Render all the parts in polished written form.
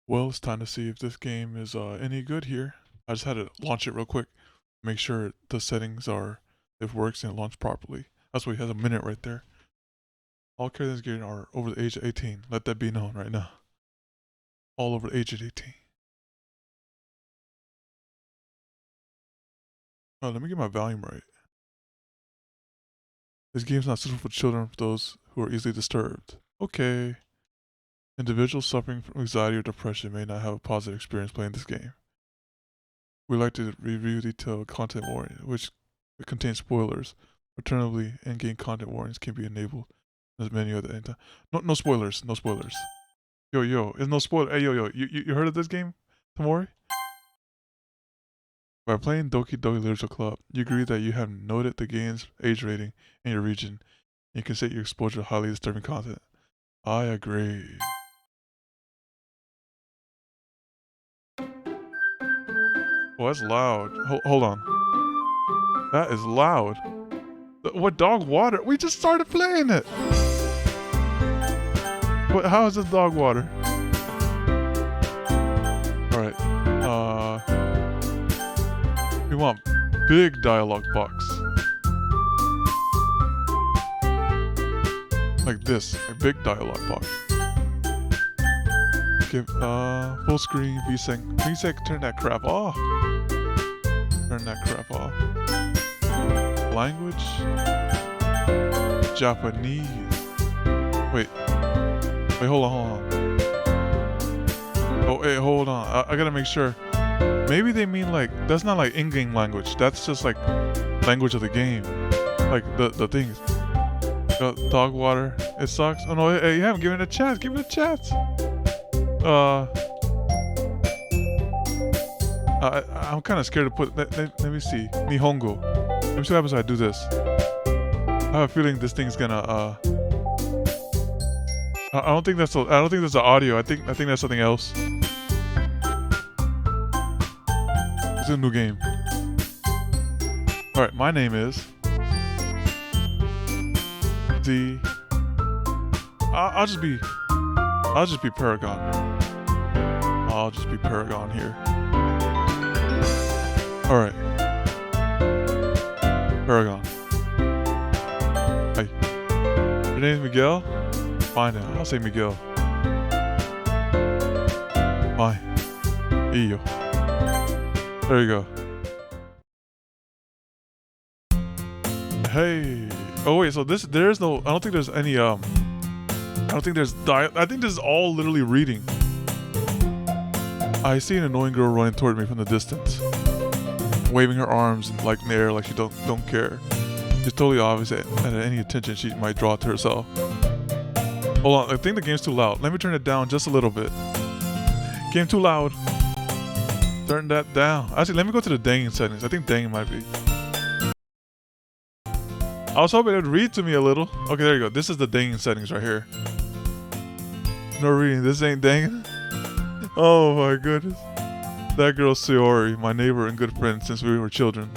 Well, it's time to see if this game is any good here. I just had to launch it real quick, make sure the settings are, if it works and it launched properly. That's why it has a minute right there. All characters getting are over the age of 18. Let that be known right now. All over the age of 18. Oh, let me get my volume right. This game's not suitable for children or those who are easily disturbed. Okay. Individuals suffering from anxiety or depression may not have a positive experience playing this game. We like to review detailed content warning, which contains spoilers. Alternatively, in-game content warnings can be enabled as many other anytime. No spoilers. No spoilers. Yo, there's no spoiler. Hey, yo, you heard of this game, Tamori? By playing Doki Literature Club, you agree that you have noted the game's age rating in your region, and you can set your exposure to highly disturbing content. I agree. Oh, that's loud. Hold on. That is loud. What dog water? We just started playing it. What? How is this dog water? All right. We want big dialogue box. Like this, a big dialogue box. Give full screen VSync. VSync, turn that crap off. Turn that crap off. Language. Japanese. Wait, hold on. Oh, hey, hold on. I gotta make sure. Maybe they mean like, that's not like in-game language. That's just like language of the game. Like the things. Dog water. It sucks. Oh no, hey, you haven't given it a chance. Give it a chance. I'm kind of scared to put. Let me see. Nihongo. Let me see what happens if I do this. I have a feeling this thing's gonna. I don't think that's the audio. I think that's something else. It's a new game. All right, my name is. I'll just be Paragon. I'll just be Paragon here. All right. Paragon. Hey. Your name's Miguel? Fine now. I'll say Miguel. Fine. Iyo. There you go. Hey. Oh wait, so there's no, I don't think there's any, I don't think there's I think this is all literally reading. I see an annoying girl running toward me from the distance, waving her arms like in the air like she don't care. It's totally obvious that any attention she might draw to herself. Hold on, I think the game's too loud. Let me turn it down just a little bit. Game too loud. Turn that down. Actually, let me go to the danging settings. I think danging might be. I was hoping it would read to me a little. Okay, there you go. This is the danging settings right here. No reading. This ain't danging. Oh my goodness. That girl's Sayori, my neighbor and good friend since we were children.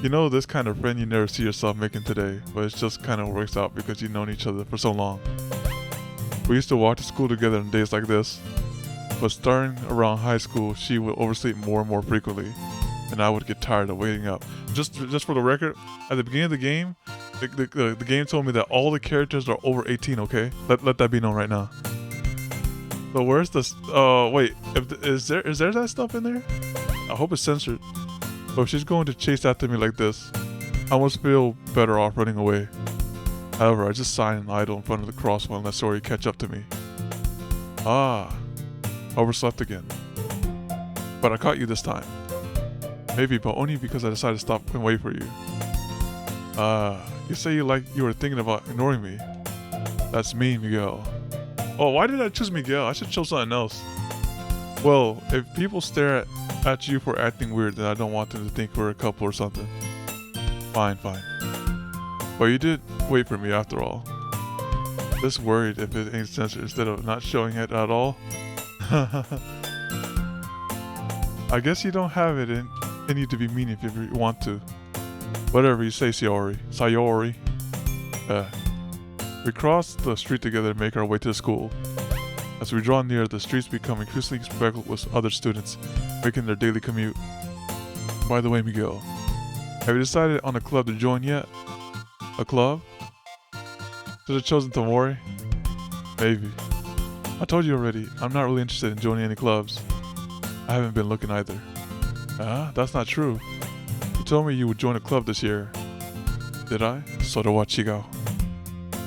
You know, this kind of friend you never see yourself making today, but it just kind of works out because you've known each other for so long. We used to walk to school together on days like this, but starting around high school, she would oversleep more and more frequently, and I would get tired of waiting up. Just for the record, at the beginning of the game, the game told me that all the characters are over 18. Okay, let that be known right now. So where's this? Wait, is there that stuff in there? I hope it's censored. But if she's going to chase after me like this, I must feel better off running away. However, I just sigh and idle in front of the crosswalk and let Sayori catch up to me. Ah, overslept again. But I caught you this time. Maybe, but only because I decided to stop and wait for you. You say you were thinking about ignoring me. That's me, Miguel. Oh, why did I choose Miguel? I should choose something else. Well, if people stare at you for acting weird, then I don't want them to think we're a couple or something. Fine. But you did wait for me after all. Just worried if it ain't censored instead of not showing it at all. I guess you don't have it in you to be mean if you want to. Whatever you say, Sayori. We crossed the street together to make our way to the school. As we draw near, the streets become increasingly speckled with other students making their daily commute. By the way, Miguel, have you decided on a club to join yet? A club? Should have chosen Tamori? Maybe. I told you already, I'm not really interested in joining any clubs. I haven't been looking either. That's not true. You told me you would join a club this year. Did I? Soro wa chigau.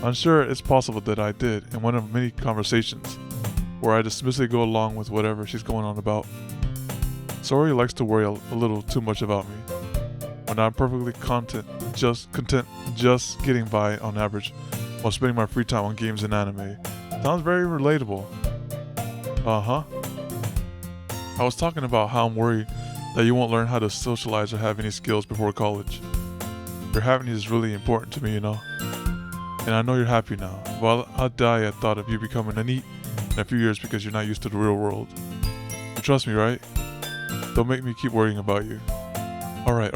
I'm sure it's possible that I did in one of many conversations where I dismissively go along with whatever she's going on about. Sori likes to worry a little too much about me, when I'm perfectly content just getting by on average while spending my free time on games and anime. Sounds very relatable. Uh-huh. I was talking about how I'm worried that you won't learn how to socialize or have any skills before college. Your happiness is really important to me, you know. And I know you're happy now. Well, I'll die at thought of you becoming a NEET in a few years because you're not used to the real world. You trust me, right? Don't make me keep worrying about you. Alright.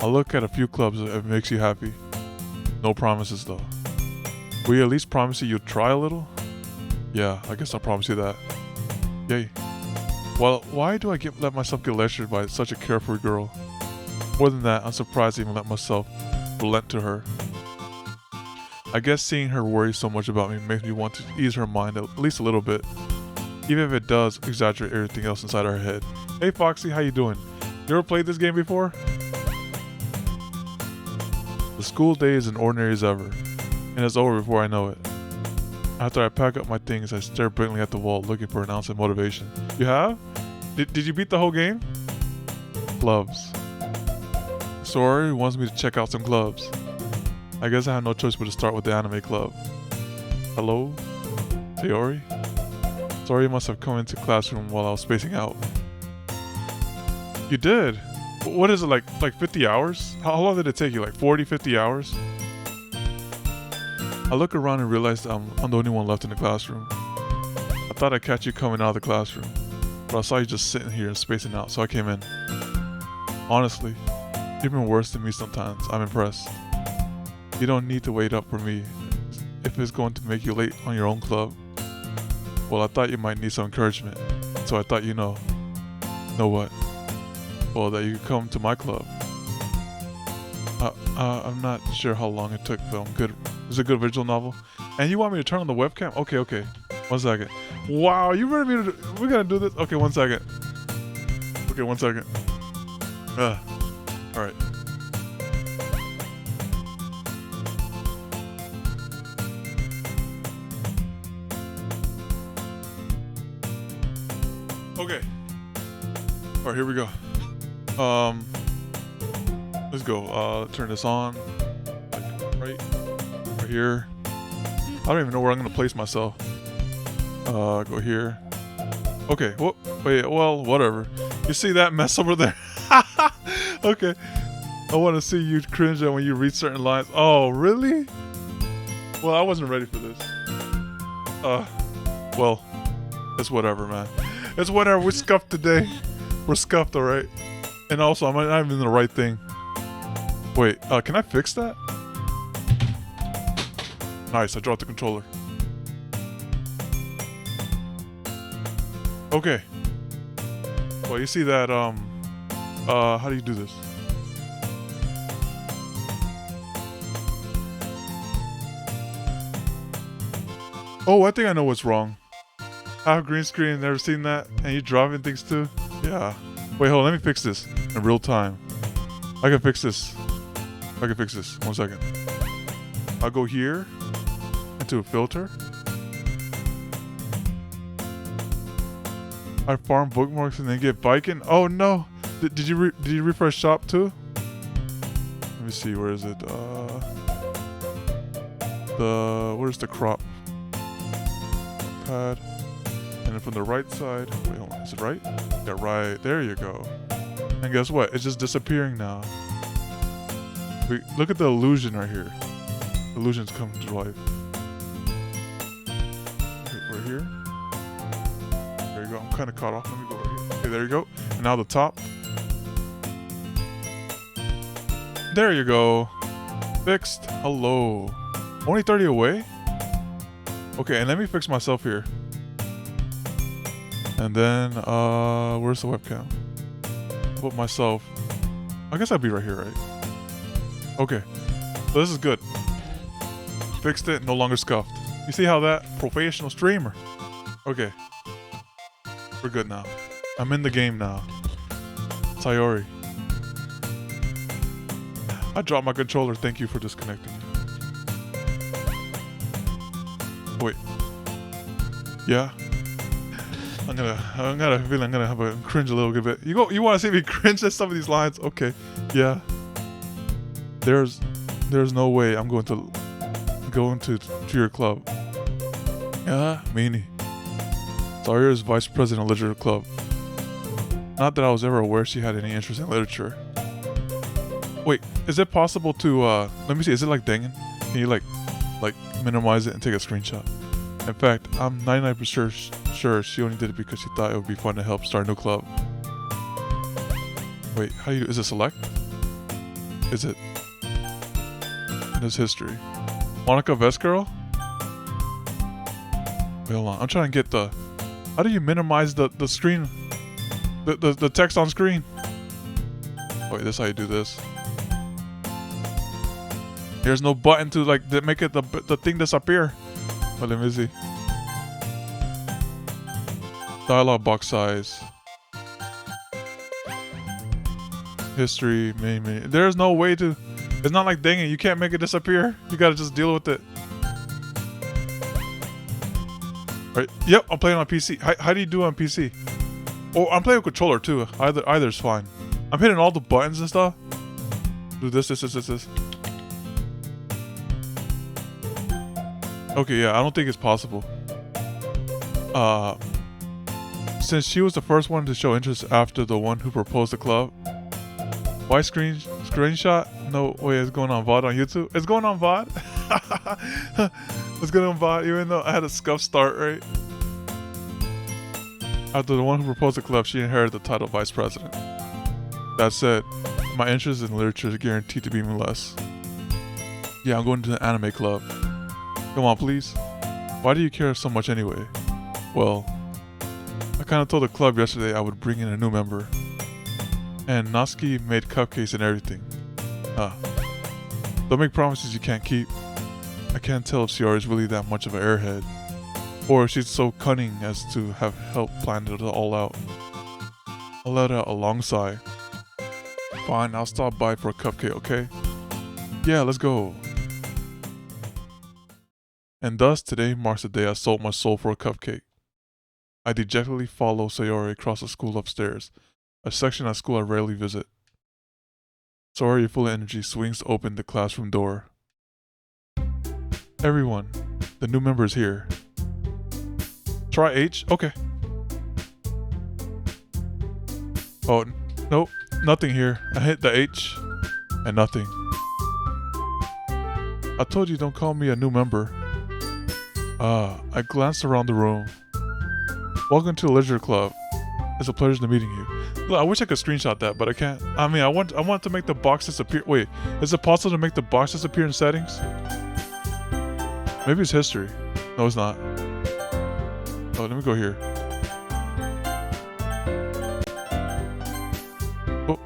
I'll look at a few clubs if it makes you happy. No promises though. Will you at least promise you'll try a little? Yeah, I guess I'll promise you that. Yay. Well, why do I let myself get lectured by such a carefree girl? More than that, I'm surprised I even let myself relent to her. I guess seeing her worry so much about me makes me want to ease her mind at least a little bit, even if it does exaggerate everything else inside her head. Hey Foxy, how you doing? You ever played this game before? The school day is as ordinary as ever, and it's over before I know it. After I pack up my things, I stare blatantly at the wall looking for an ounce of motivation. You have? Did you beat the whole game? Clubs. Sori wants me to check out some clubs. I guess I have no choice but to start with the anime club. Hello? Sayori? Sori must have come into classroom while I was spacing out. You did? What is it, like 50 hours? How long did it take you, like 40, 50 hours? I look around and realize I'm the only one left in the classroom. I thought I'd catch you coming out of the classroom, but I saw you just sitting here and spacing out, so I came in. Honestly, you've been worse than me sometimes. I'm impressed. You don't need to wait up for me if it's going to make you late on your own club. Well, I thought you might need some encouragement, so I thought know what? Well, that you could come to my club. I'm not sure how long it took, but I'm good. It's a good visual novel. And you want me to turn on the webcam? Okay. 1 second. Wow, you ready me to we're gonna do this? Okay, 1 second. Okay, 1 second. Alright. Okay. Alright, here we go. Let's go. Turn this on. Right here. I don't even know where I'm gonna place myself. Go here. Okay. Well, whatever. You see that mess over there? Okay. I want to see you cringe at when you read certain lines. Oh, really? Well, I wasn't ready for this. Well, it's whatever, man. It's whatever. We're scuffed today. We're scuffed, alright? And also, I'm not even in the right thing. Wait, can I fix that? Nice, I dropped the controller. Okay. Well, you see that, how do you do this? Oh, I think I know what's wrong. I have green screen, never seen that, and you dropping things too? Yeah. Wait, hold on, let me fix this in real time. I can fix this. 1 second. I'll go here into a filter. I farm bookmarks and then get biking. Oh no! Did you refresh shop too? Let me see. Where is it? Where's the crop pad? And then from the right side. Wait, hold on. Is it right? Yeah, right. There you go. And guess what? It's just disappearing now. Look at the illusion right here. Illusion's coming to life. Okay, right here. There you go. I'm kind of caught off. Let me go right here. Okay, there you go. And now the top. There you go. Fixed. Hello. Only 30 away? Okay, and let me fix myself here. And then, where's the webcam? Put myself. I guess I'd be right here, right? Okay. So this is good. Fixed it, no longer scuffed. You see how that professional streamer? Okay. We're good now. I'm in the game now. Sayori. I dropped my controller. Thank you for disconnecting. Wait. Yeah. I got a feeling I'm gonna have a cringe a little bit. You want to see me cringe at some of these lines? Okay. Yeah. There's no way I'm going to your club. Yeah, meanie. Sayori is vice president of literature club. Not that I was ever aware she had any interest in literature. Wait, is it possible to let me see, is it like dangin? Can you like minimize it and take a screenshot? In fact, I'm 99% sure she only did it because she thought it would be fun to help start a new club. Wait, how do you do? Is it select? Is it? There's history. Monica Vest Girl? Wait, hold on. I'm trying to get the... How do you minimize the screen? The text on screen? Wait, this is how you do this. There's no button to like make it the thing disappear. But let me see. Dialogue box size. History, main. There's no way to... It's not like dang it, you can't make it disappear. You gotta just deal with it. Right? Yep, I'm playing on PC. How do you do on PC? Oh, I'm playing with controller too. Either's fine. I'm hitting all the buttons and stuff. Do this. Okay, yeah, I don't think it's possible. Since she was the first one to show interest after the one who proposed the club. Why screenshot? No way, it's going on VOD on YouTube. It's going on VOD? It's going on VOD even though I had a scuff start, right? After the one who proposed the club, she inherited the title of vice president. That said, my interest in literature is guaranteed to be even less. Yeah, I'm going to the anime club. Come on, please. Why do you care so much anyway? Well, I kind of told the club yesterday I would bring in a new member. And Natsuki made cupcakes and everything. Don't make promises you can't keep. I can't tell if Sayori is really that much of an airhead. Or if she's so cunning as to have helped plan it all out. I'll let out a long sigh. Fine, I'll stop by for a cupcake, okay? Yeah, let's go. And thus, today marks the day I sold my soul for a cupcake. I dejectedly follow Sayori across the school upstairs, a section at school I rarely visit. Sayori, full of energy, swings open the classroom door. Everyone, the new member is here. Try H? Okay. Oh, nope, nothing here. I hit the H, and nothing. I told you don't call me a new member. I glanced around the room. Welcome to the Leisure Club. It's a pleasure to meeting you. Look, I wish I could screenshot that, but I can't. I mean, I want to make the box disappear. Wait, is it possible to make the box disappear in settings? Maybe it's history. No, it's not. Oh, let me go here. Oh.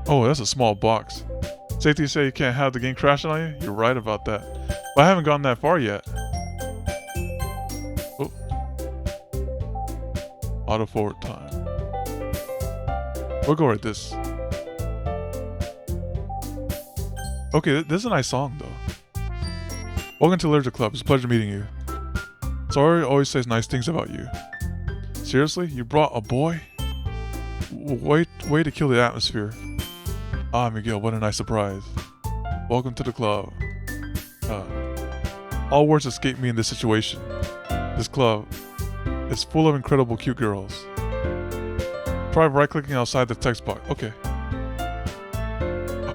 Oh, that's a small box. Safe to say you can't have the game crashing on you? You're right about that. But I haven't gone that far yet. Oh. Auto forward time. We'll go right this. Okay, this is a nice song though. Welcome to Literature Club. It's a pleasure meeting you. Sayori always says nice things about you. Seriously? You brought a boy? Way to kill the atmosphere. Ah, Miguel, what a nice surprise. Welcome to the club. All words escape me in this situation. This club is full of incredible cute girls. Try right-clicking outside the text box. Okay.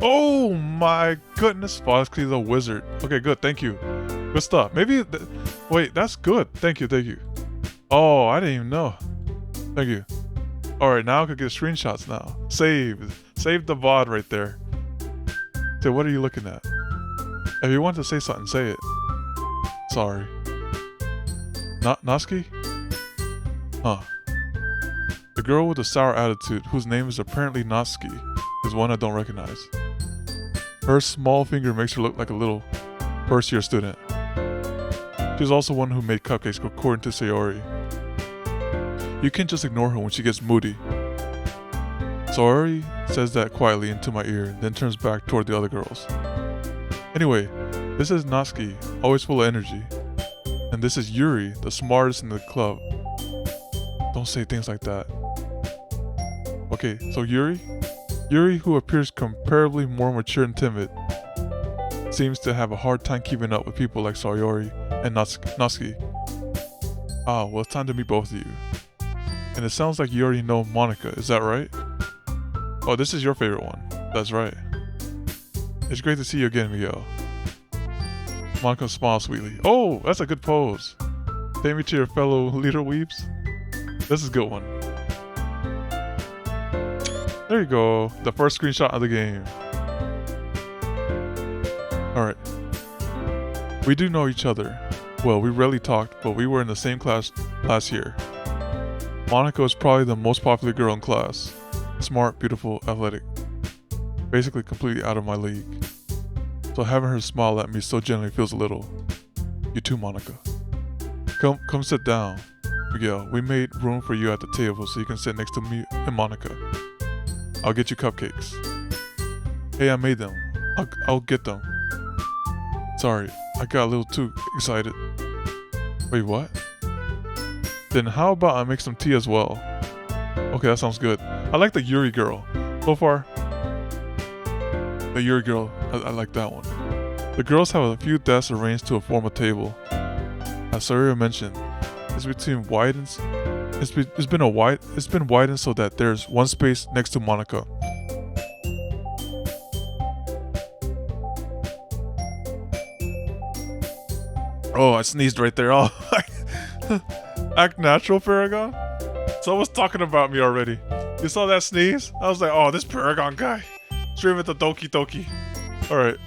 Oh my goodness. Foxley's a wizard. Okay, good. Thank you. Good stuff. Maybe... wait, that's good. Thank you. Oh, I didn't even know. Thank you. Alright, now I could get screenshots now. Save the VOD right there. So what are you looking at? If you want to say something, say it. Sorry. Natsuki? Huh. The girl with the sour attitude, whose name is apparently Natsuki, is one I don't recognize. Her small finger makes her look like a little first-year student. She's also one who made cupcakes according to Sayori. You can't just ignore her when she gets moody. Sayori says that quietly into my ear, then turns back toward the other girls. Anyway, this is Natsuki, always full of energy. And this is Yuri, the smartest in the club. Don't say things like that. Okay, so Yuri, who appears comparably more mature and timid, seems to have a hard time keeping up with people like Sayori and Natsuki. Ah, well, it's time to meet both of you. And it sounds like you already know Monica, is that right? Oh, this is your favorite one. That's right. It's great to see you again, Miguel. Monica smiles sweetly. Oh, that's a good pose. Take me to your fellow leader weebs. This is a good one. There you go. The first screenshot of the game. Alright. We do know each other. Well, we rarely talked, but we were in the same class last year. Monica is probably the most popular girl in class. Smart, beautiful, athletic. Basically completely out of my league. So having her smile at me so gently feels a little. You too, Monica. Come sit down. Miguel, we made room for you at the table so you can sit next to me and Monica. I'll get you cupcakes. Hey, I made them. I'll get them. Sorry, I got a little too excited. Wait, what? Then how about I make some tea as well? Okay, that sounds good. I like the Yuri girl. So far, the Yuri girl, I like that one. The girls have a few desks arranged to form a table. As Saria mentioned, it's been widened so that there's one space next to Monica. Oh, I sneezed right there. Oh, act natural, Paragon. Someone's talking about me already. You saw that sneeze? I was like, oh, this Paragon guy. Stream at the Doki. Alright.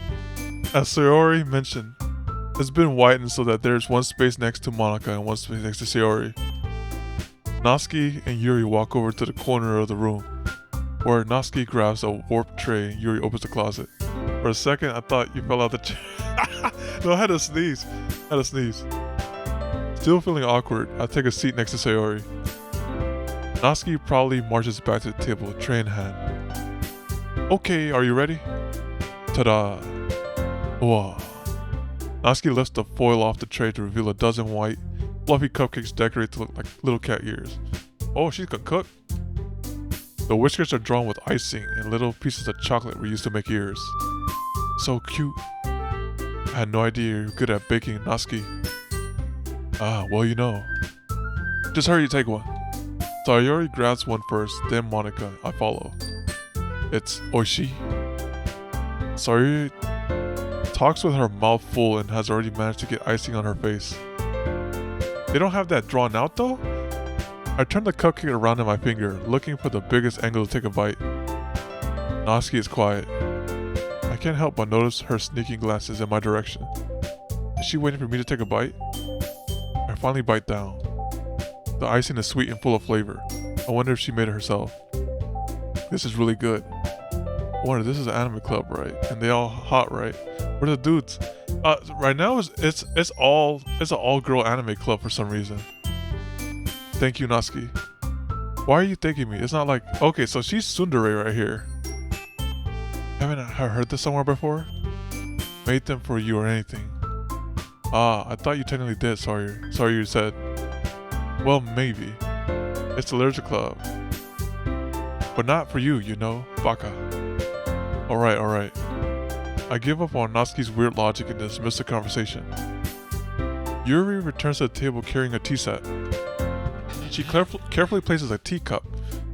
As Sayori mentioned, it's been widened so that there's one space next to Monica and one space next to Sayori. Natsuki and Yuri walk over to the corner of the room, where Natsuki grabs a warped tray and Yuri opens the closet. For a second, I thought you fell out the chair. No, I had to sneeze. Still feeling awkward, I take a seat next to Sayori. Natsuki proudly marches back to the table, tray in hand. Okay, are you ready? Ta-da! Whoa. Natsuki lifts the foil off the tray to reveal a dozen white, fluffy cupcakes decorated to look like little cat ears. Oh, she can cook. The whiskers are drawn with icing and little pieces of chocolate were used to make ears. So cute. I had no idea you were good at baking, Natsuki. Ah, well, you know. Just hurry and take one. Sayori grabs one first, then Monica. I follow. It's Oishi. Sayori talks with her mouth full and has already managed to get icing on her face. They don't have that drawn out though? I turn the cupcake around in my finger, looking for the biggest angle to take a bite. Natsuki is quiet. I can't help but notice her sneaking glances in my direction. Is she waiting for me to take a bite? I finally bite down. The icing is sweet and full of flavor. I wonder if she made it herself. This is really good. I wonder, this is an anime club, right? And they all hot, right? Where are the dudes? Right now it's an all-girl anime club for some reason. Thank you, Natsuki. Why are you thanking me? It's not like... Okay, so she's tsundere right here. Haven't I heard this somewhere before? Made them for you or anything. Ah, I thought you technically did, sorry you said. Well, maybe. It's the literature club. But not for you, you know, baka. Alright. I give up on Natsuki's weird logic and dismiss the conversation. Yuri returns to the table carrying a tea set. She carefully places a teacup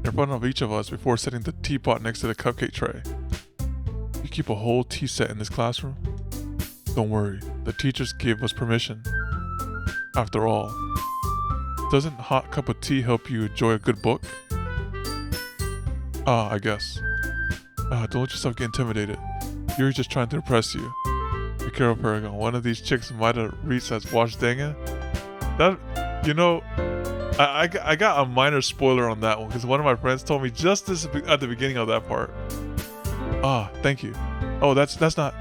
in front of each of us before setting the teapot next to the cupcake tray. You keep a whole tea set in this classroom? Don't worry, the teachers gave us permission. After all, doesn't a hot cup of tea help you enjoy a good book? Ah, I guess. Don't let yourself get intimidated. Yuri's just trying to impress you. Be careful, Paragon. One of these chicks might have reached as wash danga. That, you know, I got a minor spoiler on that one because one of my friends told me just this at the beginning of that part. Ah, thank you. Oh, that's not.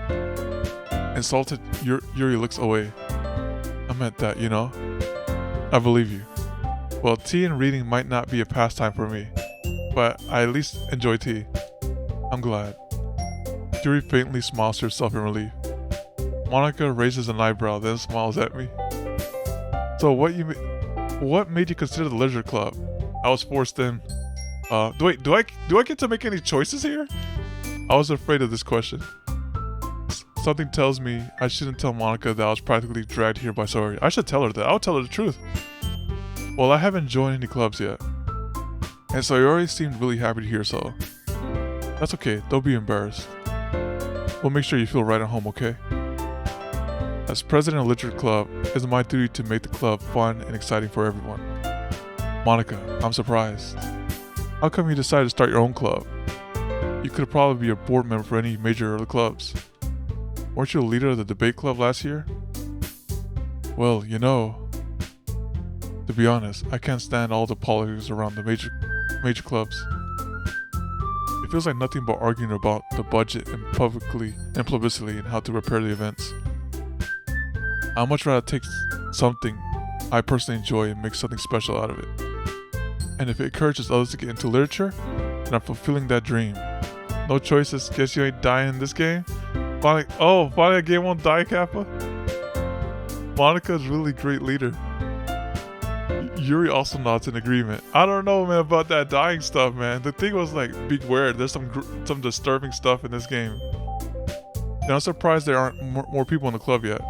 Insulted. Yuri looks away. I meant that, you know. I believe you. Well, tea and reading might not be a pastime for me, but I at least enjoy tea. I'm glad. Yuri faintly smiles to herself in relief. Monica raises an eyebrow, then smiles at me. So what made you consider the literature club? I was forced in. Do I get to make any choices here? I was afraid of this question. Something tells me I shouldn't tell Monica that I was practically dragged here by Sawyer. I should tell her that. I'll tell her the truth. Well, I haven't joined any clubs yet. And Sayori seemed really happy to hear so. That's okay, don't be embarrassed. We'll make sure you feel right at home, okay? As president of the Literature Club, it's my duty to make the club fun and exciting for everyone. Monica, I'm surprised. How come you decided to start your own club? You could probably be a board member for any major of the clubs. Weren't you a leader of the debate club last year? Well, you know, to be honest, I can't stand all the politics around the major clubs. It feels like nothing but arguing about the budget and publicly and publicity and how to prepare the events. I'd much rather take something I personally enjoy and make something special out of it. And if it encourages others to get into literature, then I'm fulfilling that dream. No choices, guess you ain't dying in this game? Finally a game won't die, Kappa? Monica's really great leader. Yuri also nods in agreement. I don't know, man, about that dying stuff, man. The thing was like, beware, there's some disturbing stuff in this game. And I'm surprised there aren't more people in the club yet.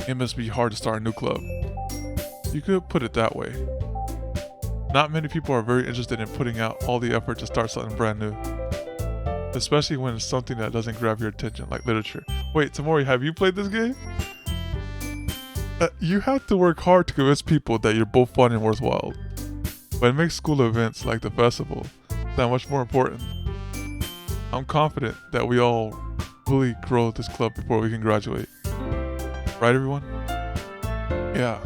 It must be hard to start a new club. You could put it that way. Not many people are very interested in putting out all the effort to start something brand new. Especially when it's something that doesn't grab your attention, like literature. Wait, Tamori, have you played this game? You have to work hard to convince people that you're both fun and worthwhile. But it makes school events like the festival that much more important. I'm confident that we all really grow this club before we can graduate. Right, everyone? Yeah.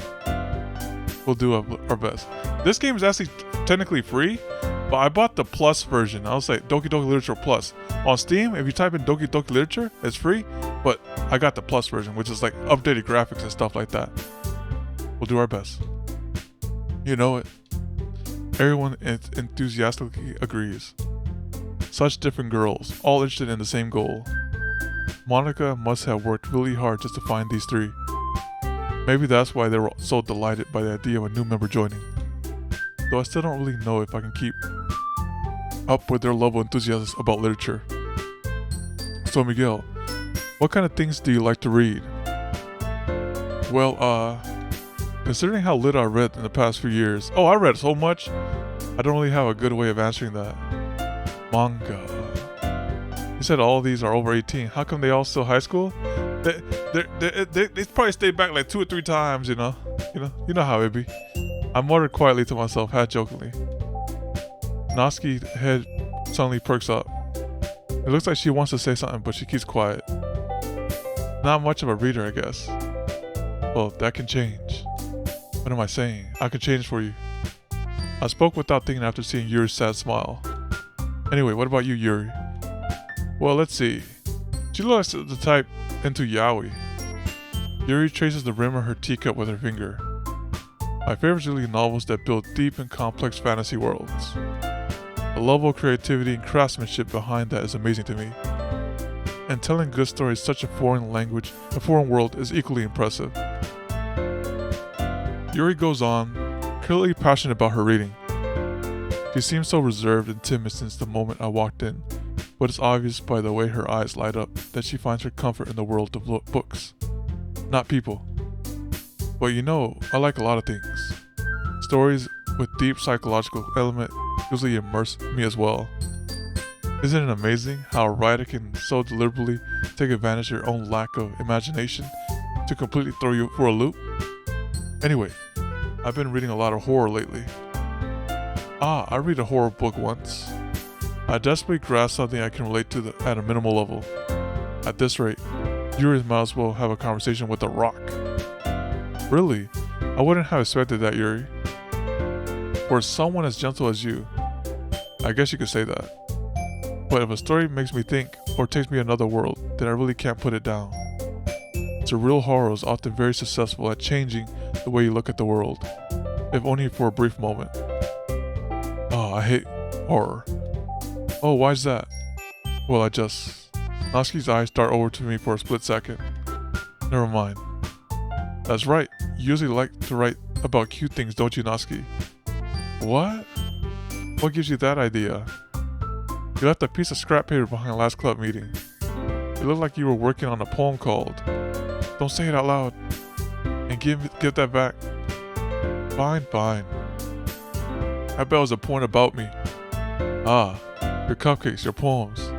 We'll do our best. This game is actually technically free, but I bought the Plus version. I was like Doki Doki Literature Plus. On Steam, if you type in Doki Doki Literature, it's free, but I got the Plus version, which is like updated graphics and stuff like that. We'll do our best. You know it. Everyone enthusiastically agrees. Such different girls, all interested in the same goal. Monica must have worked really hard just to find these three. Maybe that's why they were so delighted by the idea of a new member joining. Though I still don't really know if I can keep up with their level of enthusiasm about literature. So Miguel, what kind of things do you like to read? Well, considering how little I read in the past few years. Oh, I read so much. I don't really have a good way of answering that. Manga. You said all of these are over 18. How come they all still high school? They probably stayed back like 2 or 3 times, you know how it be. I muttered quietly to myself, half jokingly. Natsuki's head suddenly perks up. It looks like she wants to say something, but she keeps quiet. Not much of a reader, I guess. Well, that can change. What am I saying? I can change for you. I spoke without thinking after seeing Yuri's sad smile. Anyway, what about you, Yuri? Well, let's see. She looks like the type into yaoi. Yuri traces the rim of her teacup with her finger. My favorite is really novels that build deep and complex fantasy worlds. The level of creativity and craftsmanship behind that is amazing to me. And telling good stories in such a foreign world is equally impressive. Yuri goes on, clearly passionate about her reading. She seems so reserved and timid since the moment I walked in, but it's obvious by the way her eyes light up that she finds her comfort in the world of books, not people. But you know, I like a lot of things. Stories with deep psychological element usually immerse me as well. Isn't it amazing how a writer can so deliberately take advantage of your own lack of imagination to completely throw you for a loop? Anyway, I've been reading a lot of horror lately. I read a horror book once. I desperately grasp something I can relate to at a minimal level. At this rate, Yuri might as well have a conversation with a rock. Really? I wouldn't have expected that, Yuri. For someone as gentle as you, I guess you could say that. But if a story makes me think or takes me another world, then I really can't put it down. Surreal horror is often very successful at changing the way you look at the world, if only for a brief moment. Oh, I hate horror. Oh, why's that? Well, Natsuki's eyes dart over to me for a split second. Never mind. That's right, you usually like to write about cute things, don't you, Natsuki? What? What gives you that idea? You left a piece of scrap paper behind last club meeting. It looked like you were working on a poem called Don't Say It Out Loud. And give that back. Fine. I bet it was a point about me. Ah, your cupcakes, your poems.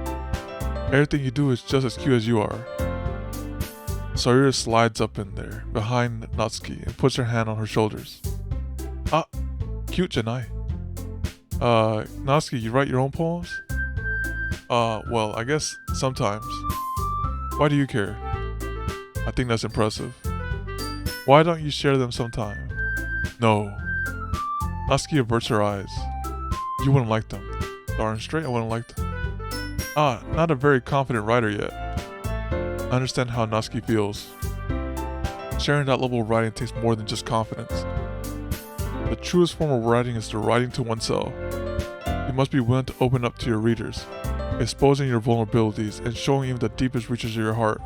Everything you do is just as cute as you are. Sayuri slides up in there, behind Natsuki, and puts her hand on her shoulders. Ah, cute, Janai. Natsuki, you write your own poems? Well, I guess sometimes. Why do you care? I think that's impressive. Why don't you share them sometime? No. Natsuki averts her eyes. You wouldn't like them. Darn straight I wouldn't like them. Ah, not a very confident writer yet. I understand how Natsuki feels. Sharing that level of writing takes more than just confidence. The truest form of writing is the writing to oneself. You must be willing to open up to your readers, exposing your vulnerabilities and showing even the deepest reaches of your heart.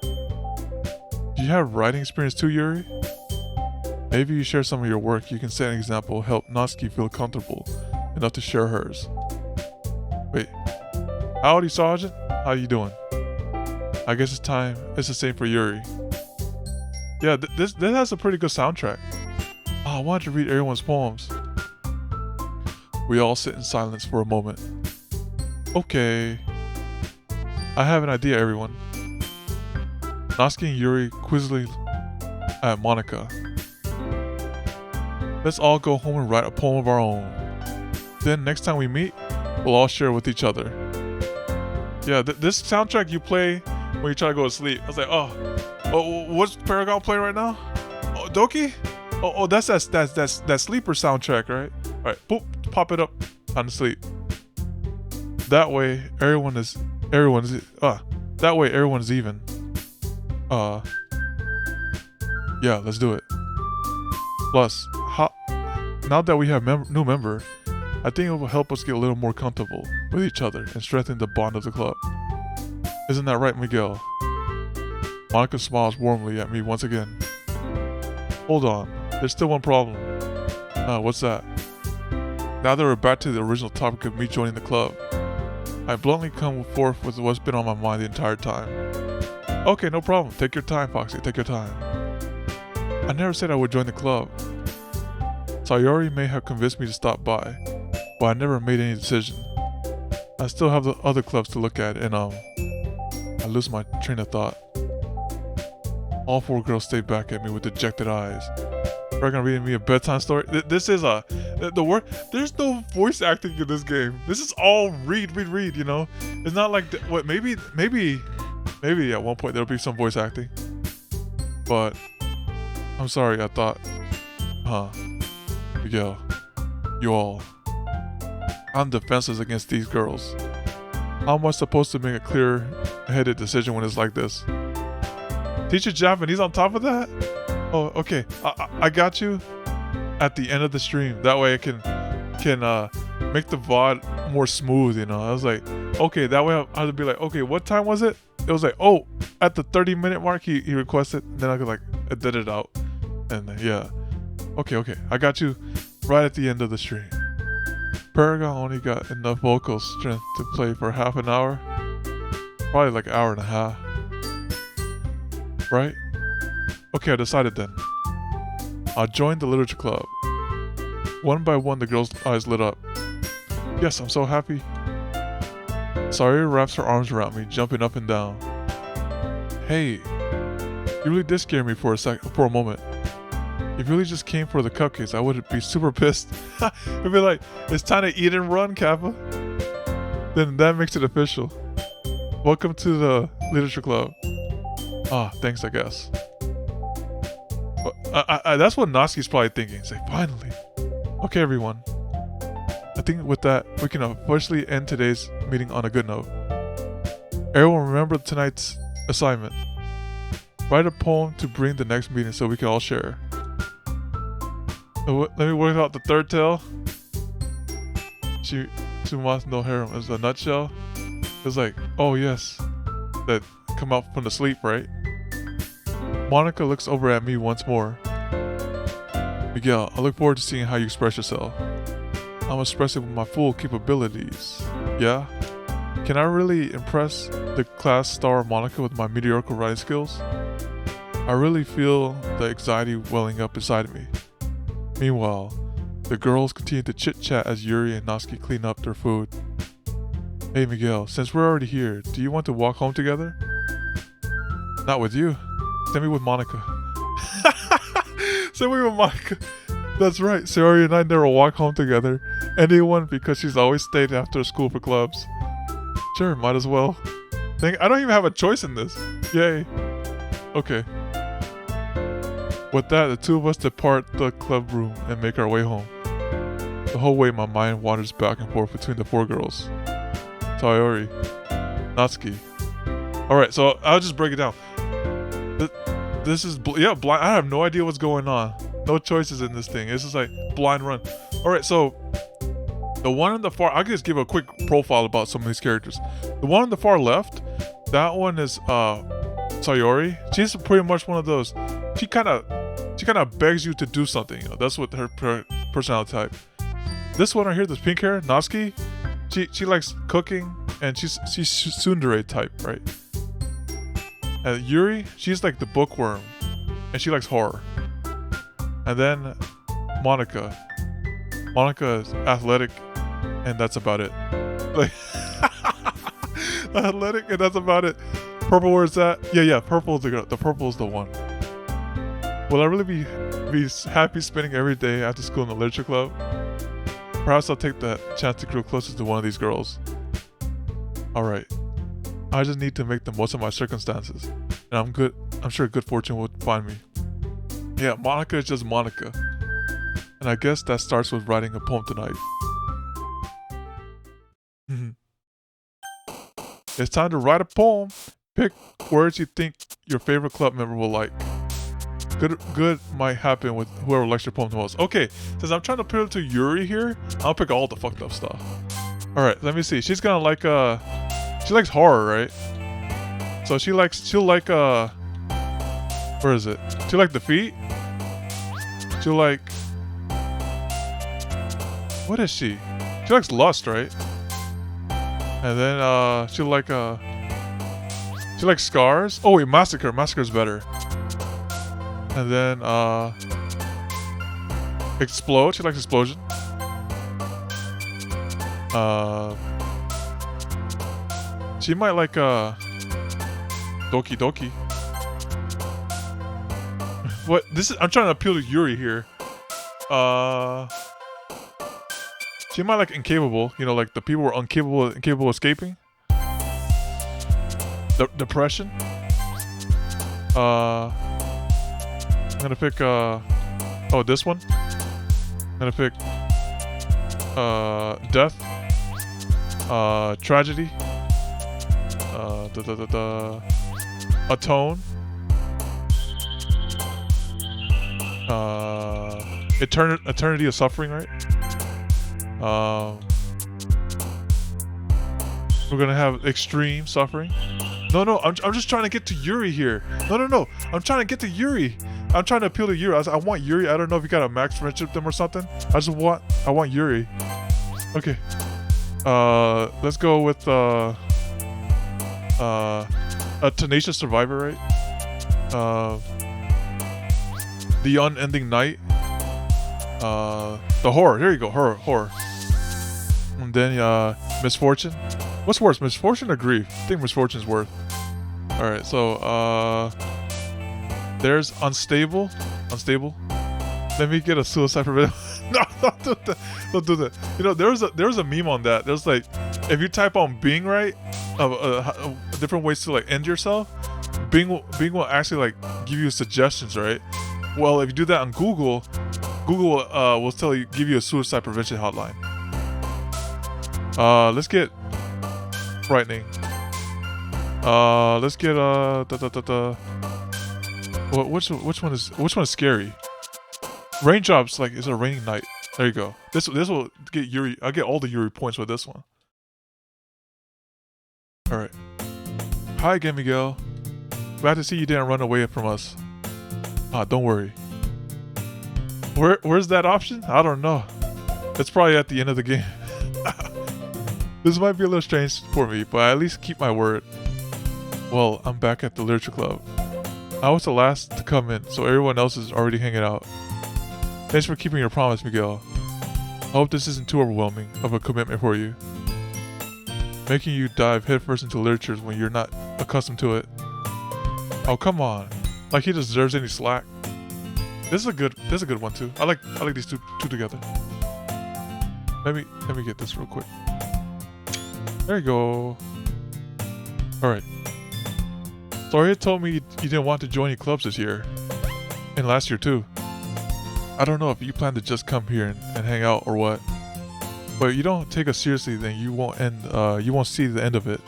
Do you have writing experience too, Yuri? Maybe you share some of your work, you can set an example, help Natsuki feel comfortable enough to share hers. Wait, howdy Sergeant, how you doing? I guess it's the same for Yuri. Yeah, this has a pretty good soundtrack. Oh, I wanted to read everyone's poems. We all sit in silence for a moment. Okay. I have an idea, everyone. Natsuki and Yuri quizzically at Monica. Let's all go home and write a poem of our own. Then next time we meet, we'll all share with each other. Yeah, this soundtrack you play when you try to go to sleep. I was like, oh, what's Paragon playing right now? Oh, Doki? Oh, that's that sleeper soundtrack, right? All right, boop, pop it up, time to sleep. That way, everyone is even. Yeah, let's do it. Plus, now that we have new member, I think it will help us get a little more comfortable with each other and strengthen the bond of the club. Isn't that right, Miguel? Monica smiles warmly at me once again. Hold on, there's still one problem. What's that? Now that we're back to the original topic of me joining the club, I bluntly come forth with what's been on my mind the entire time. Okay, no problem. Take your time, Foxy. Take your time. I never said I would join the club. Sayuri may have convinced me to stop by, but I never made any decision. I still have the other clubs to look at, and I lose my train of thought. All four girls stay back at me with dejected eyes. They're gonna read me a bedtime story. This is the word. There's no voice acting in this game. This is all read. You know, it's not like maybe at one point there'll be some voice acting. But I'm sorry. I thought, Miguel, you all. I'm defenseless against these girls. How am I supposed to make a clear-headed decision when it's like this? Teach you Japanese on top of that? Oh, okay. I got you at the end of the stream. That way I can make the VOD more smooth, you know. I was like, okay, that way I would be like, okay, what time was it? It was like, oh, at the 30-minute mark he requested. Then I could like edit it out. And yeah. Okay. I got you right at the end of the stream. Paragon only got enough vocal strength to play for half an hour. Probably like an hour and a half. Right? Okay, I decided then. I'll join the literature club. One by one, the girl's eyes lit up. Yes, I'm so happy. Sayuri wraps her arms around me, jumping up and down. Hey, you really did scare me for a moment. If you really just came for the cupcakes, I would be super pissed. It'd be like, it's time to eat and run, Kappa. Then that makes it official. Welcome to the literature club. Ah, thanks, I guess. But that's what Natsuki's probably thinking. Say, finally. Okay, everyone. I think with that, we can officially end today's meeting on a good note. Everyone remember tonight's assignment. Write a poem to bring the next meeting so we can all share. Let me work out the third tale. Tsumas no harem is a nutshell. It's like, oh yes, that come out from the sleep, right? Monica looks over at me once more. Miguel, I look forward to seeing how you express yourself. I'm expressing with my full capabilities. Yeah? Can I really impress the class star Monica with my mediocre writing skills? I really feel the anxiety welling up inside me. Meanwhile, the girls continue to chit-chat as Yuri and Natsuki clean up their food. Hey Miguel, since we're already here, do you want to walk home together? Not with you. Send me with Monica. Send me with Monica. That's right, Sayori and I never walk home together. Anyone because she's always stayed after school for clubs. Sure, might as well. Dang, I don't even have a choice in this. Yay. Okay. With that, the two of us depart the club room and make our way home. The whole way my mind wanders back and forth between the four girls. Sayori. Natsuki. Alright, so I'll just break it down. This is, blind. I have no idea what's going on. No choices in this thing. It's just like blind run. Alright, so the one on the far, I'll just give a quick profile about some of these characters. The one on the far left, that one is Sayori. She's pretty much one of those. She kind of begs you to do something. You know, that's what her personality type. This one right here, this pink hair, Natsuki, she likes cooking and she's tsundere type, right? And Yuri, she's like the bookworm and she likes horror. And then Monica is athletic and that's about it. Like athletic and that's about it. Purple, where's that? Yeah, purple is the purple is the one. Will I really be happy spending every day after school in the literature club? Perhaps I'll take that chance to grow closer to one of these girls. Alright. I just need to make the most of my circumstances. And I'm sure good fortune will find me. Yeah, Monica is just Monica. And I guess that starts with writing a poem tonight. It's time to write a poem. Pick words you think your favorite club member will like. Good might happen with whoever likes your poem the most. Okay, since I'm trying to put it to Yuri here, I'll pick all the fucked up stuff. Alright, let me see. She's gonna like she likes horror, right? So she'll like where is it? She'll like the feet. She'll like, what is she? She likes lust, right? And then she'll like she likes scars. Oh wait, massacre. Massacre's better. And then explode. She likes explosion. She might like Doki. What? This is. I'm trying to appeal to Yuri here. She might like incapable. You know, like the people were incapable of escaping. Depression. I'm gonna pick oh, this one. I'm gonna pick death. Tragedy. Atone. Eternity of suffering, right? We're gonna have extreme suffering. No, I'm just trying to get to Yuri here. No, I'm trying to get to Yuri. I'm trying to appeal to Yuri. I want Yuri. I don't know if you got a max friendship with them or something. I want Yuri. Okay. Let's go with a tenacious survivor, right? The unending night. The horror. Here you go. Horror. And then misfortune. What's worse, misfortune or grief? I think misfortune's worse. All right, so there's unstable. Let me get a suicide prevention. No, don't do that. Don't do that. You know, there was a meme on that. There's like, if you type on being right, different ways to like end yourself. Bing will actually like give you suggestions, right? Well, if you do that on Google, Google will give you a suicide prevention hotline. Let's get frightening. Let's get which one is scary? Raindrops, like it's a raining night. There you go. This will get Yuri. I'll get all the Yuri points with this one. All right. Hi again, Miguel. Glad to see you didn't run away from us. Don't worry. Where's that option? I don't know. It's probably at the end of the game. This might be a little strange for me, but I at least keep my word. Well, I'm back at the literature club. I was the last to come in, so everyone else is already hanging out. Thanks for keeping your promise, Miguel. I hope this isn't too overwhelming of a commitment for you. Making you dive headfirst into literature when you're not accustomed to it. Oh, come on. Like he deserves any slack. This is a good one too. I like these two together. Let me get this real quick. There you go. Alright. Soria told me you didn't want to join any clubs this year. And last year too. I don't know if you plan to just come here and hang out or what. But if you don't take us seriously, then you won't see the end of it.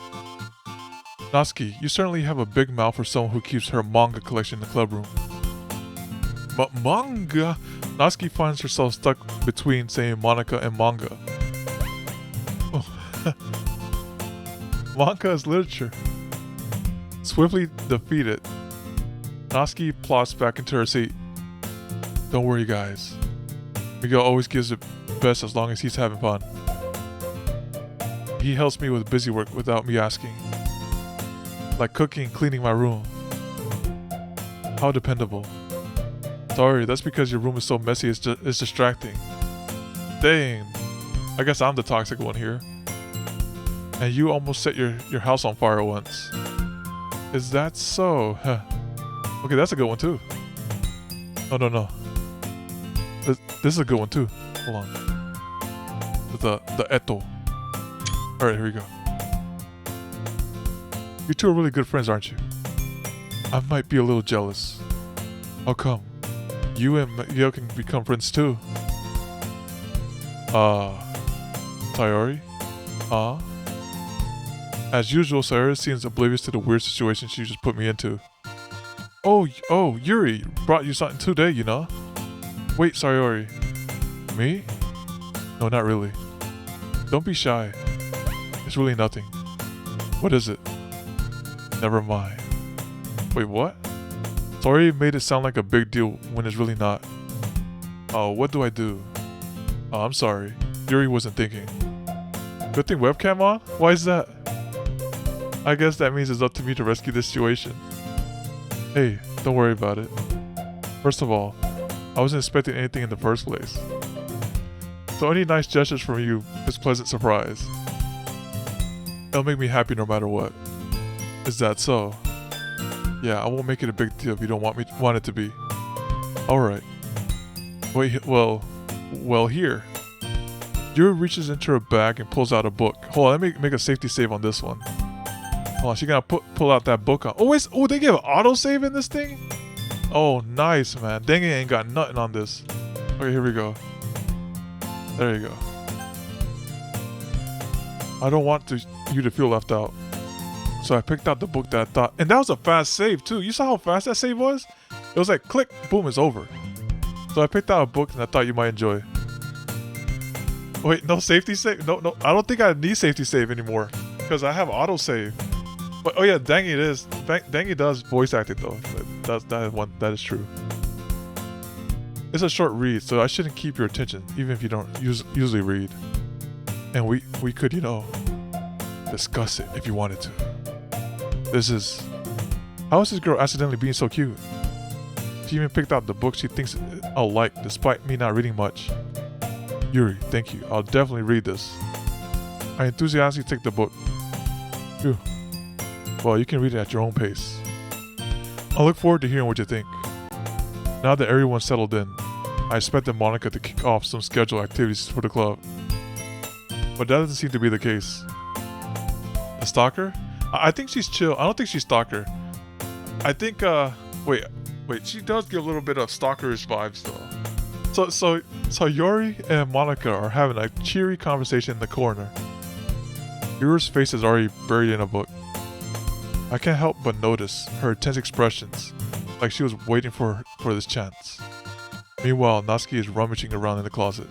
Natsuki, you certainly have a big mouth for someone who keeps her manga collection in the club room. But manga? Natsuki finds herself stuck between saying Monica and manga. Oh. Manga is literature. Swiftly defeated, Natsuki plops back into her seat. Don't worry, guys. Miguel always gives it best as long as he's having fun. He helps me with busy work without me asking. Like cooking and cleaning my room. How dependable. Sorry, that's because your room is so messy it's distracting. Dang. I guess I'm the toxic one here. And you almost set your house on fire once. Is that so? Huh. Okay, that's a good one too. No. This is a good one too. Hold on. The Eto. Alright, here we go. You two are really good friends, aren't you? I might be a little jealous. How come? You and Miguel can become friends too. Sayori? As usual, Sayori seems oblivious to the weird situation she just put me into. Oh, Yuri brought you something today, you know? Wait, Sayori. Me? No, not really. Don't be shy. It's really nothing. What is it? Never mind. Wait, what? Sayori made it sound like a big deal when it's really not. Oh, what do I do? Oh, I'm sorry. Yuri wasn't thinking. Good thing webcam on? Why is that? I guess that means it's up to me to rescue this situation. Hey, don't worry about it. First of all, I wasn't expecting anything in the first place. So any nice gestures from you is a pleasant surprise. It'll make me happy no matter what. Is that so? Yeah, I won't make it a big deal if you don't want it to be. Alright. Wait, well, here. Yuri reaches into her bag and pulls out a book. Hold on, let me make a safety save on this one. Hold on, she's gonna pull out that book on. Oh, wait, they give autosave in this thing? Oh, nice, man. Dang it, ain't got nothing on this. Okay, here we go. There you go. I don't want you to feel left out. So I picked out the book that I thought, and that was a fast save too. You saw how fast that save was? It was like click, boom, it's over. So I picked out a book and I thought you might enjoy. Wait, no safety save? No, I don't think I need safety save anymore because I have auto save. But oh yeah, Dangy it is. Dangy does voice acting though. That is true. It's a short read, so I shouldn't keep your attention, even if you don't usually read. And we could, discuss it if you wanted to. How is this girl accidentally being so cute? She even picked out the book she thinks I'll like, despite me not reading much. Yuri, thank you. I'll definitely read this. I enthusiastically take the book. Phew. Well, you can read it at your own pace. I look forward to hearing what you think. Now that everyone's settled in, I expected Monica to kick off some scheduled activities for the club. But that doesn't seem to be the case. A stalker? I think she's chill. I don't think she's stalker. I think, wait, she does give a little bit of stalkerish vibes though. So Yuri and Monica are having a cheery conversation in the corner. Yuri's face is already buried in a book. I can't help but notice her tense expressions, like she was waiting for this chance. Meanwhile, Natsuki is rummaging around in the closet.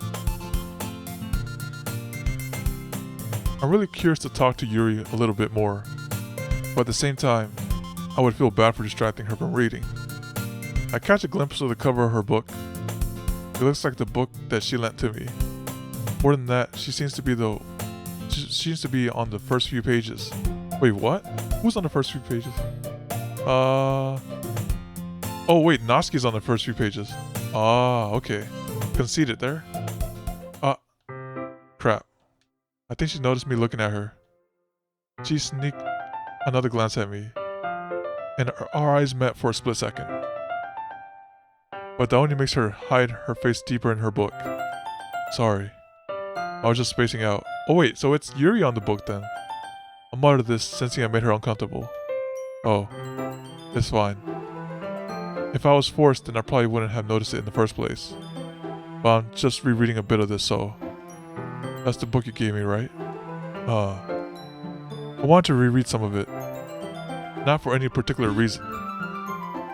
I'm really curious to talk to Yuri a little bit more, but at the same time, I would feel bad for distracting her from reading. I catch a glimpse of the cover of her book. It looks like the book that she lent to me. More than that, she seems to be on the first few pages. Wait, what? Who's on the first few pages? Oh wait, Natsuki's on the first few pages. Ah, okay. Conceded there. Crap. I think she noticed me looking at her. She sneaked another glance at me, and our eyes met for a split second. But that only makes her hide her face deeper in her book. Sorry. I was just spacing out. Oh wait, so it's Yuri on the book then. I muttered this, sensing I made her uncomfortable. Oh, it's fine. If I was forced, then I probably wouldn't have noticed it in the first place. But I'm just rereading a bit of this, so... That's the book you gave me, right? I wanted to reread some of it. Not for any particular reason.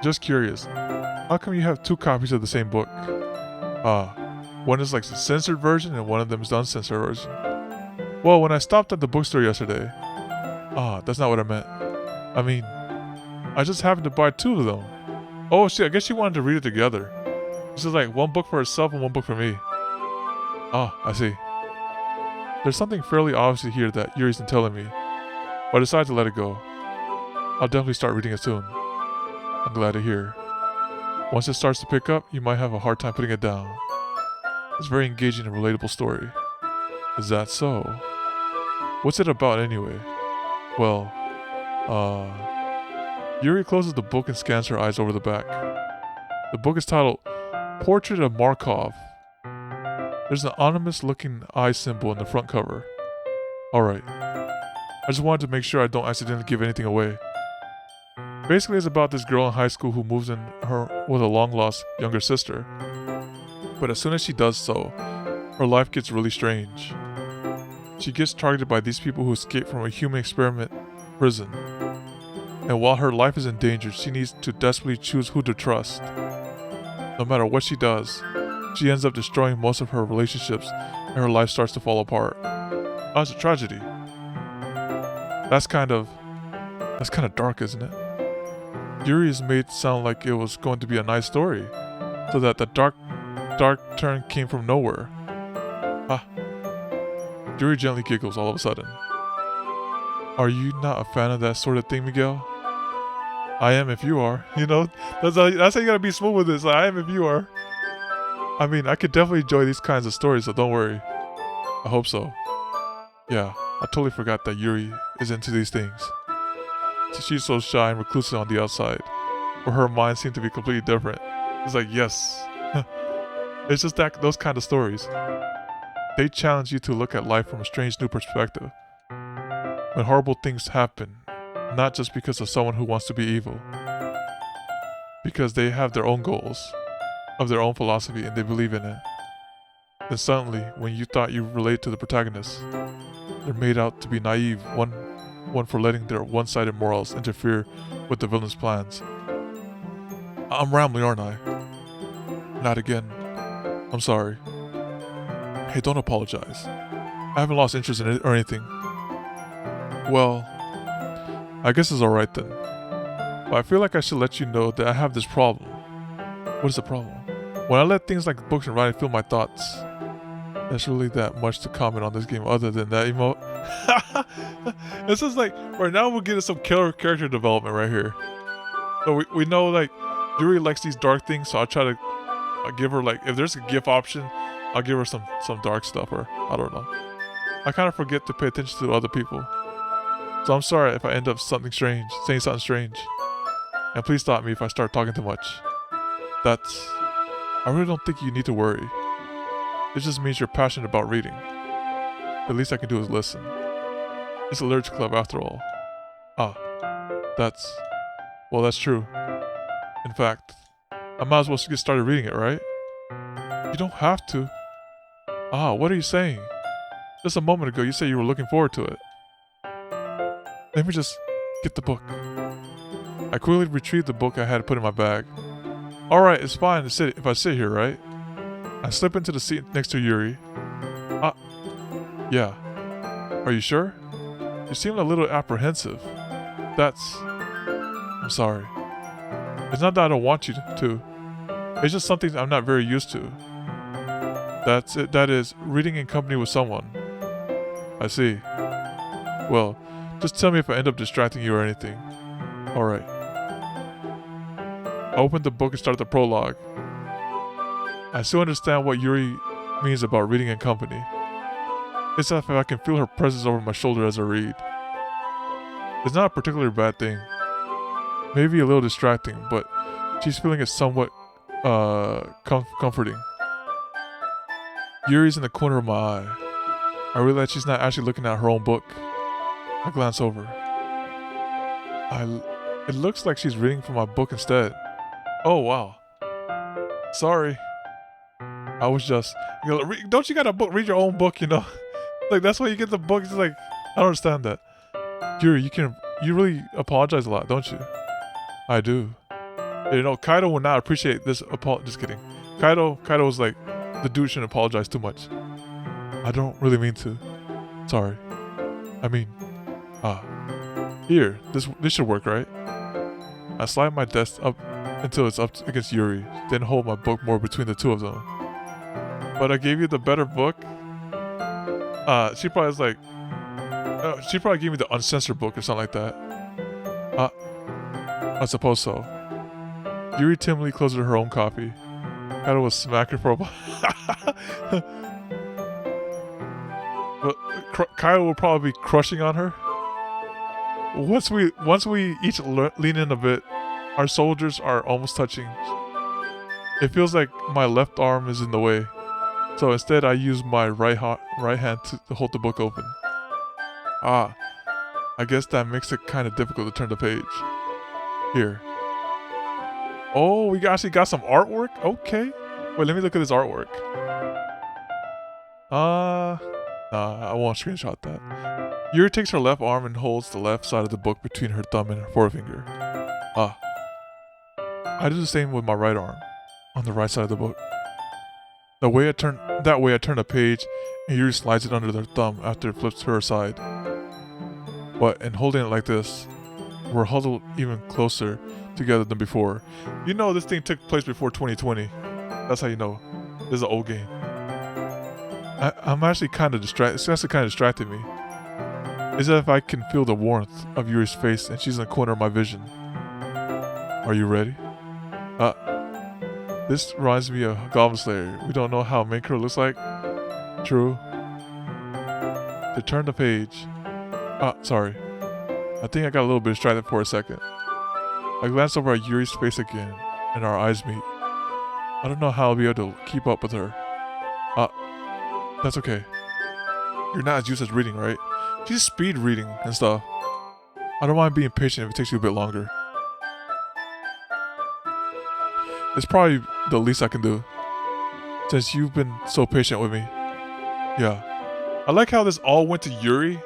Just curious. How come you have two copies of the same book? One is like the censored version and one of them is the uncensored version. Well, when I stopped at the bookstore yesterday... that's not what I meant. I mean, I just happened to buy two of them. Oh shit, I guess she wanted to read it together. This is like one book for herself and one book for me. I see. There's something fairly obvious here that Yuri isn't telling me, but I decided to let it go. I'll definitely start reading it soon. I'm glad to hear. Once it starts to pick up, you might have a hard time putting it down. It's a very engaging and relatable story. Is that so? What's it about anyway? Well, Yuri closes the book and scans her eyes over the back. The book is titled Portrait of Markov. There's an ominous-looking eye symbol in the front cover. Alright. I just wanted to make sure I don't accidentally give anything away. Basically, it's about this girl in high school who moves in with a long-lost younger sister. But as soon as she does so, her life gets really strange. She gets targeted by these people who escaped from a human experiment prison. And while her life is in danger, she needs to desperately choose who to trust. No matter what she does, she ends up destroying most of her relationships and her life starts to fall apart. That's a tragedy. That's kind of dark, isn't it? Yuri is made sound like it was going to be a nice story, so that the dark turn came from nowhere. Yuri gently giggles all of a sudden. Are you not a fan of that sort of thing, Miguel? I am if you are. You know, that's how you gotta be smooth with this. Like, I am if you are. I mean, I could definitely enjoy these kinds of stories, so don't worry. I hope so. Yeah, I totally forgot that Yuri is into these things. She's so shy and reclusive on the outside, but her mind seemed to be completely different. It's like, yes. It's just those kind of stories. They challenge you to look at life from a strange new perspective. When horrible things happen, not just because of someone who wants to be evil, because they have their own goals, of their own philosophy, and they believe in it. Then suddenly, when you thought you related to the protagonist, they're made out to be naive, one for letting their one-sided morals interfere with the villain's plans. I'm rambling, aren't I? Not again. I'm sorry. Hey, don't apologize. I haven't lost interest in it or anything. Well, I guess it's alright then. But I feel like I should let you know that I have this problem. What is the problem? When I let things like books and writing fill my thoughts, there's really that much to comment on this game other than that emote. This is like, right now we're getting some killer character development right here. So we know like, Yuri likes these dark things, so I'll try to give her like, if there's a GIF option, I'll give her some dark stuff, or I don't know. I kind of forget to pay attention to other people. So I'm sorry if I end up saying something strange. And please stop me if I start talking too much. I really don't think you need to worry. It just means you're passionate about reading. The least I can do is listen. It's a literature club after all. Well, that's true. In fact, I might as well get started reading it, right? You don't have to. Ah, what are you saying? Just a moment ago, you said you were looking forward to it. Let me just get the book. I quickly retrieved the book I had put in my bag. Alright, it's fine to sit if I sit here, right? I slip into the seat next to Yuri. Yeah. Are you sure? You seem a little apprehensive. I'm sorry. It's not that I don't want you to. It's just something I'm not very used to. That's it. That is, reading in company with someone. I see. Well, just tell me if I end up distracting you or anything. Alright. I opened the book and started the prologue. I still understand what Yuri means about reading in company. It's as if I can feel her presence over my shoulder as I read. It's not a particularly bad thing. Maybe a little distracting, but she's feeling it somewhat comforting. Yuri's in the corner of my eye. I realize she's not actually looking at her own book. I glance over. It looks like she's reading from my book instead. Oh, wow. Sorry. I was just... don't you got a book? Read your own book, you know? Like, that's why you get the book. It's like, I don't understand that. Yuri, you really apologize a lot, don't you? I do. You know, Kaido would not appreciate this just kidding. Kaido was like, the dude shouldn't apologize too much. I don't really mean to. Sorry. I mean, here, this should work, right? I slide my desk up until it's up against Yuri, then hold my book more between the two of them. But I gave you the better book? She probably was like, she probably gave me the uncensored book or something like that. I suppose so. Yuri timidly closed her own copy. Kaido was smacking for a But Kaido will probably be crushing on her. Once we each lean in a bit, our shoulders are almost touching. It feels like my left arm is in the way, so instead I use my right hand to hold the book open. I guess that makes it kind of difficult to turn the page. Here. Oh, we actually got some artwork? Okay. Wait, let me look at this artwork. Nah, I won't screenshot that. Yuri takes her left arm and holds the left side of the book between her thumb and her forefinger. I do the same with my right arm, on the right side of the book. That way I turn the page, and Yuri slides it under their thumb after it flips to her side. But in holding it like this, we're huddled even closer together than before. You know this thing took place before 2020. That's how you know. This is an old game. I'm actually kind of distracted. It's actually kind of distracted me. It's as if I can feel the warmth of Yuri's face and she's in the corner of my vision. Are you ready? This reminds me of Goblin Slayer. We don't know how main character looks like. True. To turn the page. Sorry. I think I got a little bit distracted for a second. I glance over at Yuri's face again, and our eyes meet. I don't know how I'll be able to keep up with her. That's okay. You're not as used as reading, right? She's speed reading and stuff. I don't mind being patient if it takes you a bit longer. It's probably the least I can do, since you've been so patient with me. Yeah. I like how this all went to Yuri.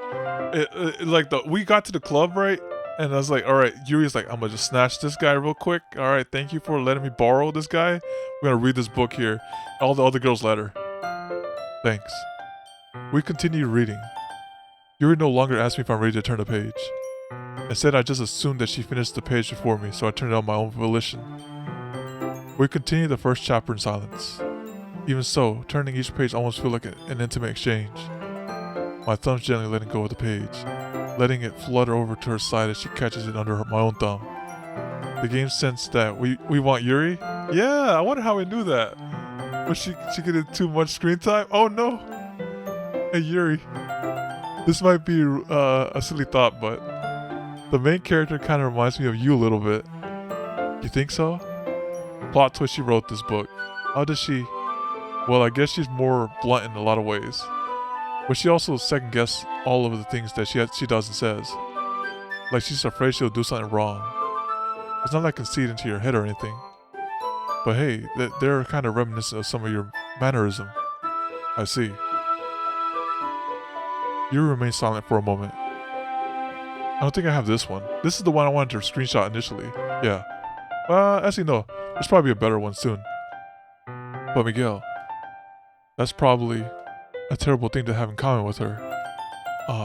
We got to the club, right? And I was like, alright, Yuri's like, I'm gonna just snatch this guy real quick. Alright, thank you for letting me borrow this guy. We're gonna read this book here. All the other girls let her. Thanks. We continued reading. Yuri no longer asked me if I'm ready to turn the page. Instead, I just assumed that she finished the page before me, so I turned it on my own volition. We continued the first chapter in silence. Even so, turning each page almost felt like an intimate exchange. My thumb's gently letting go of the page, letting it flutter over to her side as she catches it under my own thumb. The game sensed that we want Yuri? Yeah, I wonder how we knew that. Was she getting too much screen time? Oh no! Hey Yuri. This might be a silly thought, but the main character kind of reminds me of you a little bit. You think so? Plot twist, she wrote this book. How does she... Well, I guess she's more blunt in a lot of ways. But she also second-guesses all of the things that she does and says. Like she's afraid she'll do something wrong. It's not like I can see it into your head or anything. But hey, they're kind of reminiscent of some of your mannerism. I see. Yuri remained silent for a moment. I don't think I have this one. This is the one I wanted to screenshot initially. Yeah. Actually no. There's probably a better one soon. But Miguel, that's probably a terrible thing to have in common with her.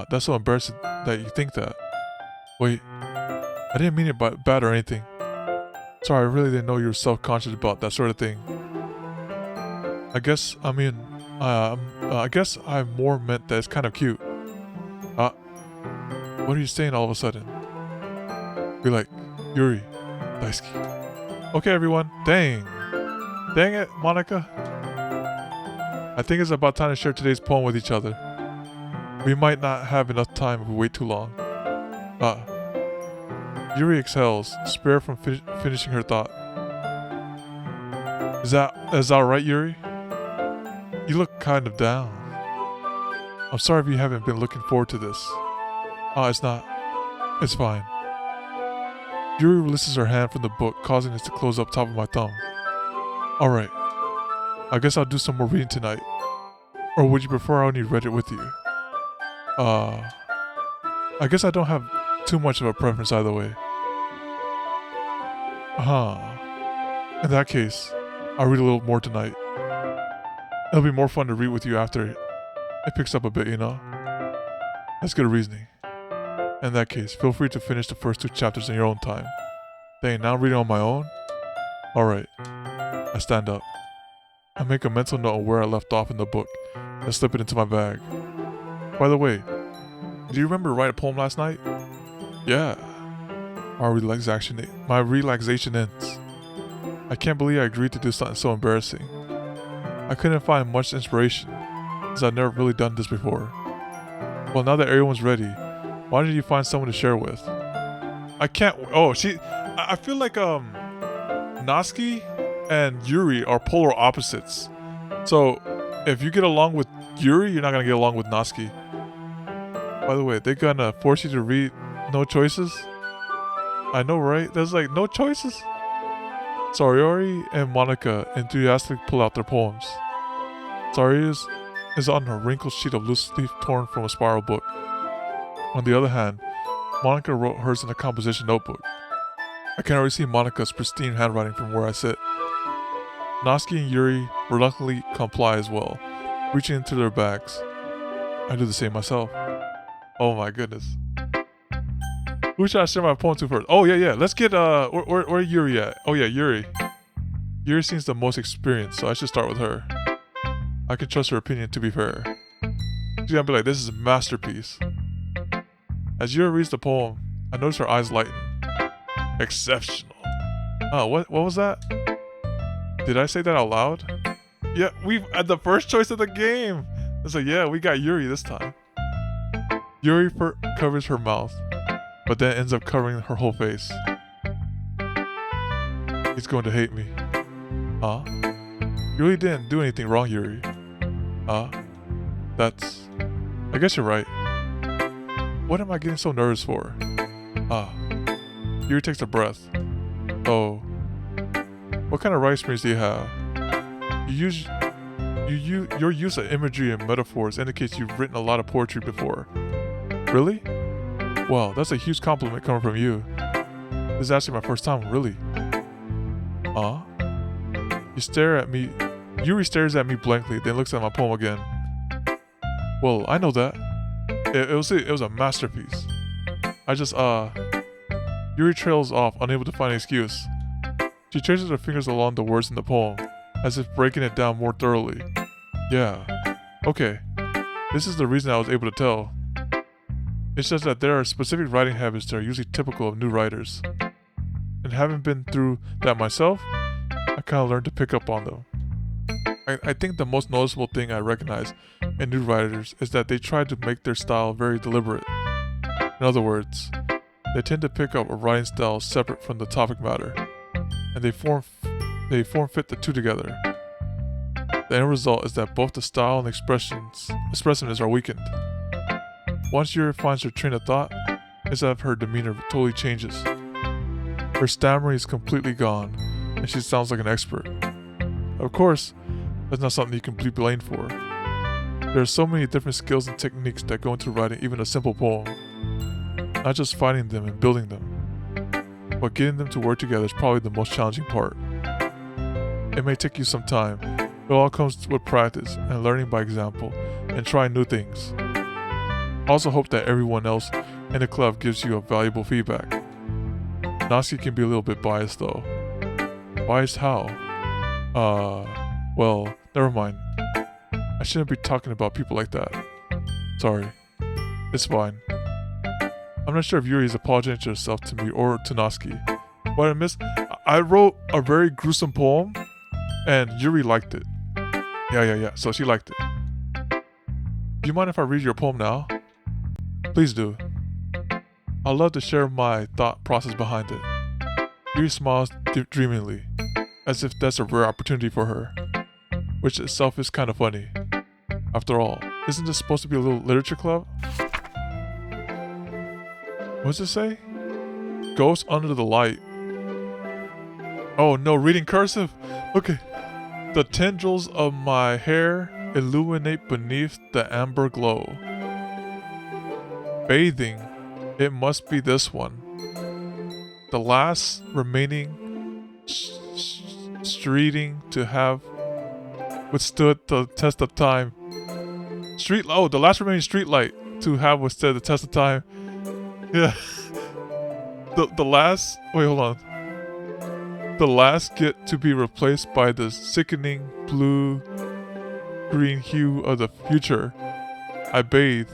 That's so embarrassing that you think that. Wait, I didn't mean it bad or anything. Sorry, I really didn't know you were self-conscious about that sort of thing. I guess I more meant that it's kind of cute. What are you saying all of a sudden? Be like, Yuri, Daisuke. Okay, everyone. Dang it, Monica. I think it's about time to share today's poem with each other. We might not have enough time if we wait too long. Yuri exhales, spared from finishing her thought. Is that right, Yuri? You look kind of down. I'm sorry if you haven't been looking forward to this. It's not. It's fine. Yuri releases her hand from the book, causing it to close up top of my thumb. Alright. I guess I'll do some more reading tonight. Or would you prefer I only read it with you? I guess I don't have too much of a preference either way. In that case, I'll read a little more tonight. It'll be more fun to read with you after it picks up a bit, you know? That's good reasoning. In that case, feel free to finish the first 2 chapters in your own time. Dang, now I'm reading on my own? Alright. I stand up. I make a mental note of where I left off in the book and slip it into my bag. By the way, do you remember write a poem last night? Yeah. My relaxation ends. I can't believe I agreed to do something so embarrassing. I couldn't find much inspiration, as I've never really done this before. Well, now that everyone's ready, why did you find someone to share with? I can't. I feel like Natsuki and Yuri are polar opposites. So if you get along with Yuri, you're not gonna get along with Natsuki. By the way, they're gonna force you to read no choices? I know, right? There's like no choices? Sayori and Monica enthusiastically pull out their poems. Sayori is on a wrinkled sheet of loose leaf torn from a spiral book. On the other hand, Monica wrote hers in a composition notebook. I can already see Monica's pristine handwriting from where I sit. Natsuki and Yuri reluctantly comply as well, reaching into their bags. I do the same myself. Oh my goodness. Who should I share my poem to first? Oh yeah. Let's get where Yuri at? Oh yeah, Yuri. Yuri seems the most experienced, so I should start with her. I can trust her opinion, to be fair. She's gonna be like, this is a masterpiece. As Yuri reads the poem, I notice her eyes lighten. Exceptional. Oh, what was that? Did I say that out loud? Yeah, we've had the first choice of the game. It's like, yeah, we got Yuri this time. Yuri covers her mouth, but then ends up covering her whole face. He's going to hate me. Huh? You really didn't do anything wrong, Yuri. That's... I guess you're right. What am I getting so nervous for? Yuri takes a breath. Oh. What kind of writing experience do you have? Your use of imagery and metaphors indicates you've written a lot of poetry before. Really? Well, that's a huge compliment coming from you. This is actually my first time, really. You stare at me. Yuri stares at me blankly, then looks at my poem again. Well, I know that. It was a masterpiece. Yuri trails off, unable to find an excuse. She traces her fingers along the words in the poem, as if breaking it down more thoroughly. Yeah. Okay. This is the reason I was able to tell. It's just that there are specific writing habits that are usually typical of new writers. And having been through that myself, I kind of learned to pick up on them. I think the most noticeable thing I recognize in new writers is that they try to make their style very deliberate. In other words, they tend to pick up a writing style separate from the topic matter, and they form fit the two together. The end result is that both the style and expressiveness are weakened. Once Yuri finds her train of thought, it's as if her demeanor totally changes. Her stammering is completely gone, and she sounds like an expert. Of course, that's not something you can be blamed for. There are so many different skills and techniques that go into writing even a simple poem. Not just finding them and building them, but getting them to work together is probably the most challenging part. It may take you some time, but it all comes with practice and learning by example and trying new things. I also hope that everyone else in the club gives you a valuable feedback. Natsuki can be a little bit biased though. Biased how? Well, never mind. I shouldn't be talking about people like that. Sorry. It's fine. I'm not sure if Yuri is apologizing to herself to me or to Natsuki. What I missed, I wrote a very gruesome poem and Yuri liked it. Yeah. So she liked it. Do you mind if I read your poem now? Please do. I'd love to share my thought process behind it. Yuri smiles dreamingly, as if that's a rare opportunity for her, which itself is kind of funny. After all, isn't this supposed to be a little literature club? What does it say? Ghost under the light. Oh no, reading cursive? Okay. The tendrils of my hair illuminate beneath the amber glow. Bathing, it must be this one. The last remaining streeting to have withstood the test of time. The last remaining street light to have withstood the test of time. Yeah. The last, wait, hold on. The last get to be replaced by the sickening blue-green hue of the future. I bathe,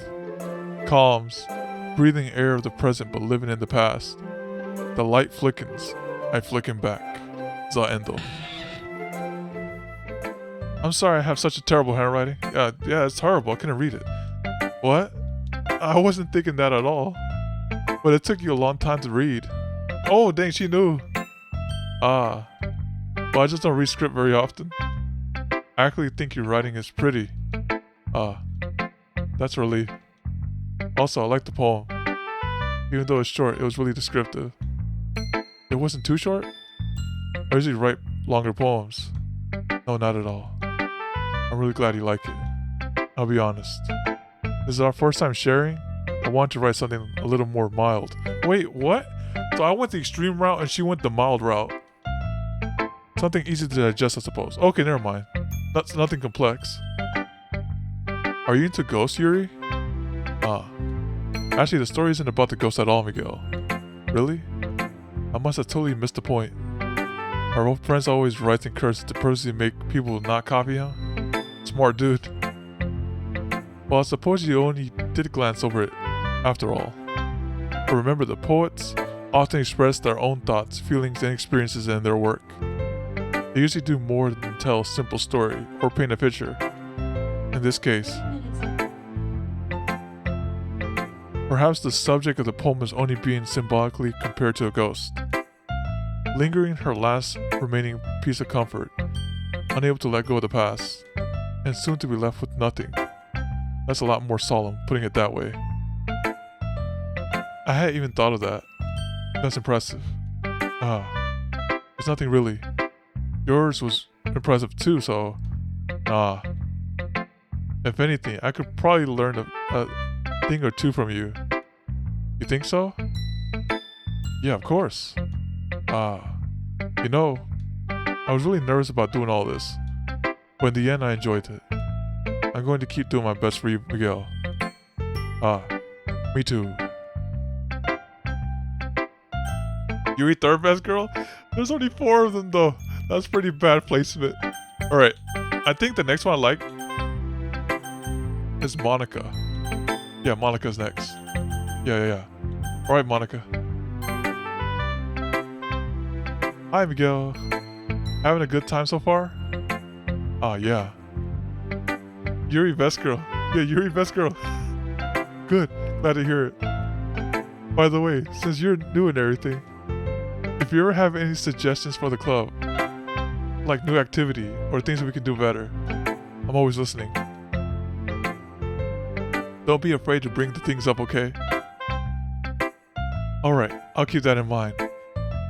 calms, breathing air of the present but living in the past. The light flickens, I flicken back. Zaendo. I'm sorry I have such a terrible handwriting. Yeah, it's horrible. I couldn't read it. What? I wasn't thinking that at all. But it took you a long time to read. Oh, dang, she knew. But I just don't read script very often. I actually think your writing is pretty. That's a relief. Also, I like the poem. Even though it's short, it was really descriptive. It wasn't too short? I usually write longer poems. No, not at all. I'm really glad you like it. I'll be honest. This is our first time sharing. I wanted to write something a little more mild. Wait, what? So I went the extreme route and she went the mild route. Something easy to digest, I suppose. Okay, never mind. That's nothing complex. Are you into ghosts, Yuri? Actually, the story isn't about the ghost at all, Miguel. Really? I must have totally missed the point. Our old friends always writes and curses to purposely make people not copy him. Smart dude. Well, I suppose you only did glance over it, after all. But remember, the poets often express their own thoughts, feelings, and experiences in their work. They usually do more than tell a simple story or paint a picture. In this case, perhaps the subject of the poem is only being symbolically compared to a ghost. Lingering her last remaining piece of comfort, unable to let go of the past, and soon to be left with nothing. That's a lot more solemn, putting it that way. I hadn't even thought of that. That's impressive. It's nothing really. Yours was impressive too, so... If anything, I could probably learn a thing or two from you. You think so? Yeah, of course. You know, I was really nervous about doing all this, but in the end I enjoyed it. I'm going to keep doing my best for you, Miguel. Me too. Yuri third best girl? There's only 4 of them though. That's pretty bad placement. Alright, I think the next one I like is Monica. Yeah, Monica's next. Yeah. Alright, Monica. Hi, Miguel. Having a good time so far? Yeah. Yuri best girl. Yeah, Yuri best girl. Good. Glad to hear it. By the way, since you're new and everything, if you ever have any suggestions for the club, like new activity or things we can do better, I'm always listening. Don't be afraid to bring the things up, okay? Alright, I'll keep that in mind.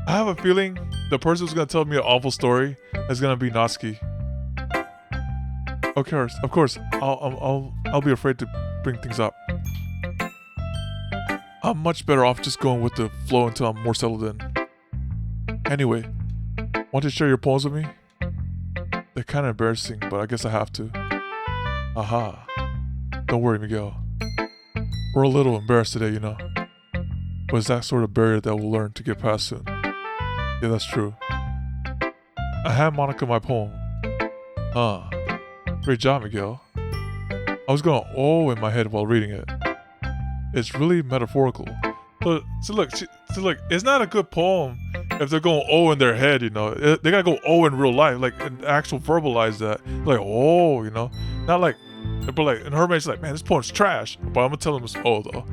I have a feeling the person who's gonna tell me an awful story is gonna be Natsuki. Of course, I'll be afraid to bring things up. I'm much better off just going with the flow until I'm more settled in. Anyway, want to share your poems with me? They're kind of embarrassing, but I guess I have to. Aha. Don't worry, Miguel. We're a little embarrassed today, you know. But it's that sort of barrier that we'll learn to get past soon. Yeah, that's true. I hand Monica my poem. Great job, Miguel. I was going oh in my head while reading it. It's really metaphorical. So look, it's not a good poem if they're going oh in their head, you know. They gotta go oh in real life, like and actual verbalize that. Like, oh, you know. Not like, but like, in her mind, she's like, man, this poem's trash. But I'm gonna tell them it's oh, though.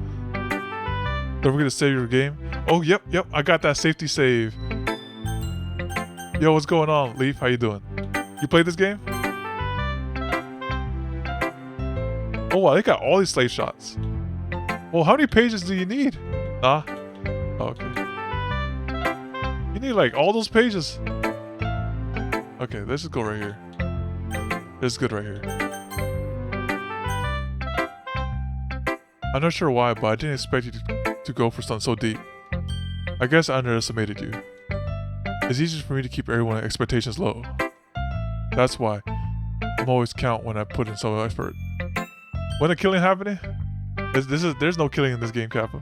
Don't forget to save your game. Oh, yep, I got that safety save. Yo, what's going on, Leaf? How you doing? You played this game? Oh, wow, they got all these slave shots. Well, how many pages do you need? Oh, okay. You need like all those pages. Okay, let's just go right here. This is good right here. I'm not sure why, but I didn't expect you to go for something so deep. I guess I underestimated you. It's easier for me to keep everyone's expectations low. That's why I'm always count when I put in some effort. When a killing happening? There's no killing in this game, Kappa.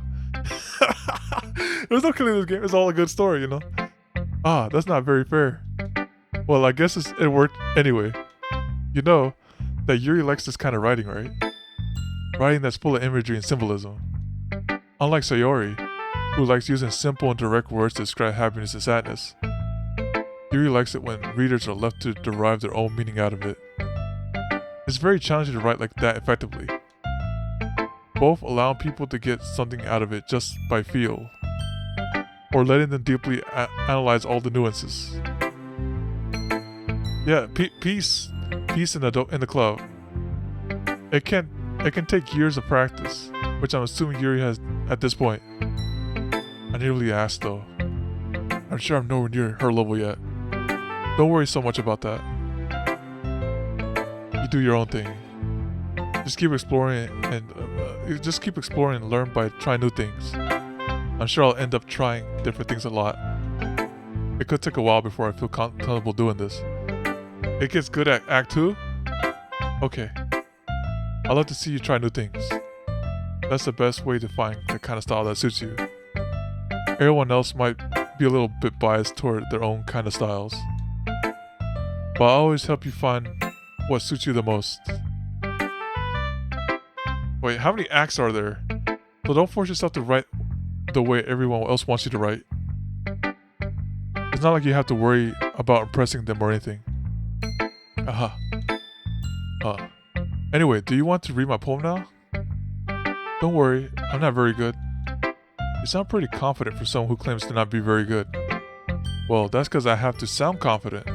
There's no killing in this game. It's all a good story, you know. That's not very fair. Well, I guess it worked anyway. You know that Yuri likes this kind of writing, right? Writing that's full of imagery and symbolism. Unlike Sayori, who likes using simple and direct words to describe happiness and sadness, Yuri likes it when readers are left to derive their own meaning out of it. It's very challenging to write like that effectively. Both allowing people to get something out of it just by feel, or letting them deeply analyze all the nuances. Yeah, peace in the club. It can take years of practice, which I'm assuming Yuri has at this point. I nearly asked though. I'm sure I'm nowhere near her level yet. Don't worry so much about that. You do your own thing. Just keep exploring and learn by trying new things. I'm sure I'll end up trying different things a lot. It could take a while before I feel comfortable doing this. It gets good at Act 2? Okay. I'd love to see you try new things. That's the best way to find the kind of style that suits you. Everyone else might be a little bit biased toward their own kind of styles. But I'll always help you find what suits you the most. Wait, how many acts are there? So don't force yourself to write the way everyone else wants you to write. It's not like you have to worry about impressing them or anything. Anyway, do you want to read my poem now? Don't worry, I'm not very good. You sound pretty confident for someone who claims to not be very good. Well, that's because I have to sound confident.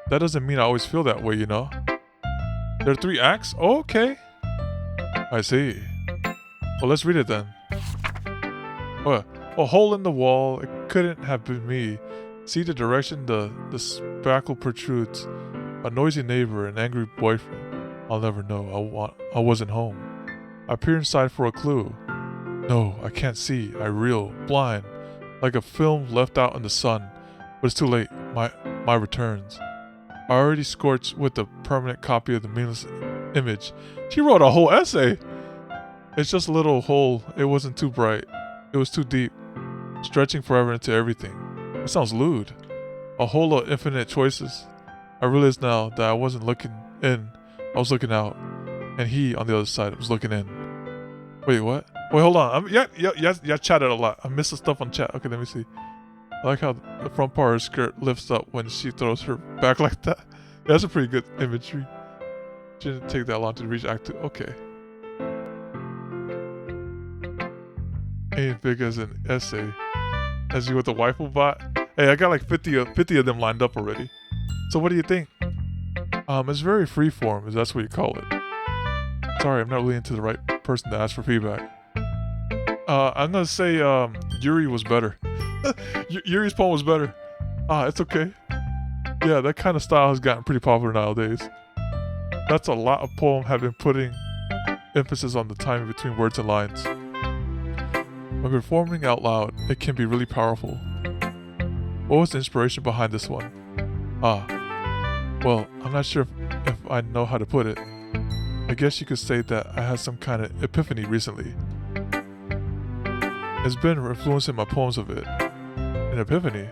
That doesn't mean I always feel that way, you know? There are 3 acts? Oh, okay. I see. Well, let's read it then. A hole in the wall. It couldn't have been me. See the direction the spackle protrudes. A noisy neighbor, an angry boyfriend. I'll never know. I wasn't home. I peer inside for a clue. No, I can't see. I reel, blind, like a film left out in the sun. But it's too late. My returns. I already scorched with a permanent copy of the meaningless image. She wrote a whole essay. It's just a little hole. It wasn't too bright. It was too deep, stretching forever into everything. It sounds lewd. A hole of infinite choices. I realize now that I wasn't looking in. I was looking out, and he on the other side was looking in. Wait, what? Wait, hold on. Yeah, chatted a lot. I missed the stuff on chat. Okay, let me see. I like how the front part of her skirt lifts up when she throws her back like that. Yeah, that's a pretty good imagery. She didn't take that long to reach Act 2. Okay. Ain't big as an essay. As you with the waifu bot. Hey, I got like 50 of them lined up already. So what do you think? It's very freeform, if that's what you call it. Sorry, I'm not really into the right person to ask for feedback. I'm gonna say Yuri was better. Yuri's poem was better. It's okay. Yeah, that kind of style has gotten pretty popular nowadays. That's a lot of poem have been putting emphasis on the time between words and lines. When performing out loud, it can be really powerful. What was the inspiration behind this one? Well, I'm not sure if I know how to put it. I guess you could say that I had some kind of epiphany recently. It's been influencing my poems a bit. An epiphany?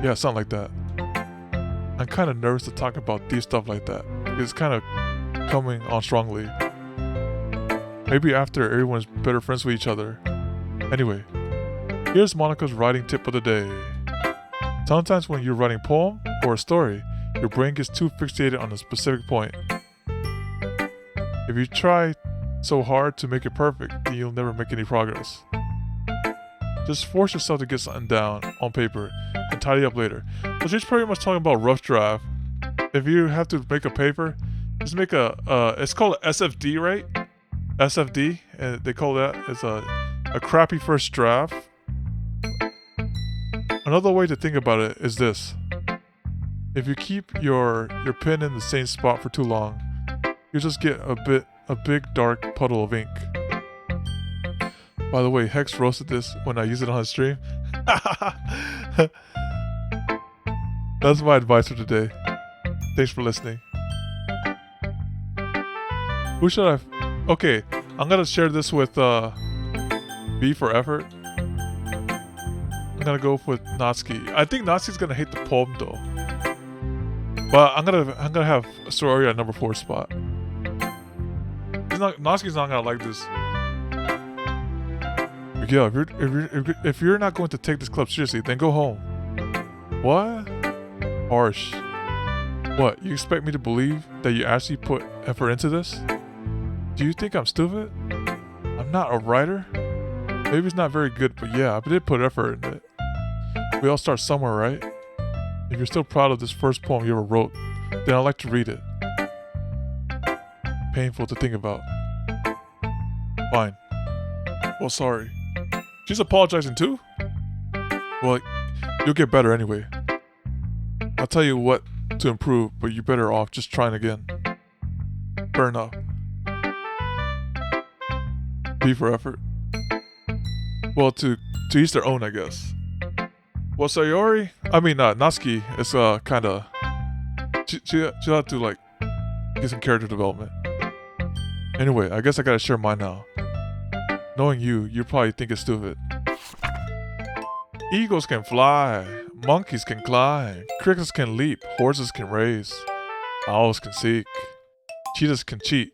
Yeah, something like that. I'm kind of nervous to talk about deep stuff like that. It's kind of coming on strongly. Maybe after everyone's better friends with each other. Anyway, here's Monica's writing tip of the day. Sometimes when you're writing a poem or a story, your brain gets too fixated on a specific point. If you try so hard to make it perfect, then you'll never make any progress. Just force yourself to get something down on paper and tidy up later. So she's pretty much talking about rough draft. If you have to make a paper, just make it's called SFD, right? SFD, and they call that as a crappy first draft. Another way to think about it is this. If you keep your pen in the same spot for too long, you just get a big dark puddle of ink. By the way, Hex roasted this when I used it on his stream. That's my advice for today. Thanks for listening. Who should I... Okay, I'm gonna share this with B for effort. I'm gonna go with Natsuki. I think Natsuki's gonna hate the poem though. But I'm gonna have Sorori at number 4 spot. Natsuki's not gonna like this. Yeah, if you're not going to take this club seriously, then go home. What? Harsh. What? You expect me to believe that you actually put effort into this? Do you think I'm stupid? I'm not a writer. Maybe it's not very good, but yeah, I did put effort in it. We all start somewhere, right? If you're still proud of this first poem you ever wrote, then I'd like to read it. Painful to think about. Fine. Well, sorry. She's apologizing too? Well, you'll get better anyway. I'll tell you what to improve, but you're better off just trying again. Fair enough. B for effort. Well, to each their own, I guess. Well, Sayori, Natsuki is kinda... She'll have to, like, get some character development. Anyway, I guess I gotta share mine now. Knowing you probably think it's stupid. Eagles can fly, monkeys can climb, crickets can leap, horses can race, owls can seek, cheetahs can cheat,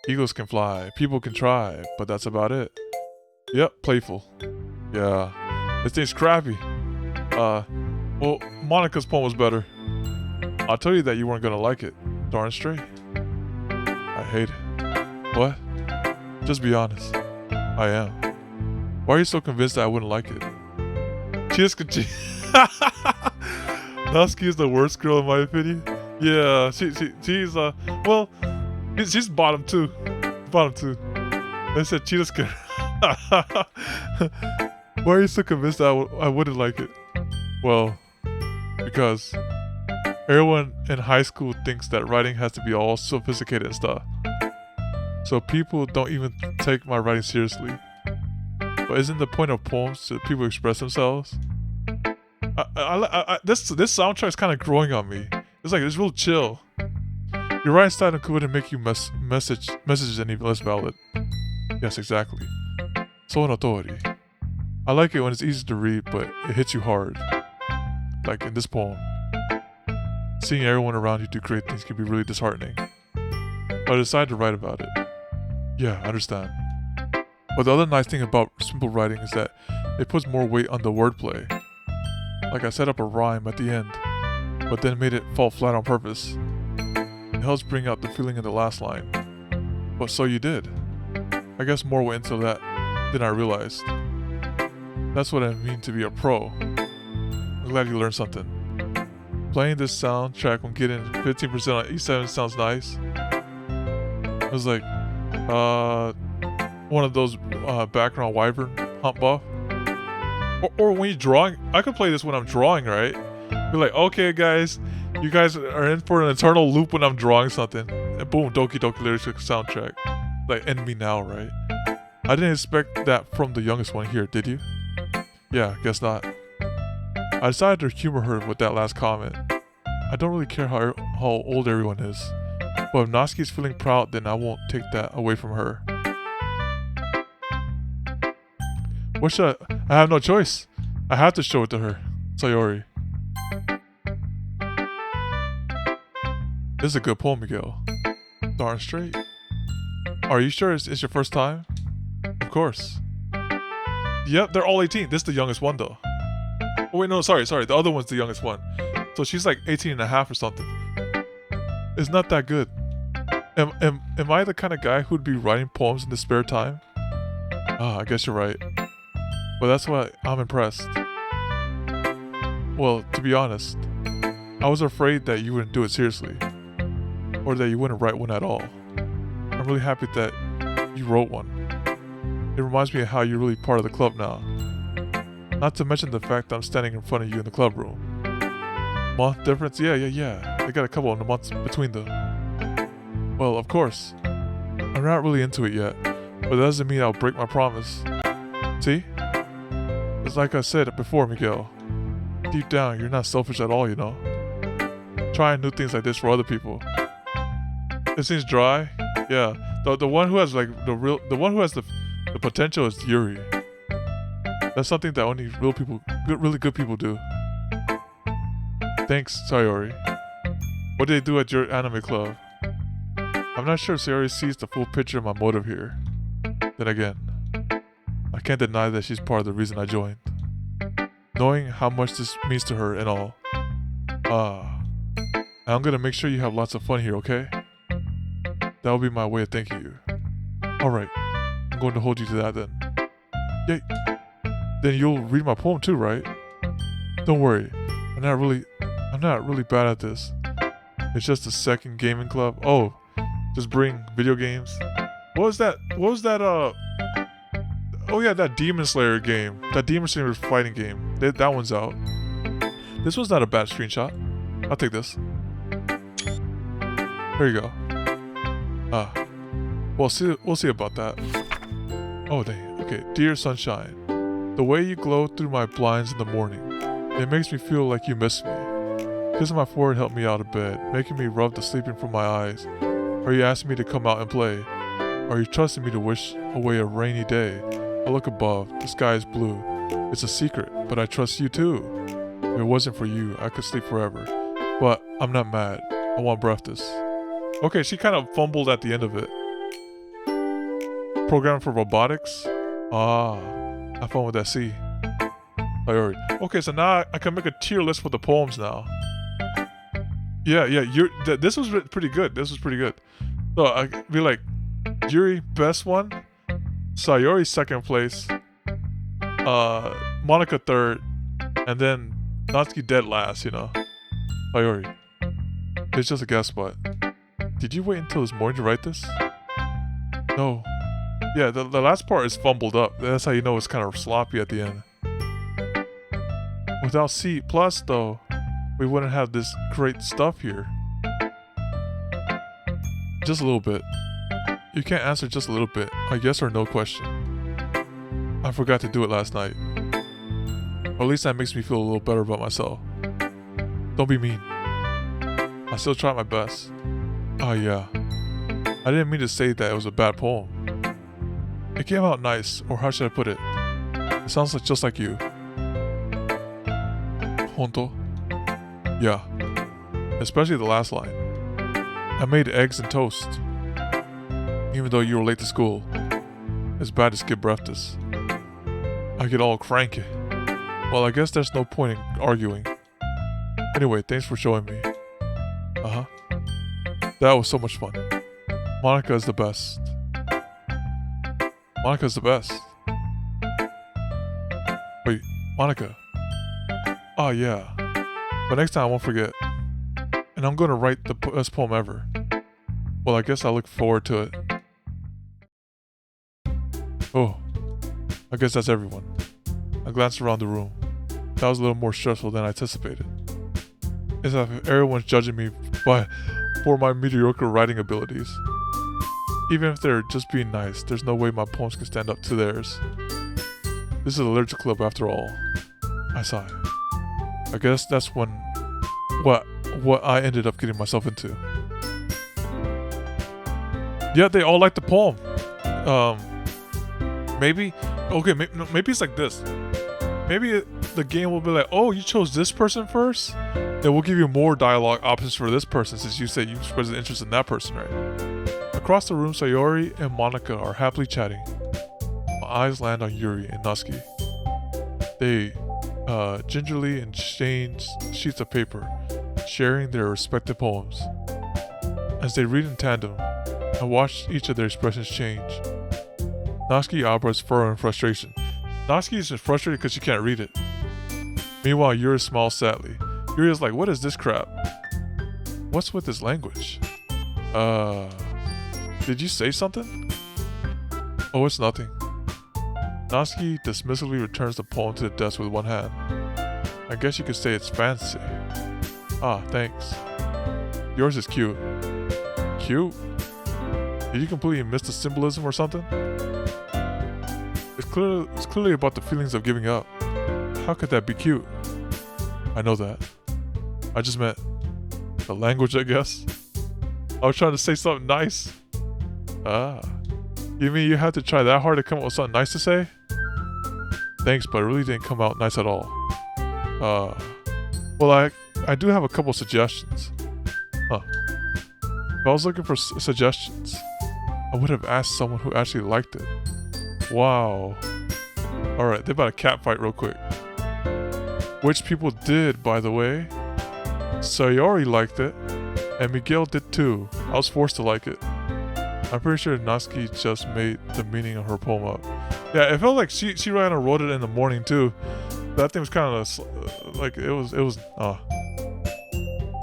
eagles can fly, people can try, but that's about it. Yep, playful. Yeah, this thing's crappy. Well, Monica's poem was better. I'll tell you that you weren't gonna like it. Darn straight. I hate it. What? Just be honest. I am. Why are you so convinced that I wouldn't like it? Cheers, Natsuki is the worst girl in my opinion. Yeah, she's she's bottom two. Bottom two. They said cheetahs can. Why are you so convinced that I wouldn't like it? Well, because everyone in high school thinks that writing has to be all sophisticated and stuff. So people don't even take my writing seriously. But isn't the point of poems that people express themselves? This soundtrack is kind of growing on me. It's real chill. Your writing style couldn't make you messages any less valid. Yes, exactly. So no tori. I like it when it's easy to read, but it hits you hard. Like in this poem. Seeing everyone around you do great things can be really disheartening. But I decided to write about it. Yeah, I understand. But the other nice thing about simple writing is that it puts more weight on the wordplay. Like I set up a rhyme at the end, but then made it fall flat on purpose. It helps bring out the feeling in the last line. But so you did. I guess more went into that than I realized. That's what I mean to be a pro. I'm glad you learned something. Playing this soundtrack when getting 15% on E7 sounds nice. It was like, one of those background wyvern hump buff. Or when you're drawing, I could play this when I'm drawing, right? Be like, okay, guys, you guys are in for an eternal loop when I'm drawing something. And boom, Doki Doki Literature soundtrack. Like, end me now, right? I didn't expect that from the youngest one here, did you? Yeah, guess not. I decided to humor her with that last comment. I don't really care how old everyone is. But if Natsuki's feeling proud, then I won't take that away from her. What should I have no choice. I have to show it to her. Sayori. This is a good poem, Miguel. Darn straight. Are you sure it's your first time? Of course. Yep, they're all 18. This is the youngest one, though. Oh, wait, no, sorry. The other one's the youngest one. So she's like 18 and a half or something. It's not that good. Am I the kind of guy who'd be writing poems in the spare time? Ah, I guess you're right. But that's why I'm impressed. Well, to be honest, I was afraid that you wouldn't do it seriously. Or that you wouldn't write one at all. I'm really happy that you wrote one. It reminds me of how you're really part of the club now. Not to mention the fact that I'm standing in front of you in the club room. Month difference? Yeah. They got a couple of months between them. Well, of course. I'm not really into it yet, but that doesn't mean I'll break my promise. See? It's like I said before, Miguel. Deep down, you're not selfish at all, you know. Trying new things like this for other people. It seems dry. Yeah. The one who has like the one who has the potential is Yuri. That's something that only really good people do. Thanks, Sayori. What do they do at your anime club? I'm not sure if Sayori sees the full picture of my motive here. Then again, I can't deny that she's part of the reason I joined. Knowing how much this means to her and all. I'm gonna make sure you have lots of fun here, okay? That'll be my way of thanking you. Alright, I'm going to hold you to that then. Yay! Then you'll read my poem too, right? Don't worry, I'm not really bad at this. It's just a second gaming club. Oh, just bring video games. What was that? Oh yeah, that Demon Slayer game. That Demon Slayer fighting game. That one's out. This was not a bad screenshot. I'll take this. There you go. We'll see about that. Oh dang. Okay, dear sunshine, the way you glow through my blinds in the morning, it makes me feel like you miss me. Kissing my forehead helped me out of bed, making me rub the sleeping from my eyes. Are you asking me to come out and play? Are you trusting me to wish away a rainy day? I look above, the sky is blue. It's a secret, but I trust you too. If it wasn't for you, I could sleep forever. But I'm not mad. I want breakfast. Okay, she kind of fumbled at the end of it. Program for robotics? I found with that C. Priority. Okay, so now I can make a tier list for the poems now. Yeah, this was pretty good. So I'd be like, Yuri, best one. Sayori, second place. Monica, third. And then Natsuki, dead last, you know. Sayori. It's just a guess, but... Did you wait until this morning to write this? No. Yeah, the last part is fumbled up. That's how you know it's kind of sloppy at the end. Without C+, though, we wouldn't have this great stuff here. Just a little bit. You can't answer just a little bit. A yes or no question. I forgot to do it last night. Or at least that makes me feel a little better about myself. Don't be mean. I still tried my best. Oh yeah. I didn't mean to say that it was a bad poem. It came out nice, or how should I put it? It sounds like just like you. Honto? Yeah. Especially the last line. I made eggs and toast. Even though you were late to school. It's bad to skip breakfast. I get all cranky. Well, I guess there's no point in arguing. Anyway, thanks for showing me. That was so much fun. Monica is the best. Monica's the best. Wait, Monica. Oh yeah. But next time I won't forget. And I'm gonna write the best poem ever. Well, I guess I look forward to it. Oh. I guess that's everyone. I glanced around the room. That was a little more stressful than I anticipated. It's as if everyone's judging me for my mediocre writing abilities. Even if they're just being nice, there's no way my poems can stand up to theirs. This is a literature club after all. I sighed. I guess that's what I ended up getting myself into. Yeah, they all like the poem. Maybe it's like this. Maybe the game will be like, oh, you chose this person first? Then we'll give you more dialogue options for this person since you said you expressed an interest in that person, right? Across the room, Sayori and Monica are happily chatting. My eyes land on Yuri and Natsuki. They gingerly exchange sheets of paper, sharing their respective poems. As they read in tandem, I watch each of their expressions change. Natsuki eyebrows furrow in frustration. Natsuki is just frustrated because she can't read it. Meanwhile, Yuri smiles sadly. Yuri is like, what is this crap? What's with this language? Did you say something? Oh, it's nothing. Natsuki dismissively returns the poem to the desk with one hand. I guess you could say it's fancy. Ah, thanks. Yours is cute. Cute? Did you completely miss the symbolism or something? It's clearly about the feelings of giving up. How could that be cute? I know that. I just meant the language, I guess. I was trying to say something nice. Ah. You mean you had to try that hard to come up with something nice to say? Thanks, but it really didn't come out nice at all. Well, I do have a couple suggestions. Huh. If I was looking for suggestions, I would have asked someone who actually liked it. Wow. Alright, they about a cat fight real quick. Which people did, by the way. Sayori liked it, and Miguel did too. I was forced to like it. I'm pretty sure Natsuki just made the meaning of her poem up. Yeah, it felt like she ran and wrote it in the morning too. That thing was kind of like it was.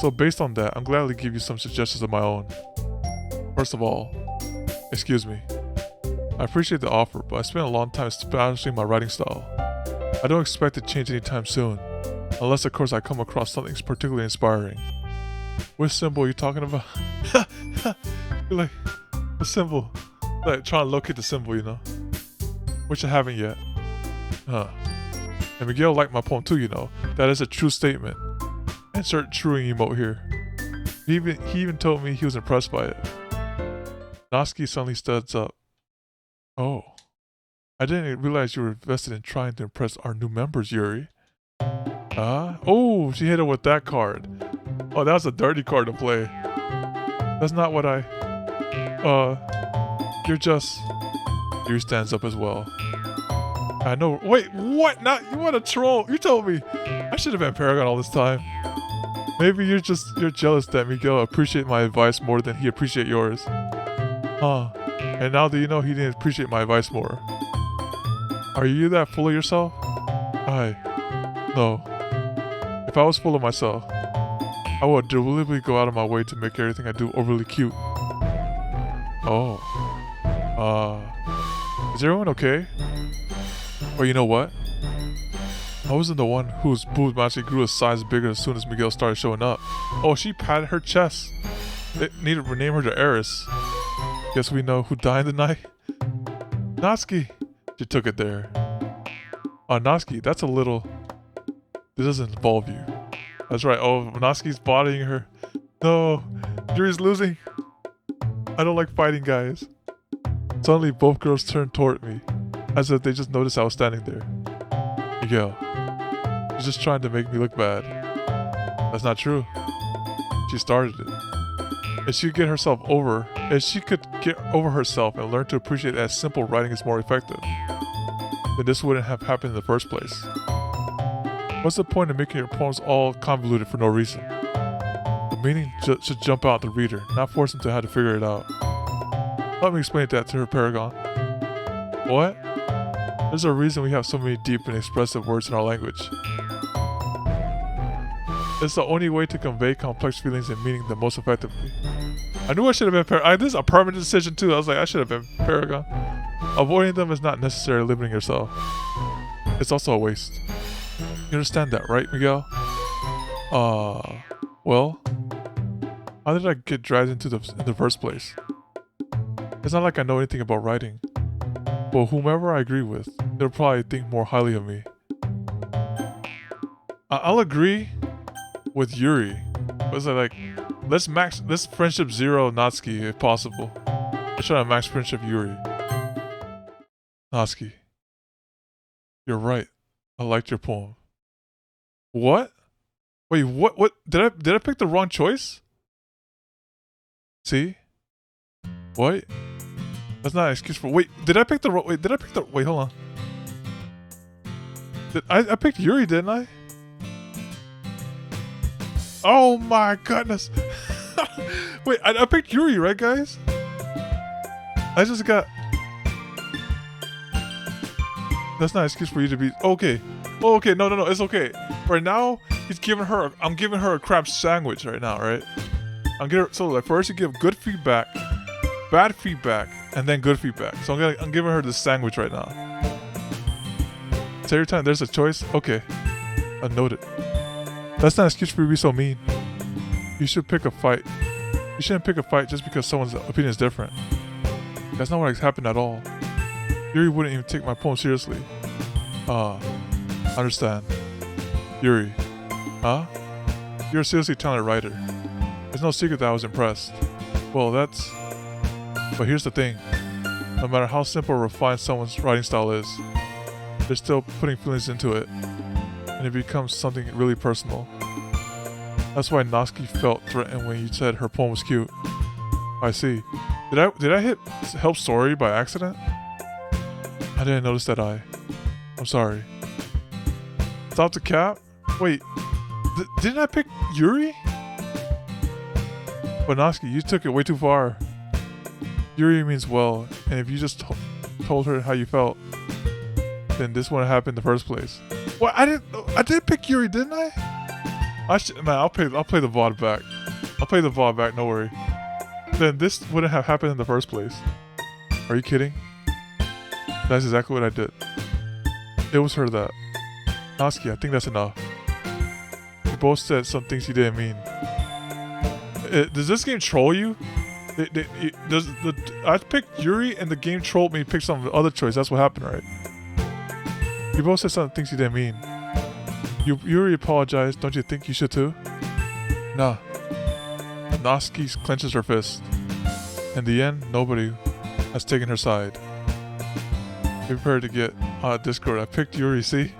So based on that, I'm gladly give you some suggestions of my own. First of all, excuse me. I appreciate the offer, but I spent a long time establishing my writing style. I don't expect to change anytime soon, unless of course I come across something particularly inspiring. Which symbol are you talking about? You're like, the symbol. Like trying to locate the symbol, you know? Which I haven't yet. Huh. And Miguel liked my poem too, you know. That is a true statement. Insert truing emote here. He even told me he was impressed by it. Natsuki suddenly stands up. Oh. I didn't realize you were invested in trying to impress our new members, Yuri. Oh, she hit it with that card. Oh, that was a dirty card to play. That's not what you're just... Yuri stands up as well. I know. Wait, what? Not you want to troll? You told me. I should have been Paragon all this time. Maybe you're jealous that Miguel appreciate my advice more than he appreciate yours. Huh. And now that you know he didn't appreciate my advice more. Are you that full of yourself? No. If I was full of myself, I would deliberately go out of my way to make everything I do overly cute. Oh. Is everyone okay? Well, you know what? I wasn't the one whose boobs magically grew a size bigger as soon as Miguel started showing up. Oh, she patted her chest. They needed to rename her to Eris. Guess we know who died in the night? Natsuki. She took it there. Natsuki, that's a little... This doesn't involve you. That's right. Oh, Natsuki's bodying her. No. Yuri's losing. I don't like fighting guys. Suddenly, both girls turned toward me, as if they just noticed I was standing there. Miguel, you're just trying to make me look bad. That's not true. She started it. If she could get over herself and learn to appreciate that simple writing is more effective, then this wouldn't have happened in the first place. What's the point of making your poems all convoluted for no reason? The meaning should jump out at the reader, not force them to have to figure it out. Let me explain that to her, Paragon. What? There's a reason we have so many deep and expressive words in our language. It's the only way to convey complex feelings and meaning the most effectively. I knew I should have been Paragon. This is a permanent decision too. I was like, I should have been Paragon. Avoiding them is not necessarily limiting yourself. it's also a waste. You understand that, right, Miguel? Well, how did I get dragged into in the first place? It's not like I know anything about writing. But whomever I agree with, they'll probably think more highly of me. I'll agree with Yuri. Was it like, let's friendship 0 Natsuki if possible. Let's try to max friendship Yuri. Natsuki. You're right. I liked your poem. What? Wait, what? Did I pick the wrong choice? See? What? That's not an excuse for. Wait, did I pick the wrong? Wait, hold on. I picked Yuri, didn't I? Oh my goodness. Wait, I picked Yuri, right, guys? I just got. That's not an excuse for you to be okay. Oh, okay, no, it's okay. Right now, I'm giving her a crab sandwich right now, right? So like first you give good feedback, bad feedback, and then good feedback. So I'm giving her the sandwich right now. So every time there's a choice, okay, I noted. That's not an excuse for you to be so mean. You should pick a fight. You shouldn't pick a fight just because someone's opinion is different. That's not what happened at all. Yuri wouldn't even take my poem seriously. I understand. Yuri. Huh? You're a seriously talented writer. It's no secret that I was impressed. Well, but here's the thing. No matter how simple or refined someone's writing style is, they're still putting feelings into it, and it becomes something really personal. That's why Natsuki felt threatened when you said her poem was cute. I see. Did I hit help story by accident? I didn't notice that I'm sorry. Stop the cap? Wait, didn't I pick Yuri? But Natsuki, you took it way too far. Yuri means well, and if you just told her how you felt, then this wouldn't happen in the first place. What? I did pick Yuri, didn't I? I'll play the VOD back. I'll play the VOD back, no worry. Then this wouldn't have happened in the first place. Are you kidding? That's exactly what I did. It was her that. Natsuki, I think that's enough. You both said some things you didn't mean. Does this game troll you? I picked Yuri and the game trolled me to pick some other choice. That's what happened, right? You both said some things you didn't mean. Yuri apologized. Don't you think you should too? Nah. Natsuki clenches her fist. In the end, nobody has taken her side. Be prepared to get on Discord. I picked Yuri, see?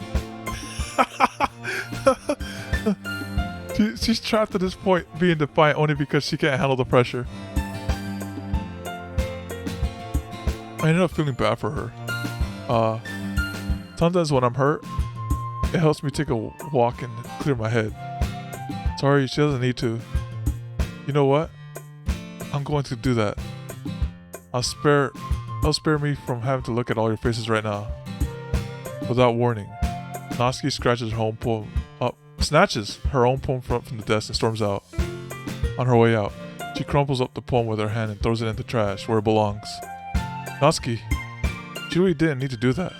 She's trapped at this point, being defiant only because she can't handle the pressure. I ended up feeling bad for her. Sometimes when I'm hurt, it helps me take a walk and clear my head. Sorry, she doesn't need to. You know what? I'm going to do that. I'll spare me from having to look at all your faces right now. Without warning, Natsuki snatches her own poem from the desk and storms out. On her way out, she crumples up the poem with her hand and throws it in the trash where it belongs. Natsuki, she really didn't need to do that.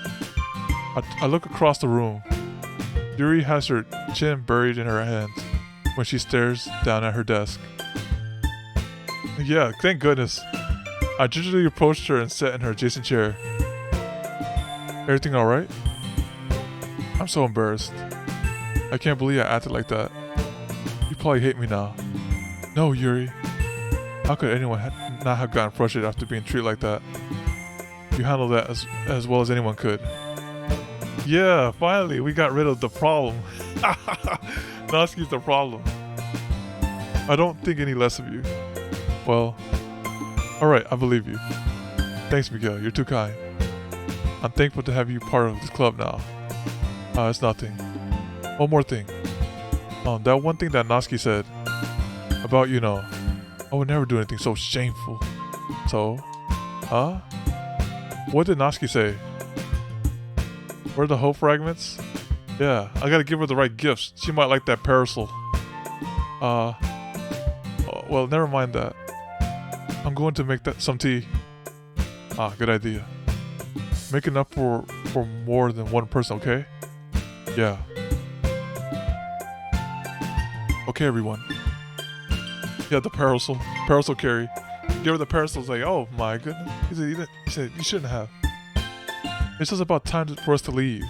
I look across the room. Yuri has her chin buried in her hands when she stares down at her desk. Yeah, thank goodness. I gingerly approached her and sat in her adjacent chair. Everything alright? I'm so embarrassed. I can't believe I acted like that. You probably hate me now. No, Yuri. How could anyone not have gotten frustrated after being treated like that? You handled that as well as anyone could. Yeah, finally, we got rid of the problem. Natsuki's the problem. I don't think any less of you. Well, alright, I believe you. Thanks, Miguel, you're too kind. I'm thankful to have you part of this club now. It's nothing. One more thing. That one thing that Natsuki said about, I would never do anything so shameful. So, what did Natsuki say? Where are the hope fragments? Yeah, I gotta give her the right gifts. She might like that parasol. Well, never mind that. I'm going to make some tea. Good idea. Making up for more than one person, okay? Yeah. Okay, everyone. Yeah, the parasol carry. Give her the parasol. Like, oh my goodness. He said you shouldn't have. It's just about time for us to leave.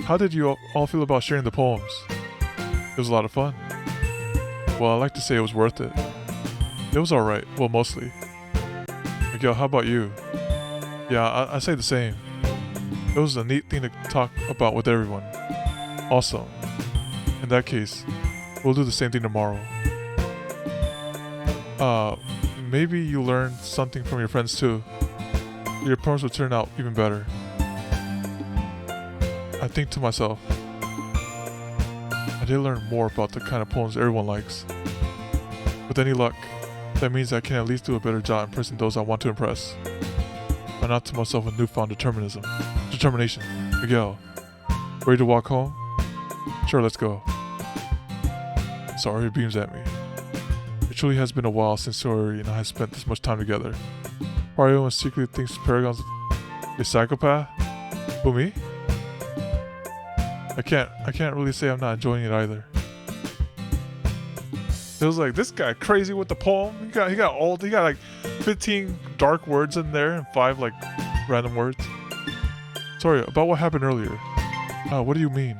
How did you all feel about sharing the poems? It was a lot of fun. Well, I like to say it was worth it. It was alright. Well, mostly. Miguel, how about you? Yeah, I say the same. It was a neat thing to talk about with everyone. Awesome. In that case, we'll do the same thing tomorrow. Maybe you learned something from your friends too. Your poems will turn out even better. I think to myself, I did learn more about the kind of poems everyone likes. With any luck, that means I can at least do a better job impressing those I want to impress. I nod to myself with newfound determination. Miguel, ready to walk home? Sure, let's go. Sayori beams at me. It truly has been a while since Yuri and I have spent this much time together. Probably everyone secretly thinks Paragon's a psychopath? Who, me? I can't really say I'm not enjoying it either. It was like, this guy crazy with the poem. He got like 15 dark words in there and 5 like random words. Sorry, about what happened earlier. What do you mean?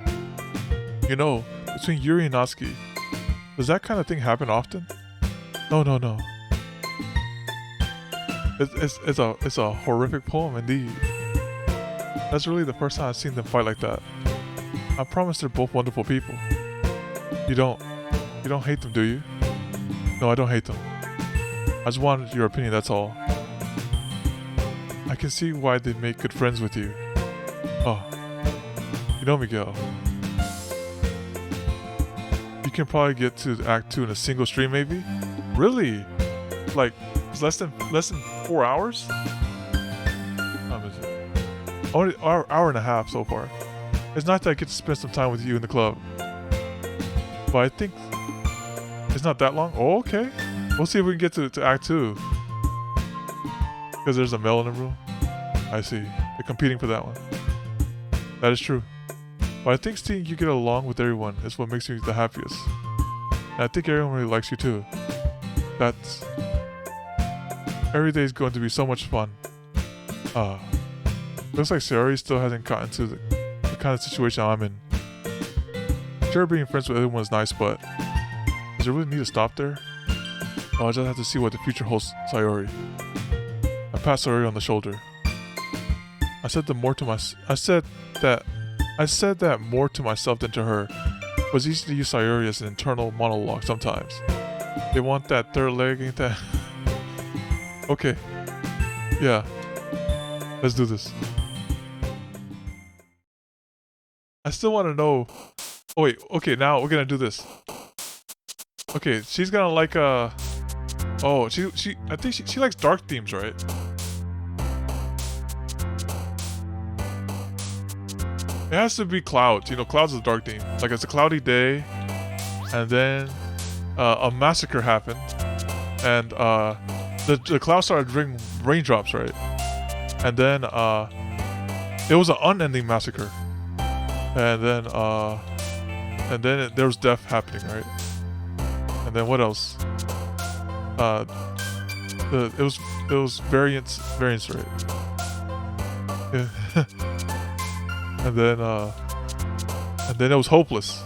You know, between Yuri and Natsuki, does that kind of thing happen often? No. It's a horrific poem indeed. That's really the first time I've seen them fight like that. I promise they're both wonderful people. You don't hate them, do you? No, I don't hate them. I just wanted your opinion, that's all. I can see why they make good friends with you. Oh, you know, Miguel, you can probably get to Act 2 in a single stream, maybe? Really? Like, it's less than 4 hours? How is it? Only hour and a half so far. It's nice that I get to spend some time with you in the club. But I think it's not that long. Oh, okay. We'll see if we can get to Act 2. Because there's a male in the room. I see. They're competing for that one. That is true. But I think seeing you get along with everyone is what makes me the happiest. And I think everyone really likes you too. Every day is going to be so much fun. Looks like Sayori still hasn't gotten to the kind of situation I'm in. Sure, being friends with everyone is nice, but does it really need to stop there? Oh, I just have to see what the future holds Sayori. I pat Sayori on the shoulder. I said that more to myself than to her. It was easy to use Sayori as an internal monologue sometimes. They want that third leg, ain't that? Okay. Yeah. Let's do this. I still want to know. Oh wait, okay, now we're gonna do this. Okay, she's gonna like I think she likes dark themes, right? It has to be clouds. You know, clouds is a dark theme. Like it's a cloudy day, and then a massacre happened, and the clouds started bringing raindrops, right? And then it was an unending massacre, and then there was death happening, right? And then what else? It was variance, right? Yeah. and then it was hopeless.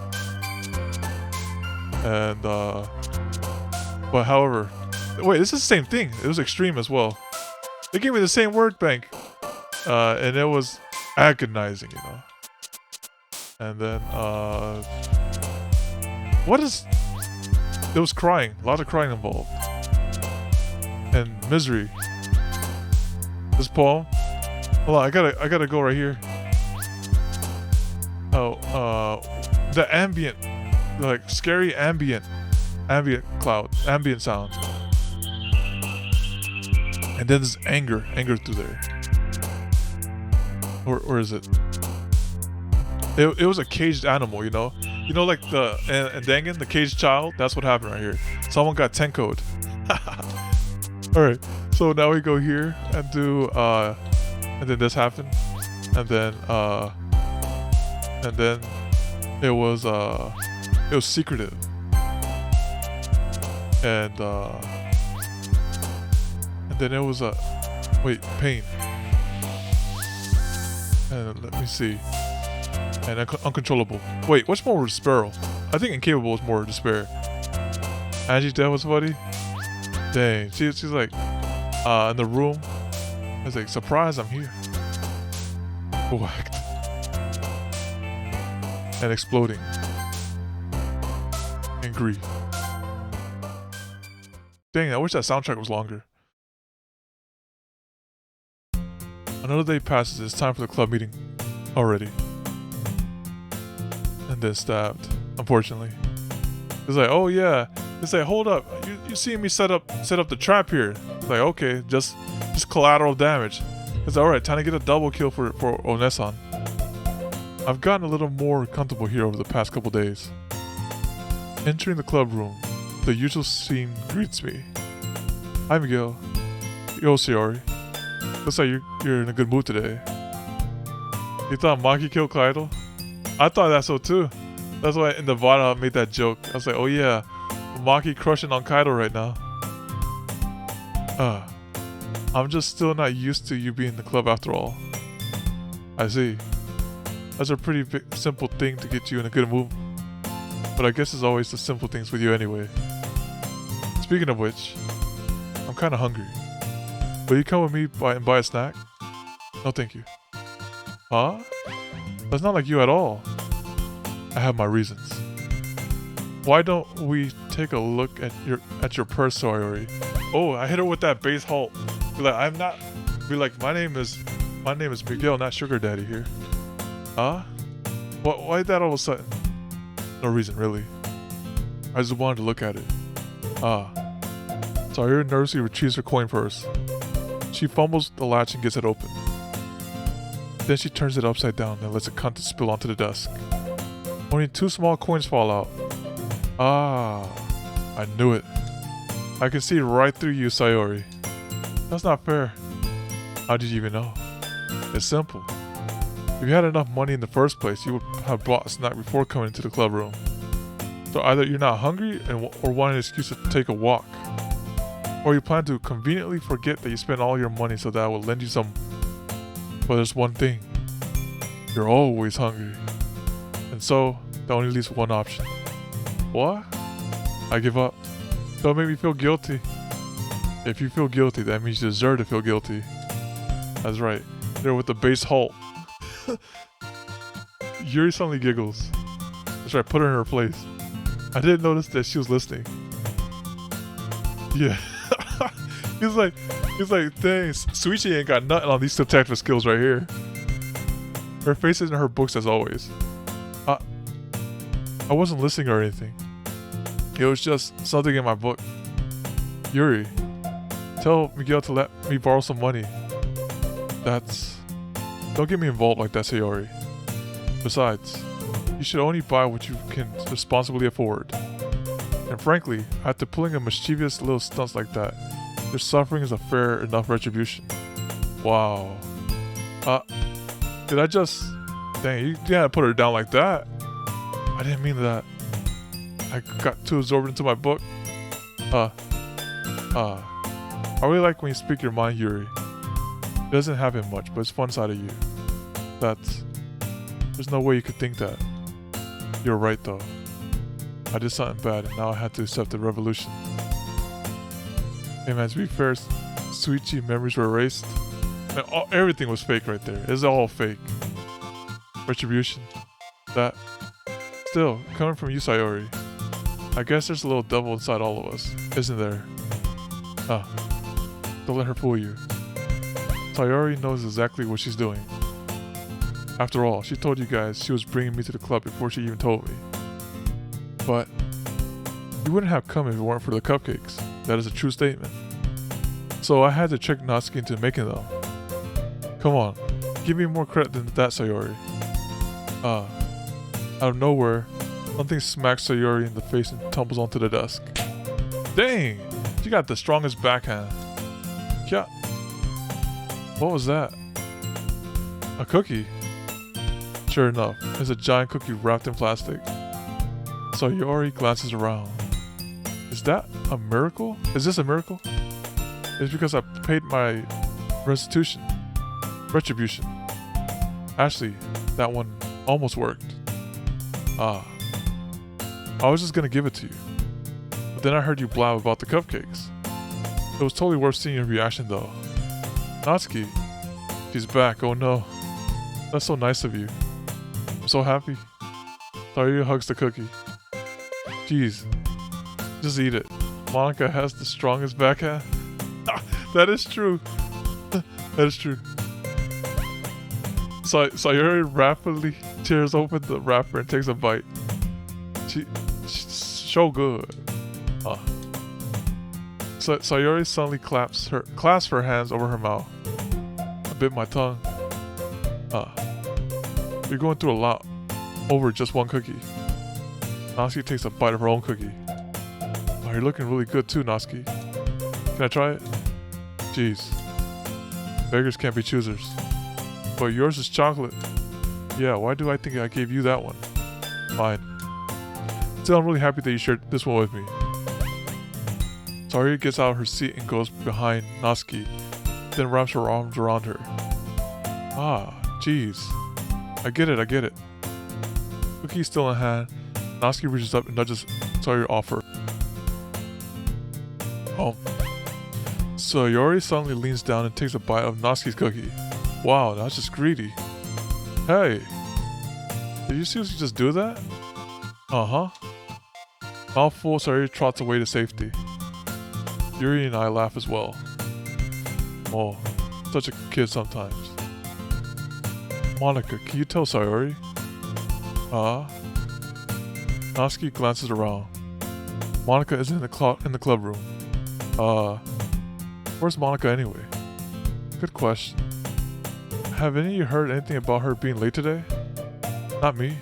And but however, wait, this is the same thing. It was extreme as well. They gave me the same word bank, and it was agonizing, you know. And then there was crying, a lot of crying involved, and misery. This poem. Hold on, I gotta go right here. Oh, the ambient, like scary ambient cloud, ambient sound, and then there's anger through there. Or is it? It was a caged animal, you know, like the Dangan, the caged child. That's what happened right here. Someone got tenko'd. All right, so now we go here and do and then this happened. and then it was secretive, and then it was pain, and let me see, and uncontrollable. Wait, what's more despair? I think incapable is more despair. Angie's death was funny. Dang, she's like in the room. I was like, surprise, I'm here. Whacked. And exploding. And grief. Dang, I wish that soundtrack was longer. Another day passes. It's time for the club meeting. Already. And then stabbed. Unfortunately. It's like, oh yeah. It's like, hold up. You see me set up the trap here. It's like, okay, just collateral damage. It's alright, time to get a double kill for Onesan. I've gotten a little more comfortable here over the past couple days. Entering the club room, the usual scene greets me. Hi Miguel. Yo Sayori. Looks like you're in a good mood today. You thought Maki killed Kaido? I thought that so too. That's why in the VOD I made that joke. I was like, oh yeah, Maki crushing on Kaido right now. I'm just still not used to you being in the club after all. I see. That's a pretty simple thing to get you in a good mood. But I guess it's always the simple things with you anyway. Speaking of which, I'm kinda hungry. Will you come with me and buy a snack? No thank you. Huh? That's not like you at all. I have my reasons. Why don't we take a look at your purse, Sayori? Oh, I hit her with that base halt. Be like, my name is Miguel, not Sugar Daddy here. Huh? Why that all of a sudden? No reason, really. I just wanted to look at it. Sayori nervously retrieves her coin purse. She fumbles the latch and gets it open. Then she turns it upside down and lets the contents spill onto the desk. Only 2 small coins fall out. I knew it. I can see right through you, Sayori. That's not fair. How did you even know? It's simple. If you had enough money in the first place, you would have bought a snack before coming into the club room. So either you're not hungry or want an excuse to take a walk, or you plan to conveniently forget that you spent all your money so that I will lend you some. But there's one thing. You're always hungry. And so, that only leaves one option. What? I give up. Don't make me feel guilty. If you feel guilty, that means you deserve to feel guilty. That's right. There with the base halt. Yuri suddenly giggles. That's right, put her in her place. I didn't notice that she was listening. Yeah. He's like, dang, Suichi ain't got nothing on these subtactical skills right here. Her face is in her books as always. I wasn't listening or anything. It was just something in my book. Yuri, tell Miguel to let me borrow some money. Don't get me involved like that, Sayori. Besides, you should only buy what you can responsibly afford. And frankly, after pulling a mischievous little stunts like that, your suffering is a fair enough retribution. Wow. Did I just... Dang, you didn't put her down like that. I didn't mean that. I got too absorbed into my book. I really like when you speak your mind, Yuri. It doesn't happen much, but it's fun side of you. There's no way you could think that. You're right though. I did something bad and now I had to accept the revolution. Hey man, to be fair, Suichi memories were erased. Man, everything was fake right there. It's all fake. Retribution. That. Still, coming from you, Sayori. I guess there's a little devil inside all of us, isn't there? Don't let her fool you. Sayori knows exactly what she's doing. After all, she told you guys she was bringing me to the club before she even told me. But you wouldn't have come if it weren't for the cupcakes. That is a true statement. So I had to trick Natsuki into making them. Come on, give me more credit than that, Sayori. Out of nowhere, something smacks Sayori in the face and tumbles onto the desk. Dang! You got the strongest backhand. Yeah. What was that? A cookie? Sure enough, it's a giant cookie wrapped in plastic. So Yuri glances around. Is that a miracle? Is this a miracle? It's because I paid my restitution. Retribution. Actually, that one almost worked. I was just gonna give it to you. But then I heard you blab about the cupcakes. It was totally worth seeing your reaction though. Natsuki. She's back, oh no. That's so nice of you. I'm so happy. Sayori hugs the cookie. Jeez. Just eat it. Monica has the strongest backhand. That is true. That is true. Sayori rapidly tears open the wrapper and takes a bite. She's so good. Sayori suddenly clasps her hands over her mouth. I bit my tongue. You're going through a lot over just one cookie. Natsuki takes a bite of her own cookie. Oh, you're looking really good too, Natsuki. Can I try it? Jeez. Beggars can't be choosers. But yours is chocolate. Yeah, why do I think I gave you that one? Fine. Still, I'm really happy that you shared this one with me. Sayori gets out of her seat and goes behind Natsuki, then wraps her arms around her. Jeez. I get it. Cookie still in hand, Natsuki reaches up and nudges Sayori off her. Sayori suddenly leans down and takes a bite of Natsuki's cookie. Wow, that's just greedy. Hey! Did you seriously just do that? Mouthful, Sayori trots away to safety. Yuri and I laugh as well. Oh, such a kid sometimes. Monica, can you tell Sayori? Natsuki glances around. Monica is in the club room. Where's Monica anyway? Good question. Have any of you heard anything about her being late today? Not me.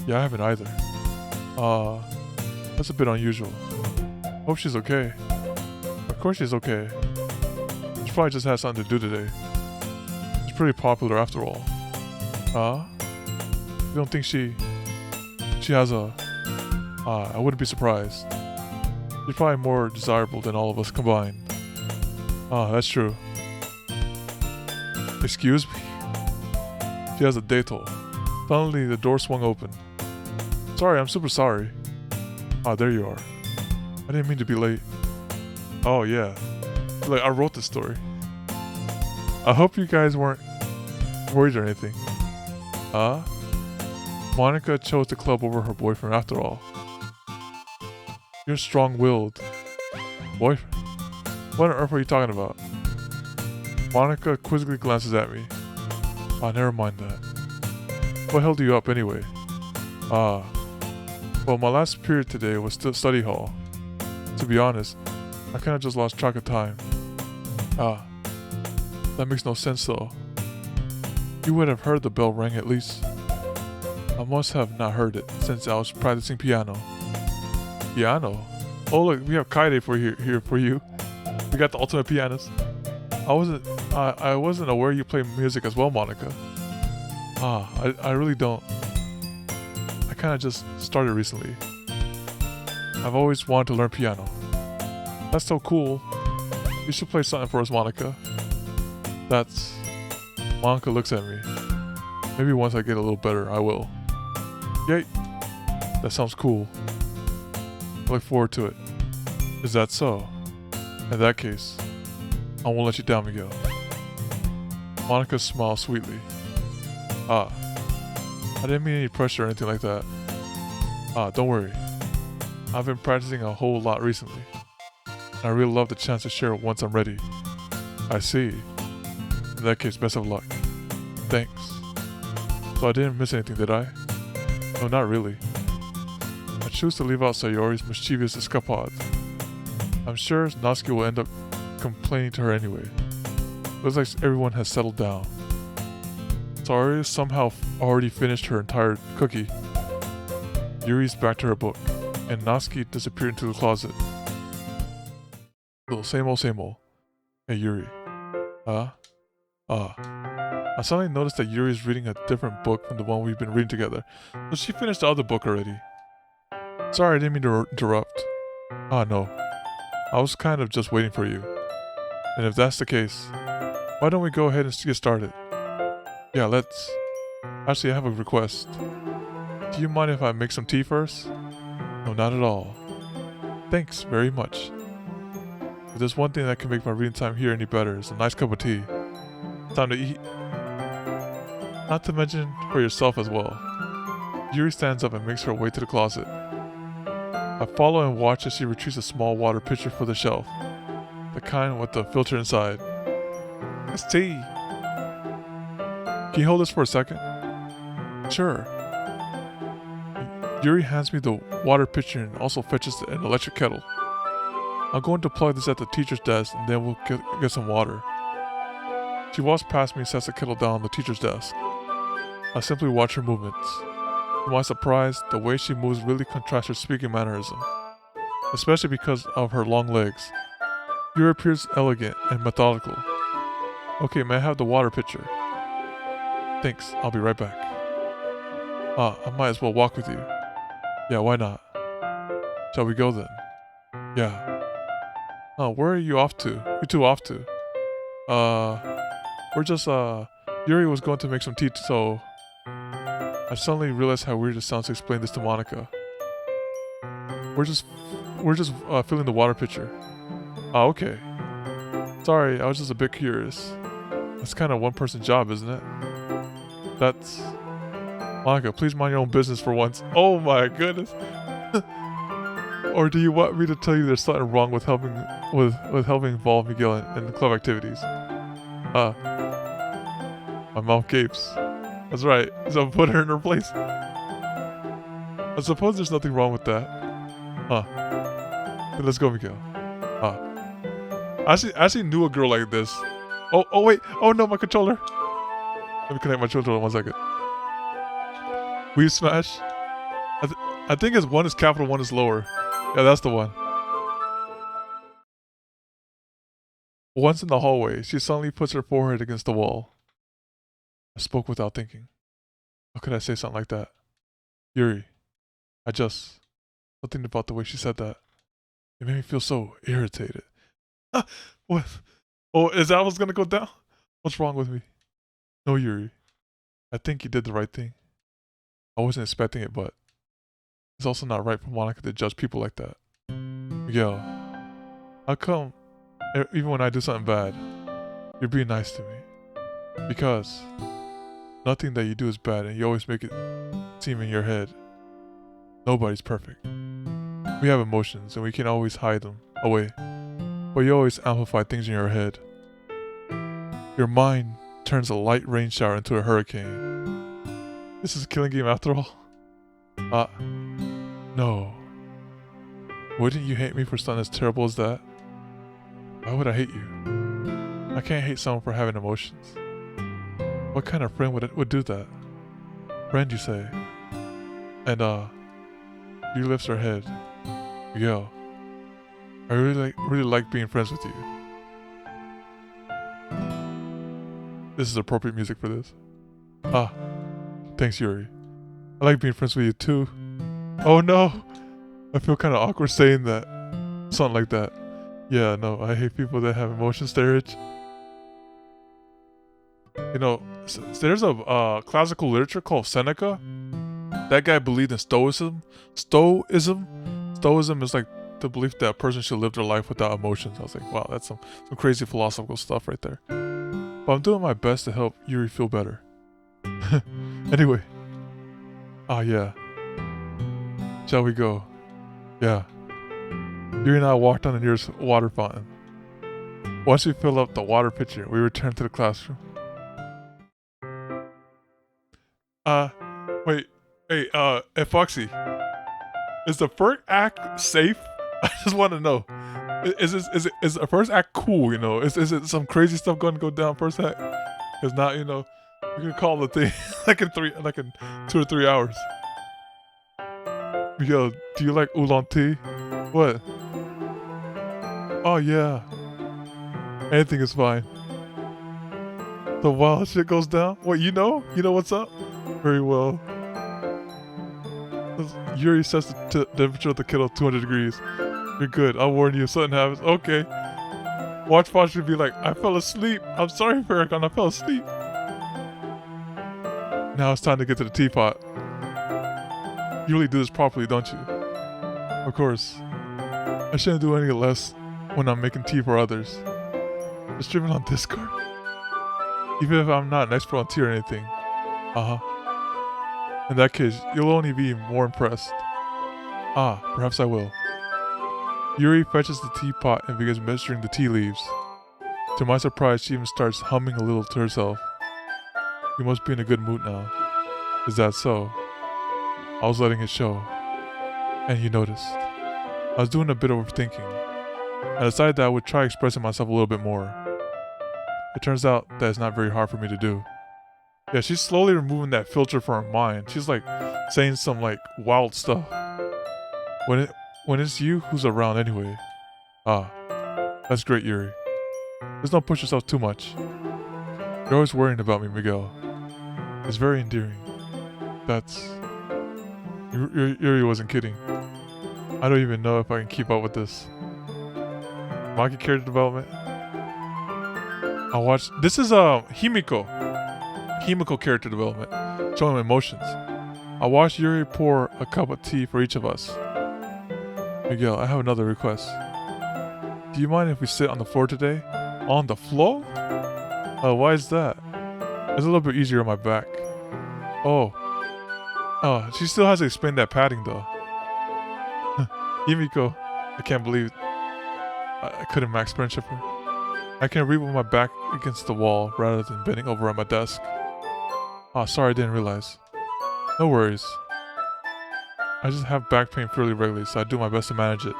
Yeah, I haven't either. That's a bit unusual. Hope she's okay. Of course she's okay. She probably just had something to do today. She's pretty popular after all. You don't think she has a... I wouldn't be surprised. She's probably more desirable than all of us combined. That's true. Excuse me? She has a dato. Suddenly, the door swung open. Sorry, I'm super sorry. There you are. I didn't mean to be late. Oh, yeah. Like, I wrote this story. I hope you guys weren't worried or anything. Monica chose the club over her boyfriend after all. You're strong-willed. Boyfriend? What on earth are you talking about? Monica quizzically glances at me. Never mind that. What held you up anyway? Well, my last period today was still study hall. To be honest, I kinda just lost track of time. That makes no sense though. You would have heard the bell ring at least. I must have not heard it since I was practicing piano. Piano? Oh look, we have Kaide here for you. We got the ultimate pianist. I wasn't aware you play music as well, Monica. I really don't. I kinda just started recently. I've always wanted to learn piano. That's so cool. You should play something for us, Monica. Monica looks at me. Maybe once I get a little better, I will. Yay! That sounds cool. I look forward to it. Is that so? In that case, I won't let you down, Miguel. Monica smiles sweetly. I didn't mean any pressure or anything like that. Don't worry. I've been practicing a whole lot recently. And I really love the chance to share it once I'm ready. I see. In that case, best of luck. Thanks. So I didn't miss anything, did I? No, not really. I choose to leave out Sayori's mischievous escapade. I'm sure Natsuki will end up complaining to her anyway. Looks like everyone has settled down. Sayori somehow already finished her entire cookie. Yuri's back to her book, and Natsuki disappeared into the closet. Little same old. Hey Yuri. I suddenly noticed that Yuri is reading a different book from the one we've been reading together. So she finished the other book already. Sorry, I didn't mean to interrupt. Ah, no. I was kind of just waiting for you. And if that's the case, why don't we go ahead and get started? Yeah, let's... Actually, I have a request. Do you mind if I make some tea first? No, not at all. Thanks very much. If there's one thing that can make my reading time here any better, it's a nice cup of tea. Time to eat. Not to mention for yourself as well. Yuri stands up and makes her way to the closet. I follow and watch as she retrieves a small water pitcher for the shelf. The kind with the filter inside. It's tea. Can you hold this for a second? Sure. Yuri hands me the water pitcher and also fetches an electric kettle. I'm going to plug this at the teacher's desk and then we'll get some water. She walks past me and sets the kettle down on the teacher's desk. I simply watch her movements. To my surprise, the way she moves really contrasts her speaking mannerism, especially because of her long legs. Yuri appears elegant and methodical. Okay, may I have the water pitcher? Thanks, I'll be right back. I might as well walk with you. Yeah, why not? Shall we go then? Yeah. Oh, where are you off to? You two off to? We're just, Yuri was going to make some tea, so... I suddenly realized how weird it sounds to explain this to Monica. We're just filling the water pitcher. Ah, okay. Sorry, I was just a bit curious. That's kind of one-person job, isn't it? That's... Monica, please mind your own business for once. Oh my goodness. Or do you want me to tell you there's something wrong with helping involve Miguel in the club activities? My mom gapes. That's right, so I'll put her in her place. I suppose there's nothing wrong with that. Then let's go, Miguel. I actually knew a girl like this. Oh wait, oh no, my controller. Let me connect my controller 1 second. We smash. I think it's one is capital, one is lower. Yeah, that's the one. Once in the hallway, she suddenly puts her forehead against the wall. I spoke without thinking. How could I say something like that? Yuri. Something about the way she said that. It made me feel so irritated. What? Oh, is that what's gonna go down? What's wrong with me? No, Yuri. I think you did the right thing. I wasn't expecting it, but it's also not right for Monica to judge people like that. Miguel, how come, even when I do something bad, you're being nice to me? Because nothing that you do is bad and you always make it seem in your head. Nobody's perfect. We have emotions and we can always hide them away. But you always amplify things in your head. Your mind turns a light rain shower into a hurricane. This is a killing game after all? No. Wouldn't you hate me for something as terrible as that? Why would I hate you? I can't hate someone for having emotions. What kind of friend would do that? Friend, you say? And, you lifts her head. Miguel, I really like being friends with you. This is appropriate music for this. Thanks, Yuri. I like being friends with you too. Oh no! I feel kind of awkward saying that. Something like that. Yeah, no, I hate people that have emotion storage. You know, there's a classical literature called Seneca. That guy believed in Stoicism. Stoicism is like the belief that a person should live their life without emotions. I was like, wow, that's some crazy philosophical stuff right there. But I'm doing my best to help Yuri feel better. Anyway. Yeah. Shall we go? Yeah. Yuri and I walked on the nearest water fountain. Once we fill up the water pitcher, we return to the classroom. Wait. Hey, Foxy. Is the first act safe? I just want to know. Is the first act cool, you know? Is it some crazy stuff going to go down first act? It's not, you know, you can call the thing like in 2 or 3 hours. Yo, do you like oolong tea? What? Oh yeah. Anything is fine. The wild shit goes down? What, you know? You know what's up? Very well. Yuri sets the temperature of the kettle 200 degrees. You're good. I'll warn you if something happens. Okay. Watch Foster be like, I fell asleep. I'm sorry, Paragon. I fell asleep. Now it's time to get to the teapot. You really do this properly, don't you? Of course. I shouldn't do any less when I'm making tea for others. Just streaming on Discord. Even if I'm not an expert on tea or anything. In that case, you'll only be more impressed. Perhaps I will. Yuri fetches the teapot and begins measuring the tea leaves. To my surprise, she even starts humming a little to herself. You must be in a good mood now. Is that so? I was letting it show. And you noticed. I was doing a bit of overthinking. I decided that I would try expressing myself a little bit more. It turns out that it's not very hard for me to do. Yeah, she's slowly removing that filter from her mind. She's like saying some like wild stuff. When it's you who's around anyway. That's great, Yuri. Just don't push yourself too much. You're always worrying about me, Miguel. It's very endearing. Yuri wasn't kidding. I don't even know if I can keep up with this. Maki character development. I watched. This is Himiko. Himiko character development, showing emotions. I watched Yuri pour a cup of tea for each of us. Miguel, I have another request. Do you mind if we sit on the floor today? On the floor? Why is that? It's a little bit easier on my back. She still has to explain that padding though. Himiko, I can't believe I couldn't max friendship her. I can read with my back against the wall rather than bending over at my desk. Sorry, I didn't realize. No worries. I just have back pain fairly regularly, so I do my best to manage it.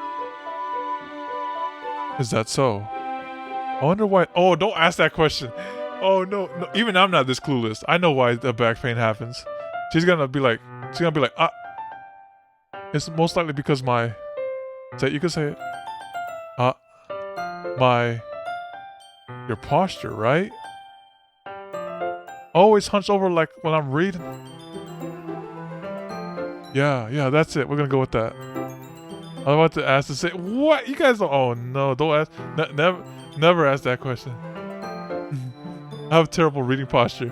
Is that so? I wonder why. Oh, don't ask that question. Oh no, even I'm not this clueless. I know why the back pain happens. She's gonna be like, it's most likely because you could say it. Your posture, right? Always hunched over like when I'm reading. Yeah, that's it. We're gonna go with that. I was about to ask to say, what? You guys don't, oh no, don't ask, never ask that question. I have terrible reading posture.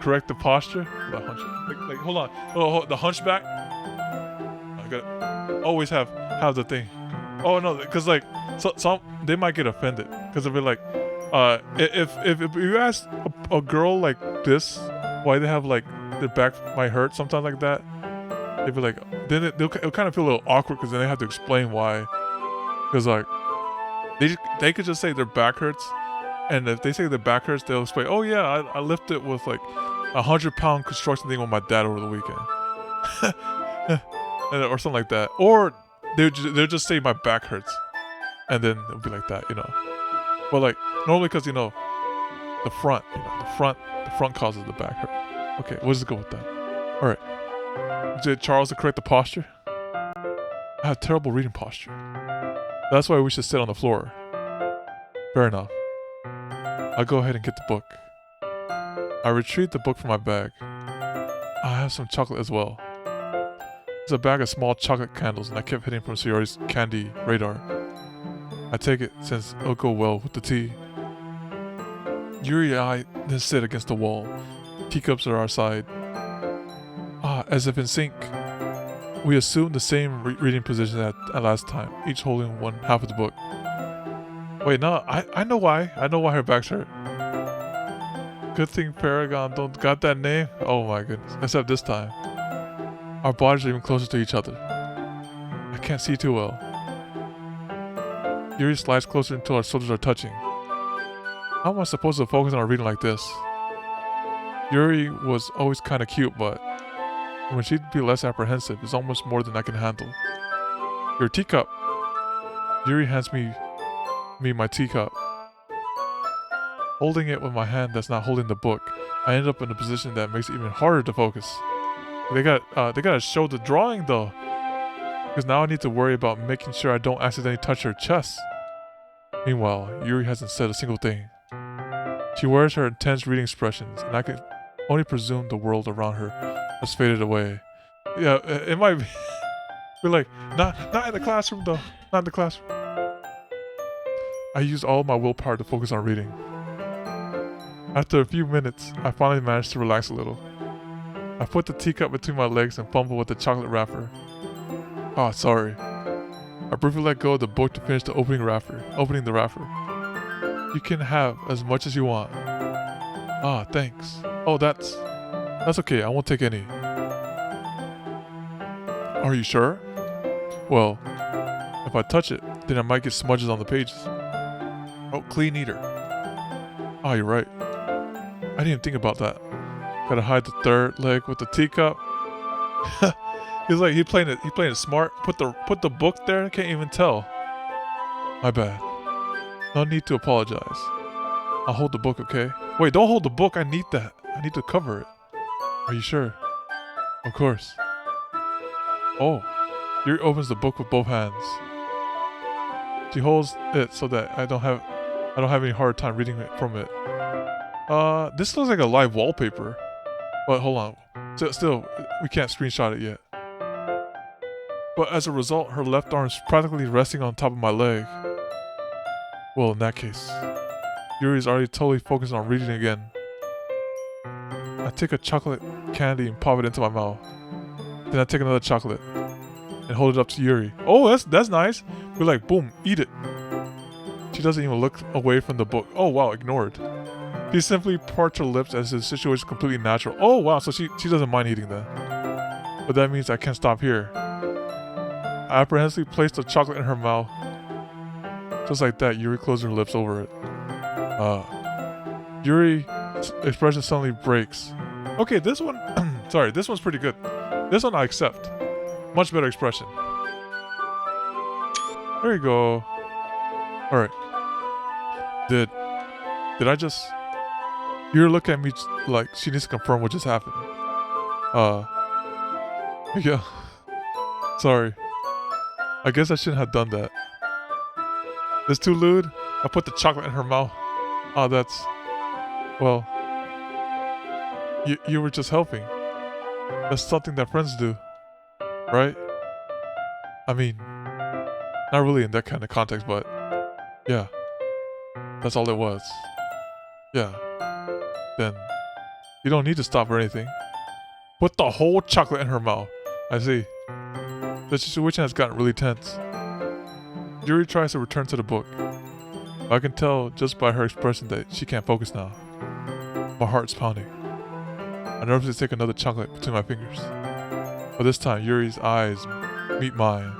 Correct the posture? Like hold on. Oh, the hunchback? I gotta always have the thing. Oh no, because like, some they might get offended. Because they'll be like, if you ask a girl like this, why they have like, their back might hurt sometimes like that, they'd be like, then it'll kind of feel a little awkward because then they have to explain why. Because like, they could just say their back hurts, and if they say their back hurts, they'll explain, oh yeah, I lifted with like 100-pound construction thing with my dad over the weekend. Or something like that. Or they'll just say my back hurts, and then it'll be like that, you know. But like, normally because, you know, the front causes the back hurt. Okay, we'll just go with that. Alright. Did Charles to correct the posture? I have terrible reading posture. That's why we should sit on the floor. Fair enough. I'll go ahead and get the book. I retrieved the book from my bag. I have some chocolate as well. There's a bag of small chocolate candles, and I kept hitting from Sayori's candy radar. I take it since it'll go well with the tea. Yuri and I then sit against the wall. Teacups are our side. As if in sync. We assume the same reading position at last time, each holding one half of the book. Wait, no, I know why. I know why her back's hurt. Good thing Paragon don't got that name. Oh my goodness. Except this time. Our bodies are even closer to each other. I can't see too well. Yuri slides closer until our shoulders are touching. How am I supposed to focus on a reading like this? Yuri was always kind of cute, but when she'd be less apprehensive, it's almost more than I can handle. Your teacup. Yuri hands me my teacup. Holding it with my hand that's not holding the book, I end up in a position that makes it even harder to focus. They gotta show the drawing though, because now I need to worry about making sure I don't accidentally touch her chest. Meanwhile, Yuri hasn't said a single thing. She wears her intense reading expressions, and I can only presume the world around her has faded away. Yeah, it might be. We're like, not in the classroom though. Not in the classroom. I used all of my willpower to focus on reading. After a few minutes, I finally managed to relax a little. I put the teacup between my legs and fumbled with the chocolate wrapper. Oh, sorry. I briefly let go of the book to finish opening the wrapper. You can have as much as you want. Ah, thanks. Oh, that's okay. I won't take any. Are you sure? Well, if I touch it, then I might get smudges on the pages. Oh, clean eater. Oh, you're right. I didn't even think about that. Gotta hide the third leg with the teacup. He's playing it smart. Put the book there. Can't even tell. My bad. No need to apologize. I'll hold the book, okay? Wait, don't hold the book. I need that. I need to cover it. Are you sure? Of course. Oh, Yuri opens the book with both hands. She holds it so that I don't have any hard time reading it from it. This looks like a live wallpaper. But hold on. Still, we can't screenshot it yet. But as a result, her left arm is practically resting on top of my leg. Well, in that case, Yuri's already totally focused on reading again. I take a chocolate candy and pop it into my mouth. Then I take another chocolate and hold it up to Yuri. Oh, that's nice. We're like, boom, eat it. She doesn't even look away from the book. Oh wow, ignored. She simply parts her lips as the situation is completely natural. Oh wow, so she doesn't mind eating that. But that means I can't stop here. I apprehensively place the chocolate in her mouth. Just like that, Yuri closed her lips over it. Yuri's expression suddenly breaks. Okay, this one, sorry, this one's pretty good. This one I accept. Much better expression. There you go. Alright. Did I just... Yuri look at me like she needs to confirm what just happened. Yeah. Sorry. I guess I shouldn't have done that. It's too lewd. I put the chocolate in her mouth. Oh, that's... Well... You were just helping. That's something that friends do. Right? I mean... Not really in that kind of context, but... Yeah. That's all it was. Yeah. Then... You don't need to stop or anything. Put the whole chocolate in her mouth. I see. The situation has gotten really tense. Yuri tries to return to the book. I can tell just by her expression that she can't focus now. My heart's pounding. I nervously take another chocolate between my fingers. But this time, Yuri's eyes meet mine.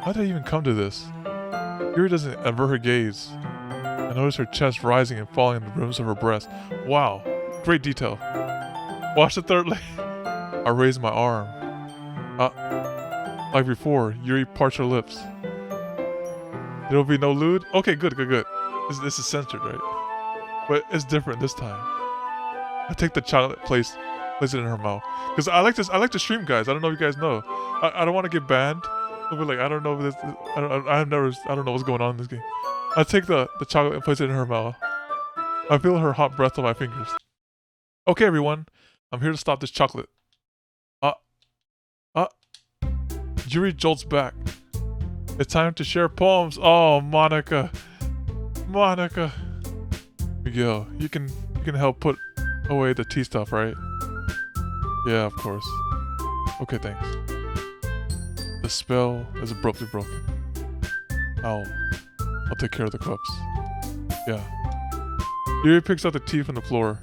How did I even come to this? Yuri doesn't avert her gaze. I notice her chest rising and falling in the rims of her breast. Wow, great detail. Watch the third leg. I raise my arm. Like before, Yuri parts her lips. There'll be no lewd? Okay, good. This is censored, right? But it's different this time. I take the chocolate, place it in her mouth. Because I like to stream, guys. I don't know if you guys know. I don't want to get banned. I'll be like, I don't know if this. I don't know what's going on in this game. I take the chocolate and place it in her mouth. I feel her hot breath on my fingers. Okay, everyone. I'm here to stop this chocolate. Yuri jolts back. It's time to share poems. Oh, Monica. Miguel, you can help put away the tea stuff, right? Yeah, of course. Okay, thanks. The spell is abruptly broken. I'll take care of the cups. Yeah. Yuri picks up the tea from the floor.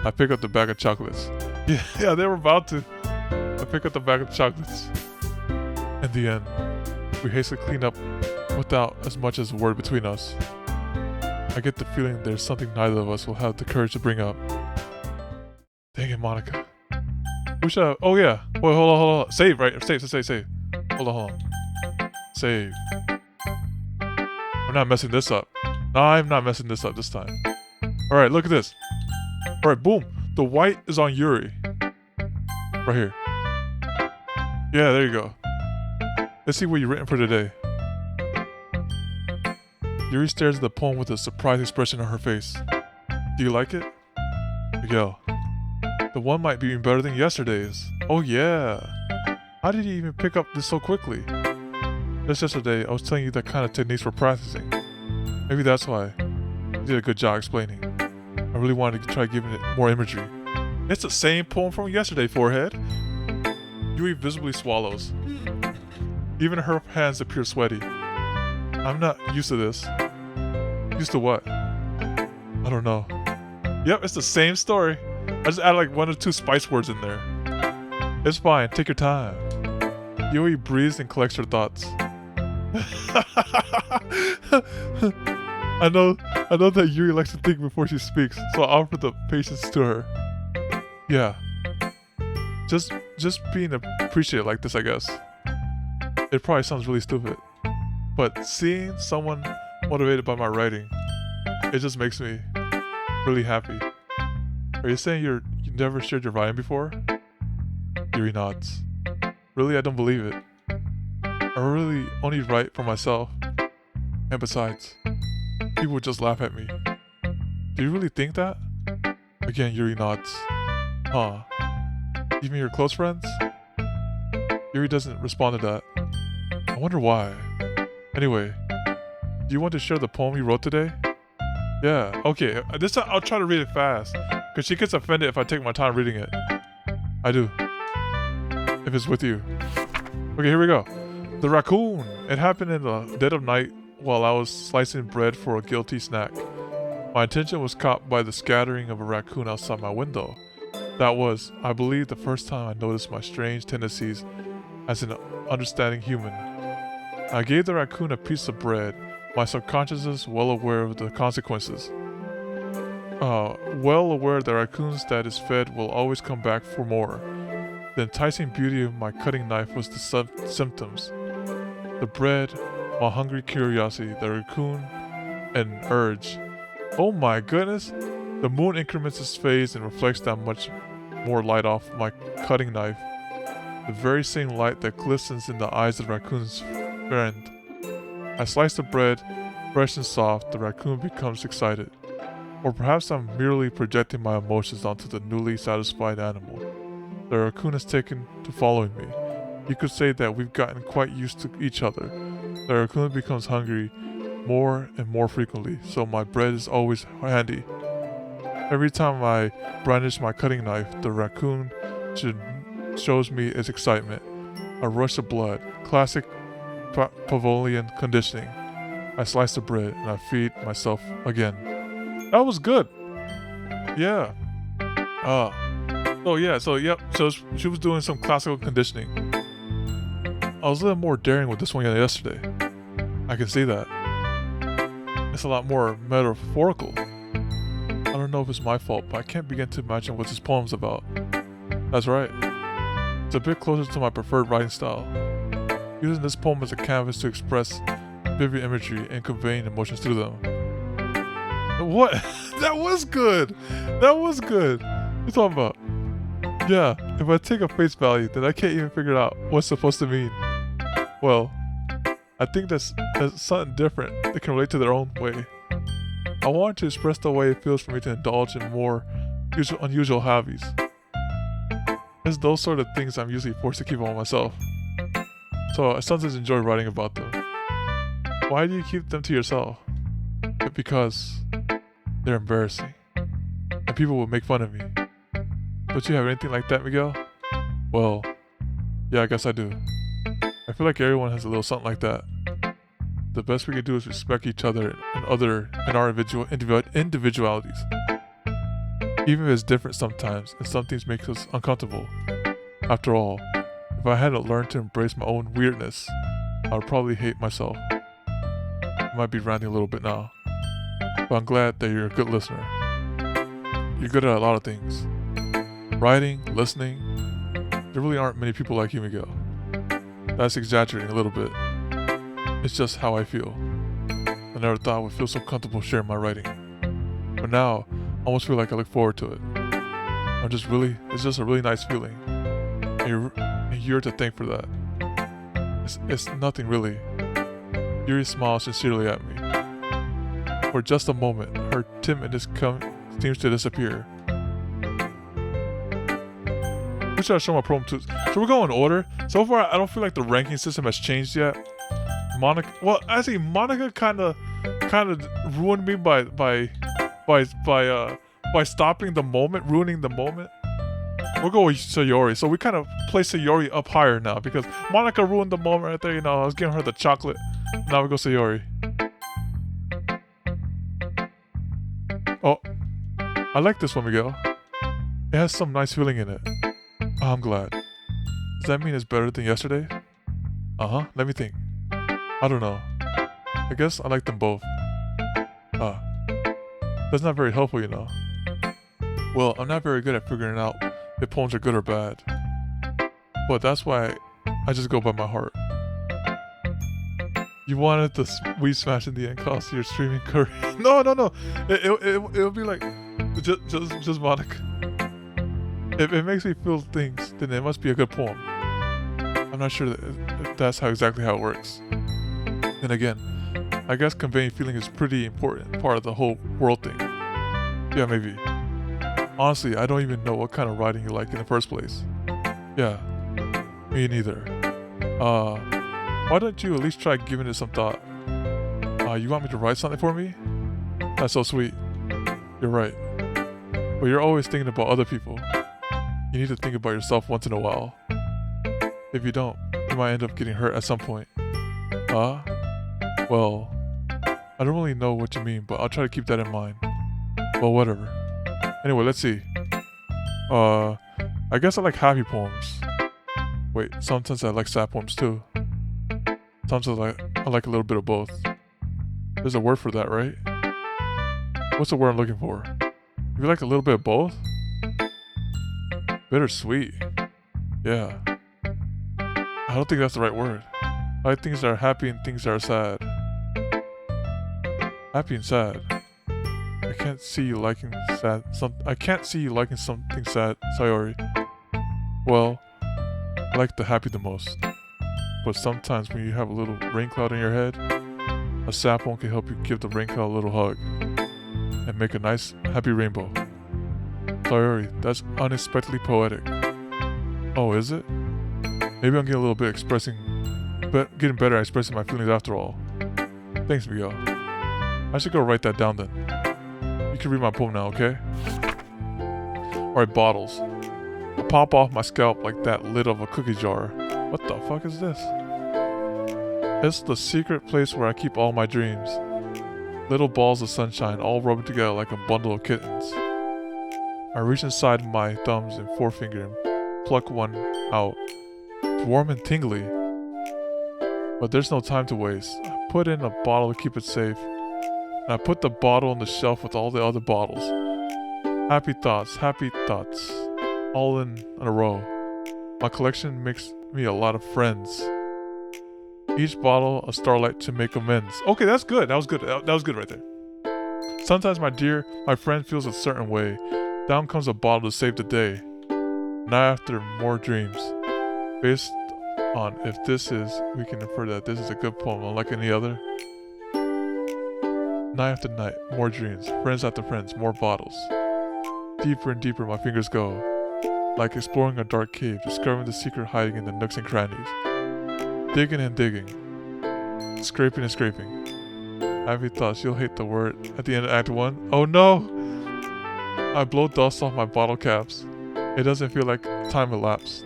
I pick up the bag of chocolates. Yeah, they were about to. I pick up the bag of chocolates. In the end, we hastily clean up without as much as a word between us. I get the feeling there's something neither of us will have the courage to bring up. Dang it, Monica. We should have... Oh, yeah. Wait, hold on. Save, right? Save. Hold on. Save. We're not messing this up. No, I'm not messing this up this time. Alright, look at this. Alright, boom. The white is on Yuri. Right here. Yeah, there you go. Let's see what you've written for today. Yuri stares at the poem with a surprised expression on her face. Do you like it? Miguel. The one might be even better than yesterday's. Oh yeah. How did you even pick up this so quickly? Just yesterday, I was telling you that kind of techniques for practicing. Maybe that's why. You did a good job explaining. I really wanted to try giving it more imagery. It's the same poem from yesterday, Forehead. Yuri visibly swallows. Even her hands appear sweaty. I'm not used to this. Used to what? I don't know. Yep, it's the same story. I just added like 1 or 2 spice words in there. It's fine, take your time. Yuri breathes and collects her thoughts. I know that Yuri likes to think before she speaks, so I offer the patience to her. Yeah. Just being appreciated like this, I guess. It probably sounds really stupid, but seeing someone motivated by my writing, it just makes me really happy. Are you saying you never shared your writing before? Yuri nods. Really, I don't believe it. I really only write for myself. And besides, people would just laugh at me. Do you really think that? Again, Yuri nods. Huh. Even your close friends? Yuri doesn't respond to that. I wonder why. Anyway, do you want to share the poem you wrote today? Yeah, okay. This time I'll try to read it fast, because she gets offended if I take my time reading it. I do. If it's with you. Okay, here we go. The raccoon. It happened in the dead of night while I was slicing bread for a guilty snack. My attention was caught by the scattering of a raccoon outside my window. That was, I believe, the first time I noticed my strange tendencies as an understanding human. I gave the raccoon a piece of bread, my subconscious is well aware of the consequences. Well aware that raccoons that is fed will always come back for more. The enticing beauty of my cutting knife was the symptoms. The bread, my hungry curiosity, the raccoon, an urge. Oh my goodness! The moon increments its phase and reflects that much more light off my cutting knife. The very same light that glistens in the eyes of the raccoon's friend. I slice the bread, fresh and soft, the raccoon becomes excited. Or perhaps I'm merely projecting my emotions onto the newly satisfied animal. The raccoon has taken to following me. You could say that we've gotten quite used to each other. The raccoon becomes hungry more and more frequently, so my bread is always handy. Every time I brandish my cutting knife, the raccoon shows me its excitement. A rush of blood. Classic Pavlovian conditioning. I slice the bread and I feed myself again. That was good. Yeah. So she was doing some classical conditioning. I was a little more daring with this one than yesterday. I can see that. It's a lot more metaphorical. I don't know if it's my fault, but I can't begin to imagine what this poem's about. That's right. It's a bit closer to my preferred writing style. Using this poem as a canvas to express vivid imagery and conveying emotions through them. What? That was good! That was good! What are you talking about? Yeah, if I take a face value, then I can't even figure out what's supposed to mean. Well, I think that's something different that can relate to their own way. I wanted to express the way it feels for me to indulge in more unusual hobbies. It's those sort of things I'm usually forced to keep on myself. So I sometimes enjoy writing about them. Why do you keep them to yourself? Because they're embarrassing. And people will make fun of me. Don't you have anything like that, Miguel? Well, yeah, I guess I do. I feel like everyone has a little something like that. The best we can do is respect each other and our individualities. Even if it's different sometimes and some things make us uncomfortable. After all, if I hadn't learned to embrace my own weirdness, I would probably hate myself. I might be ranting a little bit now, but I'm glad that you're a good listener. You're good at a lot of things. Writing, listening. There really aren't many people like you, Miguel. That's exaggerating a little bit. It's just how I feel. I never thought I would feel so comfortable sharing my writing. But now, I almost feel like I look forward to it. It's just a really nice feeling. And you're to thank for that. It's nothing really. Yuri smiles sincerely at me. For just a moment, her timidness seems to disappear. Who should I show my promo to? Should we go in order? So far, I don't feel like the ranking system has changed yet. Monica, well, actually, Monica kind of ruined me by stopping the moment, ruining the moment. We'll go with Sayori. So we kind of place Sayori up higher now because Monica ruined the moment right there. You know, I was giving her the chocolate. Now we go Sayori. Oh, I like this one, Miguel. It has some nice feeling in it. Oh, I'm glad. Does that mean it's better than yesterday? Uh-huh. Let me think. I don't know. I guess I like them both. That's not very helpful, you know. Well, I'm not very good at figuring out if poems are good or bad. But that's why I just go by my heart. You wanted the weed smash in the end cost your streaming career. No. It'll be like just Monica. If it makes me feel things, then it must be a good poem. I'm not sure if that's exactly how it works. Then again, I guess conveying feeling is pretty important part of the whole world thing. Yeah, maybe. Honestly, I don't even know what kind of writing you like in the first place. Yeah, me neither. Why don't you at least try giving it some thought? You want me to write something for me? That's so sweet. You're right. But you're always thinking about other people. You need to think about yourself once in a while. If you don't, you might end up getting hurt at some point. Well, I don't really know what you mean, but I'll try to keep that in mind. Well, whatever. Anyway, let's see. I guess I like happy poems. Wait, sometimes I like sad poems too. Sometimes I like a little bit of both. There's a word for that, right? What's the word I'm looking for? You like a little bit of both? Bittersweet. Yeah. I don't think that's the right word. I like things that are happy and things that are sad. Happy and sad. I can't see you liking something sad, Sayori. Well, I like the happy the most. But sometimes when you have a little rain cloud in your head, a sad poem can help you give the rain cloud a little hug and make a nice, happy rainbow. Sayori, that's unexpectedly poetic. Oh, is it? Maybe I'm getting a little bit getting better at expressing my feelings after all. Thanks, Miguel. I should go write that down then. You can read my poem now, okay? Alright, bottles. I pop off my scalp like that lid of a cookie jar. What the fuck is this? It's the secret place where I keep all my dreams. Little balls of sunshine all rubbing together like a bundle of kittens. I reach inside my thumbs and forefinger and pluck one out. It's warm and tingly. But there's no time to waste. I put in a bottle to keep it safe. And I put the bottle on the shelf with all the other bottles. Happy thoughts, all in a row. My collection makes me a lot of friends. Each bottle a starlight to make amends. Okay, that's good. That was good. That was good right there. Sometimes my friend feels a certain way. Down comes a bottle to save the day. Night after, more dreams. Based on if this is, we can infer that this is a good poem unlike any other. Night after night, more dreams. Friends after friends, more bottles. Deeper and deeper my fingers go. Like exploring a dark cave, discovering the secret hiding in the nooks and crannies. Digging and digging. Scraping and scraping. Happy thoughts, you'll hate the word at the end of Act 1. Oh no! I blow dust off my bottle caps. It doesn't feel like time elapsed.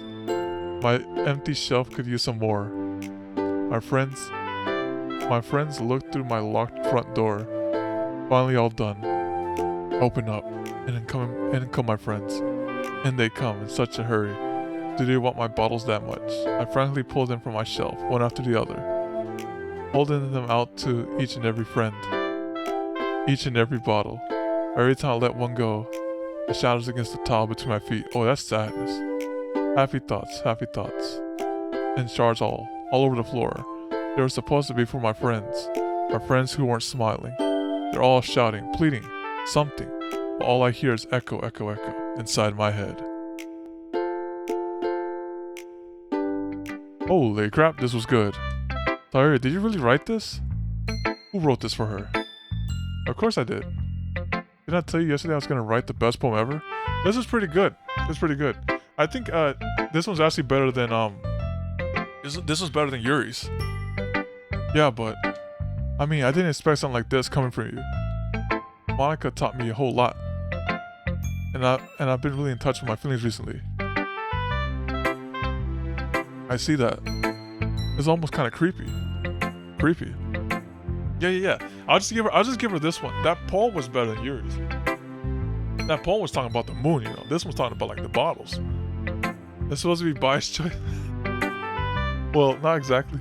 My empty shelf could use some more. My friends look through my locked front door. Finally all done. Open up, and in come my friends. And they come in such a hurry. Do they want my bottles that much? I frankly pull them from my shelf, one after the other. Holding them out to each and every friend. Each and every bottle. Every time I let one go, it shatters against the tile between my feet. Oh, that's sadness. Happy thoughts. And shards all over the floor. They were supposed to be for my friends who weren't smiling. They're all shouting, pleading, something. But all I hear is echo, echo, echo inside my head. Holy crap, this was good. Sayori, did you really write this? Who wrote this for her? Of course I did. Didn't I tell you yesterday I was gonna write the best poem ever? This is pretty good. It's pretty good. I think this one's actually better than this one's better than Yuri's. Yeah, but I mean I didn't expect something like this coming from you. Monica taught me a whole lot. And I've been really in touch with my feelings recently. I see that. It's almost kinda creepy. Creepy. Yeah. I'll just give her this one. That poem was better than Yuri's. That poem was talking about the moon, you know. This one's talking about like the bottles. It's supposed to be biased choice. Well, not exactly.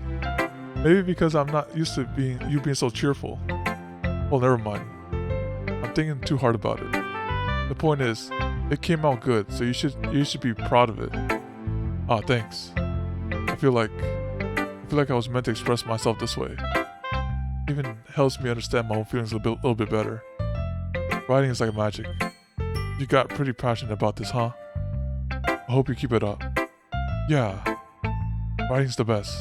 Maybe because I'm not used to you being so cheerful. Well, never mind. I'm thinking too hard about it. The point is, it came out good, so you should be proud of it. Ah, thanks. I feel like I was meant to express myself this way. Even helps me understand my own feelings a little bit better. Writing is like magic. You got pretty passionate about this, huh? I hope you keep it up. Yeah, writing's the best.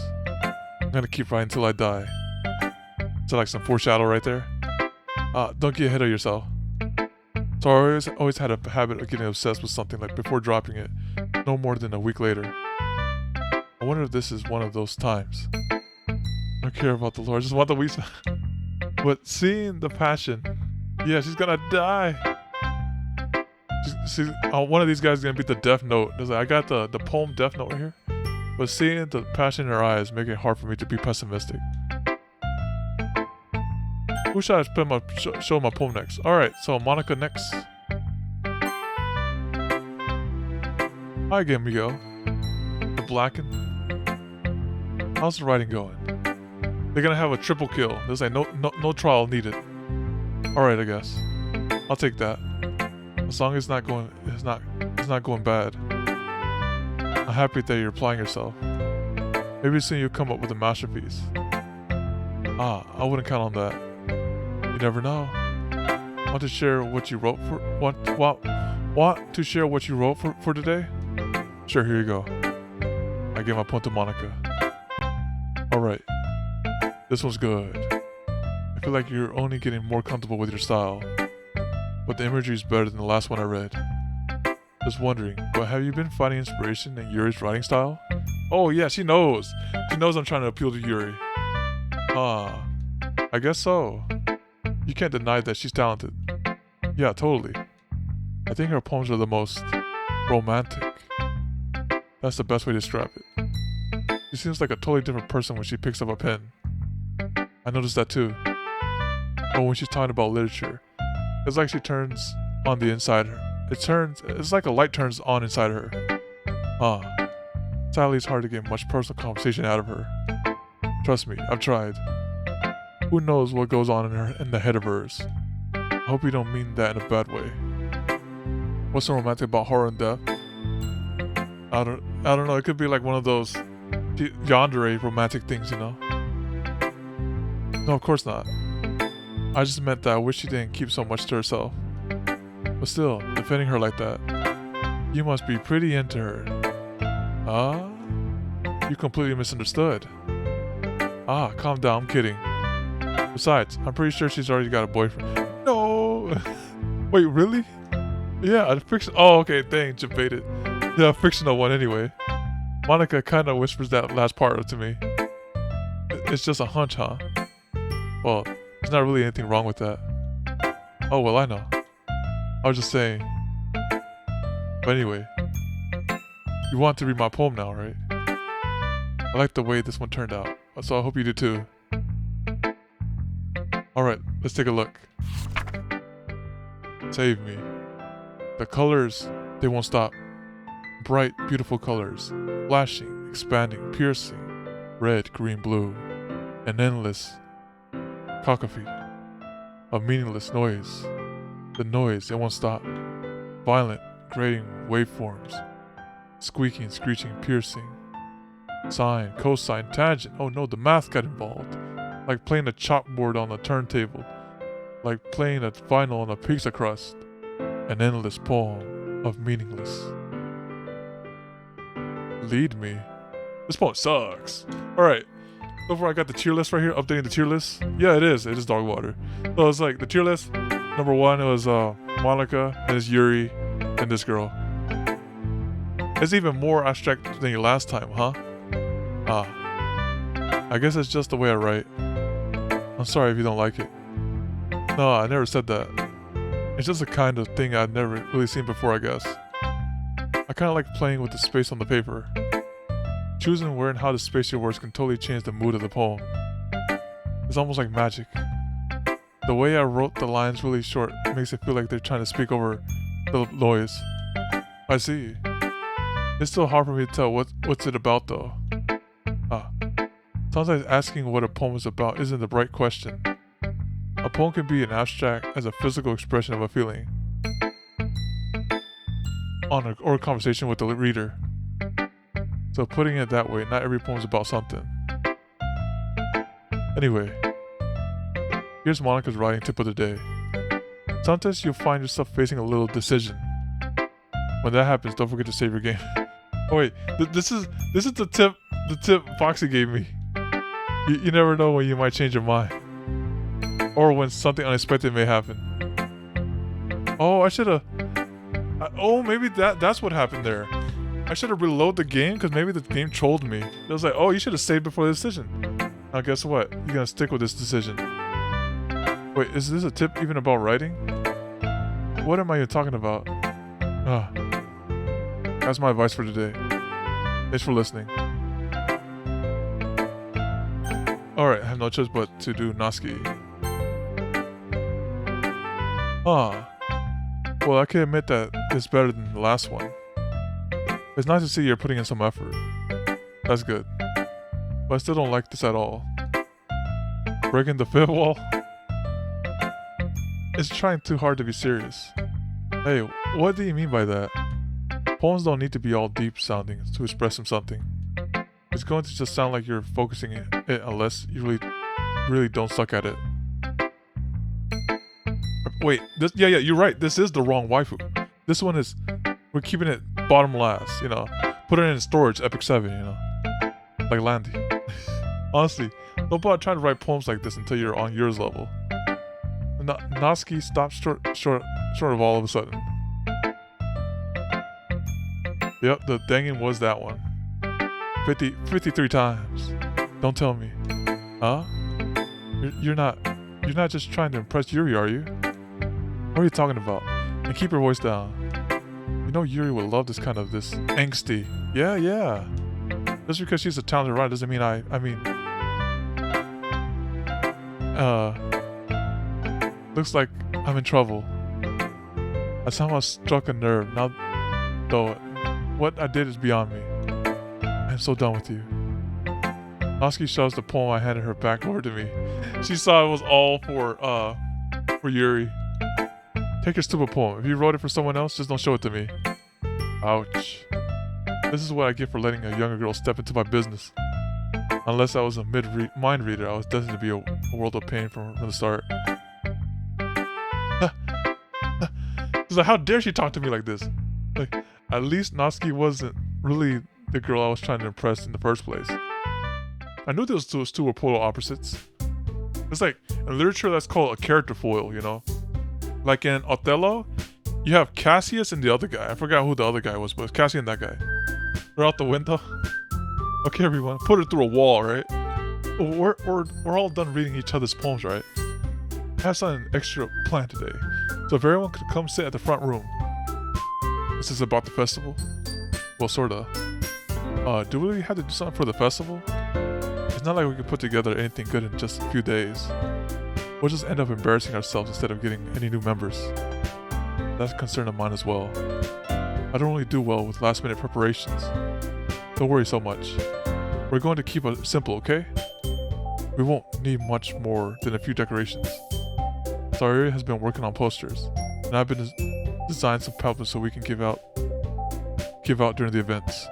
I'm gonna keep writing till I die. Is that like some foreshadow right there? Don't get ahead of yourself. So I always had a habit of getting obsessed with something like before dropping it, no more than a week later. I wonder if this is one of those times. I don't care about the lore, I just want the weeks. But seeing the passion, yeah, she's gonna die. She's one of these guys is gonna beat the Death Note. I got the poem Death Note right here. But seeing the passion in her eyes making it hard for me to be pessimistic. Who should I show my poem next? Alright, so Monica next. Hi again, Miguel. The Blackened. How's the writing going? They're gonna have a triple kill. There's like no trial needed. Alright, I guess. I'll take that. As long as it's not going bad. I'm happy that you're applying yourself. Maybe soon you'll come up with a masterpiece. I wouldn't count on that. You never know. Want to share what you wrote for today? Sure, here you go. I gave my poem to Monica. Alright. This one's good. I feel like you're only getting more comfortable with your style. But the imagery is better than the last one I read. Just wondering, but have you been finding inspiration in Yuri's writing style? Oh yeah, she knows. She knows I'm trying to appeal to Yuri. I guess so. You can't deny that she's talented. Yeah, totally. I think her poems are the most romantic. That's the best way to describe it. She seems like a totally different person when she picks up a pen. I noticed that too. But when she's talking about literature, it's like she turns on the inside her. It's like a light turns on inside her. Sadly, it's hard to get much personal conversation out of her. Trust me, I've tried. Who knows what goes on in the head of hers. I hope you don't mean that in a bad way. What's so romantic about horror and death? I don't know, it could be like one of those yandere romantic things, you know? No, of course not. I just meant that I wish she didn't keep so much to herself. But still, defending her like that, you must be pretty into her. You completely misunderstood. Calm down, I'm kidding. Besides, I'm pretty sure she's already got a boyfriend. No! Wait, really? Yeah, a fiction. Oh, okay, dang, debated. Yeah, a fictional one anyway. Monica kinda whispers that last part to me. It's just a hunch, huh? Well, there's not really anything wrong with that. Oh, well, I know. I was just saying. But anyway, you want to read my poem now, right? I like the way this one turned out, so I hope you do too. Alright, let's take a look. Save me. The colors, they won't stop. Bright, beautiful colors. Flashing, expanding, piercing. Red, green, blue. An endless cacophony of meaningless noise. The noise, it won't stop. Violent, grating waveforms. Squeaking, screeching, piercing. Sine, cosine, tangent. Oh no, the math got involved. Like playing a chalkboard on a turntable. Like playing a vinyl on a pizza crust. An endless poem of meaningless. Lead me. This poem sucks. Alright. So far I got the tier list right here, updating the tier list. Yeah, it is dog water. So it's like the tier list, number 1 it was Monica, and it's Yuri, and this girl. It's even more abstract than your last time, huh? I guess it's just the way I write. I'm sorry if you don't like it. No, I never said that. It's just a kind of thing I've never really seen before, I guess. I kind of like playing with the space on the paper. Choosing where and how the space your words can totally change the mood of the poem. It's almost like magic. The way I wrote the lines really short makes it feel like they're trying to speak over the noise. I see. It's still hard for me to tell what's it about though. Sometimes asking what a poem is about isn't the right question. A poem can be an abstract as a physical expression of a feeling. Or a conversation with the reader. So putting it that way, not every poem is about something. Anyway, here's Monica's writing tip of the day. Sometimes you'll find yourself facing a little decision. When that happens, don't forget to save your game. Oh wait, this is the tip Foxy gave me. You never know when you might change your mind. Or when something unexpected may happen. Oh, I should've... Oh, maybe that's what happened there. I should have reloaded the game because maybe the game trolled me. It was like, oh, you should have saved before the decision. Now guess what? You're gonna stick with this decision. Wait, is this a tip even about writing? What am I even talking about? That's my advice for today. Thanks for listening. Alright, I have no choice but to do Noski. Well, I can admit that it's better than the last one. It's nice to see you're putting in some effort. That's good. But I still don't like this at all. Breaking the fifth wall? It's trying too hard to be serious. Hey, what do you mean by that? Poems don't need to be all deep sounding to express something. It's going to just sound like you're focusing it unless you really don't suck at it. Wait, you're right. This is the wrong waifu. This one is... We're keeping it bottom last, you know. Put it in storage, Epic 7, you know. Like Landy. Honestly, don't bother trying to write poems like this until you're on yours level. Noski stopped short of all of a sudden. Yep, the dangin' was that one. 53 times. Don't tell me. Huh? You're not just trying to impress Yuri, are you? What are you talking about? And keep your voice down. You know Yuri would love this angsty. Yeah. Just because she's a talented writer doesn't mean looks like I'm in trouble. I somehow struck a nerve. Now, though, what I did is beyond me. I'm so done with you. Noski shoves the poem I handed her back over to me. She saw it was all for Yuri. Take your stupid poem. If you wrote it for someone else, just don't show it to me. Ouch. This is what I get for letting a younger girl step into my business. Unless I was a mind reader, I was destined to be a world of pain from the start. It's like, how dare she talk to me like this? Like, at least Noski wasn't really the girl I was trying to impress in the first place. I knew those two were polar opposites. It's like, in literature that's called a character foil, you know? Like in Othello, you have Cassius and the other guy. I forgot who the other guy was, but it's Cassius and that guy. They're out the window. Okay, everyone, put it through a wall, right? We're all done reading each other's poems, right? I have something extra planned today, so if everyone could come sit at the front room. This is about the festival? Well, sorta. Do we really have to do something for the festival? It's not like we could put together anything good in just a few days. We'll just end up embarrassing ourselves instead of getting any new members. That's a concern of mine as well. I don't really do well with last minute preparations. Don't worry so much. We're going to keep it simple, okay? We won't need much more than a few decorations. Sayori has been working on posters, and I've been designing some pamphlets so we can give out during the events.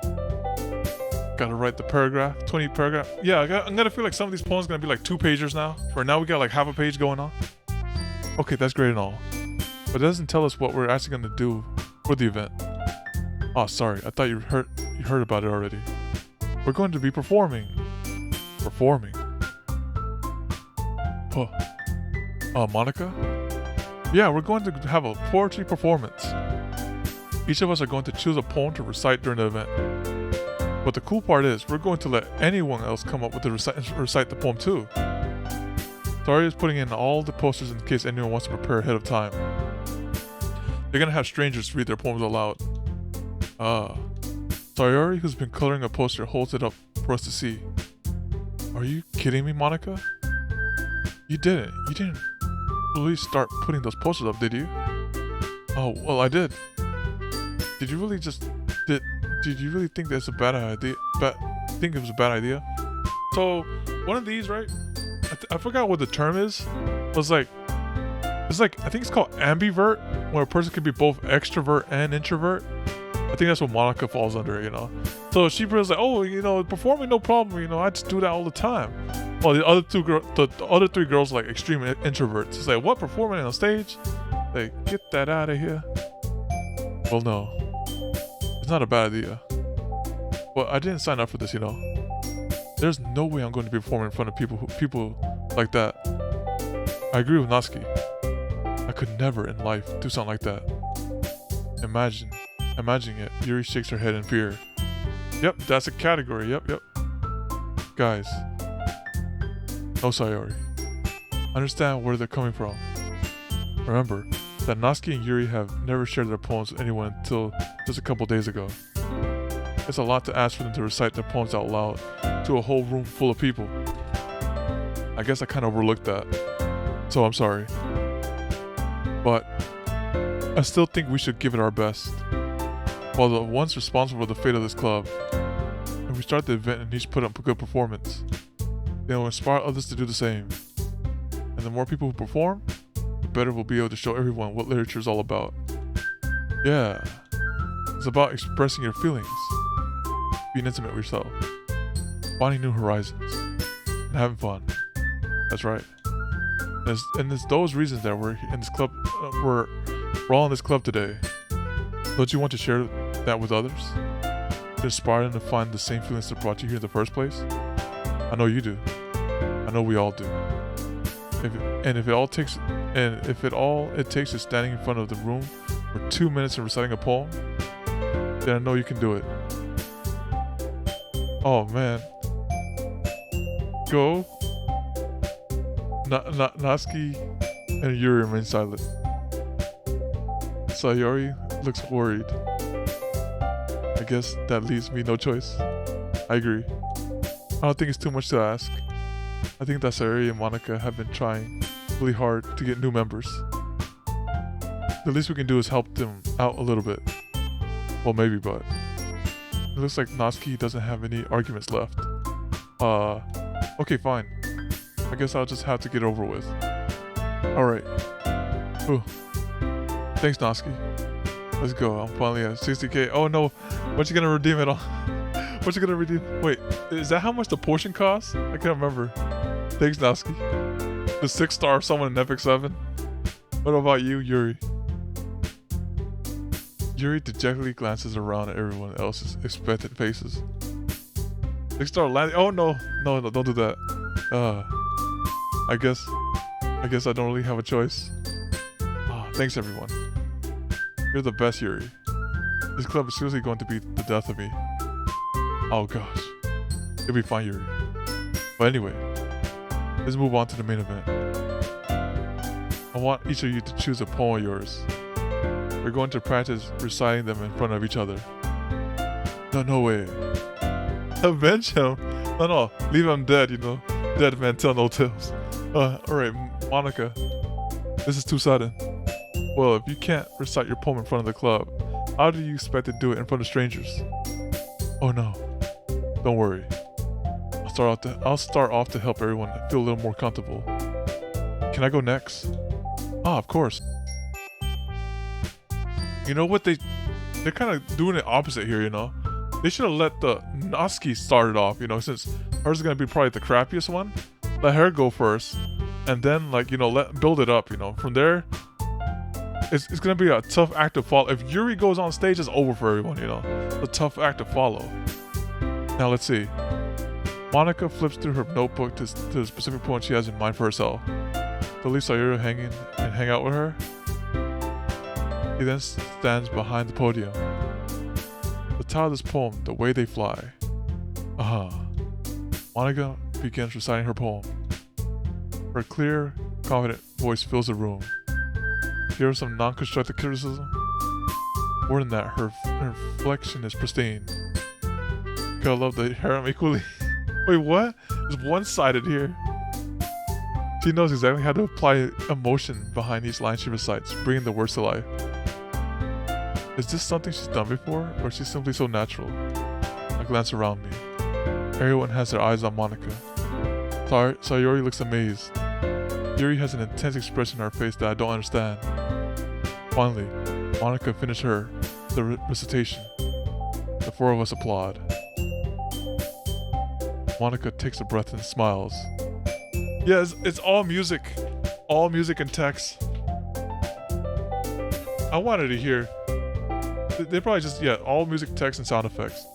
Gotta write the paragraph, 20 paragraph. Yeah, I'm gonna feel like some of these poems are gonna be like 2 pagers now. Where now we got like half a page going on. Okay, that's great and all, but it doesn't tell us what we're actually gonna do for the event. Oh, sorry, I thought you heard about it already. We're going to be performing. Performing? Monica? Yeah, we're going to have a poetry performance. Each of us are going to choose a poem to recite during the event. But the cool part is, we're going to let anyone else come up with the recite the poem too. Sayori is putting in all the posters in case anyone wants to prepare ahead of time. They're gonna have strangers read their poems aloud. Sayori, who's been coloring a poster, holds it up for us to see. Are you kidding me, Monica? You didn't really start putting those posters up, did you? Oh, well, I did. Did you really think that's a bad idea? Think it was a bad idea? So, one of these, right? I forgot what the term is. It's like, I think it's called ambivert, where a person can be both extrovert and introvert. I think that's what Monica falls under, you know? So she was like, oh, you know, performing no problem, you know, I just do that all the time. Well, the other three girls are like extreme introverts. It's like, what, performing on stage? Like, get that out of here. Well, no. It's not a bad idea. But I didn't sign up for this, you know. There's no way I'm going to be performing in front of people like that. I agree with Natsuki. I could never in life do something like that. Imagining it. Yuri shakes her head in fear. Yep, that's a category. Yep. Guys. No, Sayori. Understand where they're coming from. Remember that Natsuki and Yuri have never shared their poems with anyone until just a couple days ago. It's a lot to ask for them to recite their poems out loud to a whole room full of people. I guess I kind of overlooked that, so I'm sorry. But I still think we should give it our best. While the ones responsible for the fate of this club, if we start the event and each put up a good performance, they will inspire others to do the same. And the more people who perform, the better we'll be able to show everyone what literature is all about. Yeah, it's about expressing your feelings, being intimate with yourself, finding new horizons, and having fun. That's right. And it's those reasons that we're in this club. We're all in this club today. Don't you want to share that with others? To inspire them to find the same feelings that brought you here in the first place? I know you do. I know we all do. If all it takes is standing in front of the room for 2 minutes and reciting a poem, then I know you can do it. Oh man. Go. Natsuki and Yuri remain silent. Sayori looks worried. I guess that leaves me no choice. I agree. I don't think it's too much to ask. I think that Sayori and Monica have been trying really hard to get new members. The least we can do is help them out a little bit. Well, maybe, but it looks like Natsuki doesn't have any arguments left. Okay, fine. I guess I'll just have to get over with. Alright. Ooh. Thanks, Natsuki. Let's go. I'm finally at 60k. Oh no. What you gonna redeem it on? What you gonna redeem? Wait, is that how much the portion costs? I can't remember. Thanks, Natsuki. The 6-star someone in Epic 7. What about you, Yuri? Yuri dejectedly glances around at everyone else's expectant faces. 6-star landing. Oh no, don't do that. I guess I don't really have a choice. Thanks everyone. You're the best, Yuri. This club is seriously going to be the death of me. Oh gosh. You'll be fine, Yuri. But anyway, let's move on to the main event. I want each of you to choose a poem of yours. We're going to practice reciting them in front of each other. No way. Avenge him? No, leave him dead, you know. Dead man tell no tales. Alright, Monica. This is too sudden. Well, if you can't recite your poem in front of the club, how do you expect to do it in front of strangers? Oh no. Don't worry. I'll start off to help everyone feel a little more comfortable. Can I go next? Of course. You know what, they're kind of doing it opposite here, you know? They should have let the Natsuki start it off, you know, since hers is going to be probably the crappiest one. Let her go first, and then, like, you know, build it up, you know. From there, it's going to be a tough act to follow. If Yuri goes on stage, it's over for everyone, you know. It's a tough act to follow. Now, let's see. Monica flips through her notebook to the specific poem she has in mind for herself. To leave Sayori hanging and hang out with her. He then stands behind the podium. The title of this poem, The Way They Fly. Monica begins reciting her poem. Her clear, confident voice fills the room. Here's some non-constructive criticism. More than that, her inflection is pristine. Could I love the harem equally? Wait, what? It's one-sided here. She knows exactly how to apply emotion behind each line she recites, bringing the words to life. Is this something she's done before, or is she simply so natural? I glance around me. Everyone has their eyes on Monica. Sayori looks amazed. Yuri has an intense expression on her face that I don't understand. Finally, Monica finished the recitation. The four of us applaud. Monica takes a breath and smiles. Yeah, it's all music. All music and text. I wanted to hear. They probably just, all music, text, and sound effects.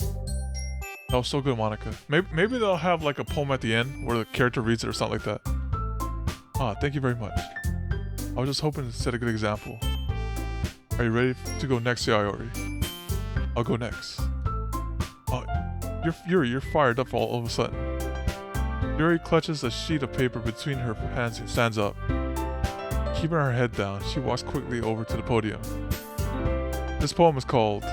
That was so good, Monica. Maybe they'll have like a poem at the end where the character reads it or something like that. Thank you very much. I was just hoping to set a good example. Are you ready to go next, Sayori? I'll go next. You're fired up all of a sudden. Yuri clutches a sheet of paper between her hands and stands up. Keeping her head down, she walks quickly over to the podium. This poem is called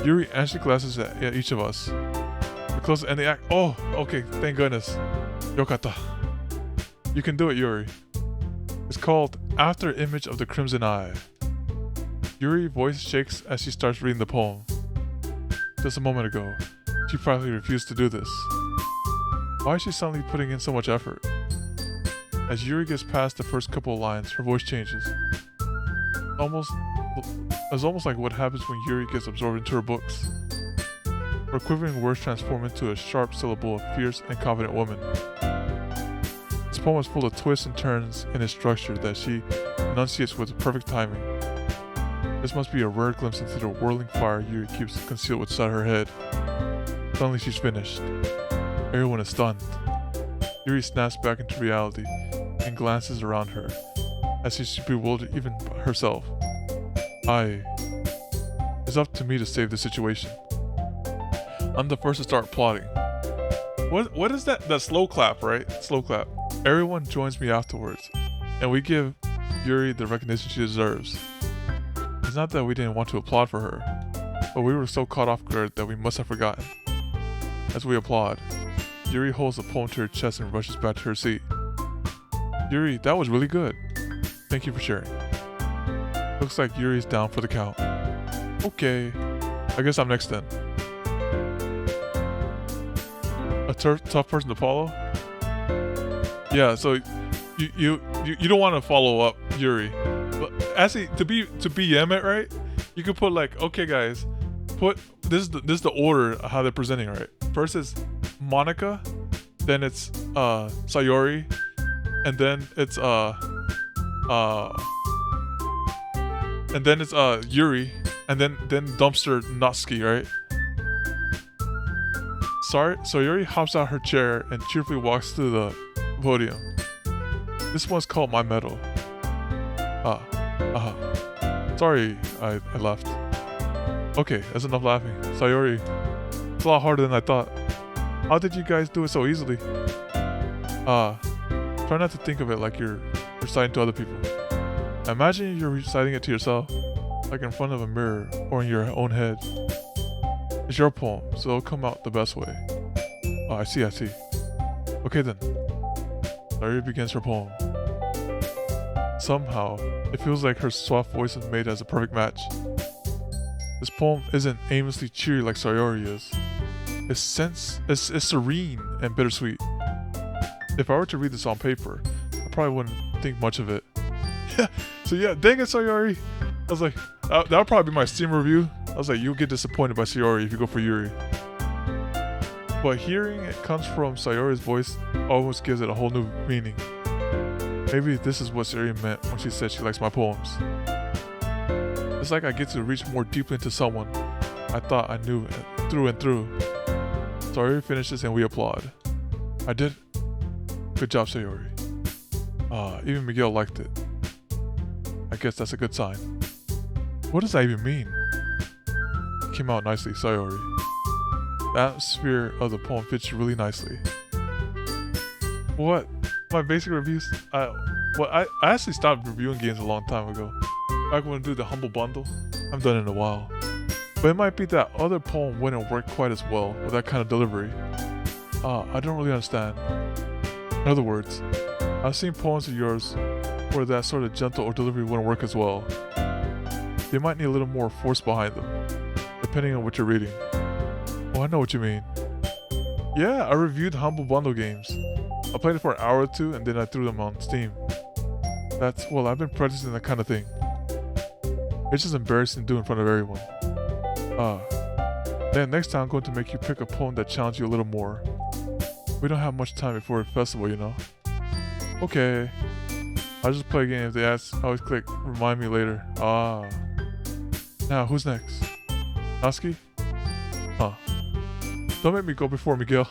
Yuri, and she glances at each of us. We're close to ending the act. Oh, okay, thank goodness. Yokata. You can do it, Yuri. It's called After Image of the Crimson Eye. Yuri's voice shakes as she starts reading the poem. Just a moment ago, she practically refused to do this. Why is she suddenly putting in so much effort? As Yuri gets past the first couple of lines, her voice changes. It's almost like what happens when Yuri gets absorbed into her books. Her quivering words transform into a sharp syllable of fierce and confident woman. This poem is full of twists and turns in its structure that she enunciates with perfect timing. This must be a rare glimpse into the whirling fire Yuri keeps concealed inside her head. Suddenly she's finished. Everyone is stunned. Yuri snaps back into reality and glances around her, as if she's bewildered even herself. It's up to me to save the situation. I'm the first to start plotting. What is that? That slow clap, right? Slow clap. Everyone joins me afterwards, and we give Yuri the recognition she deserves. It's not that we didn't want to applaud for her, but we were so caught off guard that we must have forgotten. As we applaud, Yuri holds the poem to her chest and rushes back to her seat. Yuri, that was really good. Thank you for sharing. Looks like Yuri's down for the count. Okay, I guess I'm next then. A tough person to follow? Yeah, so you don't want to follow up Yuri. But actually, to BM it right, you could put like, okay guys, this is the order of how they're presenting, right? First is Monica, then it's Sayori, and then it's Yuri, and then Dumpster Natsuki, right? So Yuri hops out her chair and cheerfully walks to the podium. This one's called My Medal. Sorry, I left. Okay, that's enough laughing. Sayori, it's a lot harder than I thought. How did you guys do it so easily? Try not to think of it like you're reciting to other people. Imagine you're reciting it to yourself, like in front of a mirror or in your own head. It's your poem, so it'll come out the best way. Oh, I see. Okay then. Sayori begins her poem. Somehow, it feels like her soft voice is made as a perfect match. This poem isn't aimlessly cheery like Sayori is. It's serene and bittersweet. If I were to read this on paper, I probably wouldn't think much of it. So yeah, dang it, Sayori. I was like, that would probably be my Steam review. I was like, you'll get disappointed by Sayori if you go for Yuri. But hearing it comes from Sayori's voice almost gives it a whole new meaning. Maybe this is what Sayori meant when she said she likes my poems. It's like I get to reach more deeply into someone I thought I knew through and through. Sayori finishes and we applaud. I did. Good job, Sayori. Even Miguel liked it. I guess that's a good sign. What does that even mean? It came out nicely, Sayori. The atmosphere of the poem fits you really nicely. What? My basic reviews? I actually stopped reviewing games a long time ago. Back when I do the Humble Bundle. I've done it in a while. But it might be that other poem wouldn't work quite as well with that kind of delivery. I don't really understand. In other words, I've seen poems of yours where that sort of gentle or delivery wouldn't work as well. They might need a little more force behind them, depending on what you're reading. Oh, I know what you mean. Yeah, I reviewed Humble Bundle games. I played it for an hour or two and then I threw them on Steam. Well, I've been practicing that kind of thing. It's just embarrassing to do in front of everyone. Then next time I'm going to make you pick a poem that challenges you a little more. We don't have much time before the festival, you know. Okay. I'll just play a game if they ask. I always click remind me later. Now, who's next? Natsuki? Don't make me go before Miguel.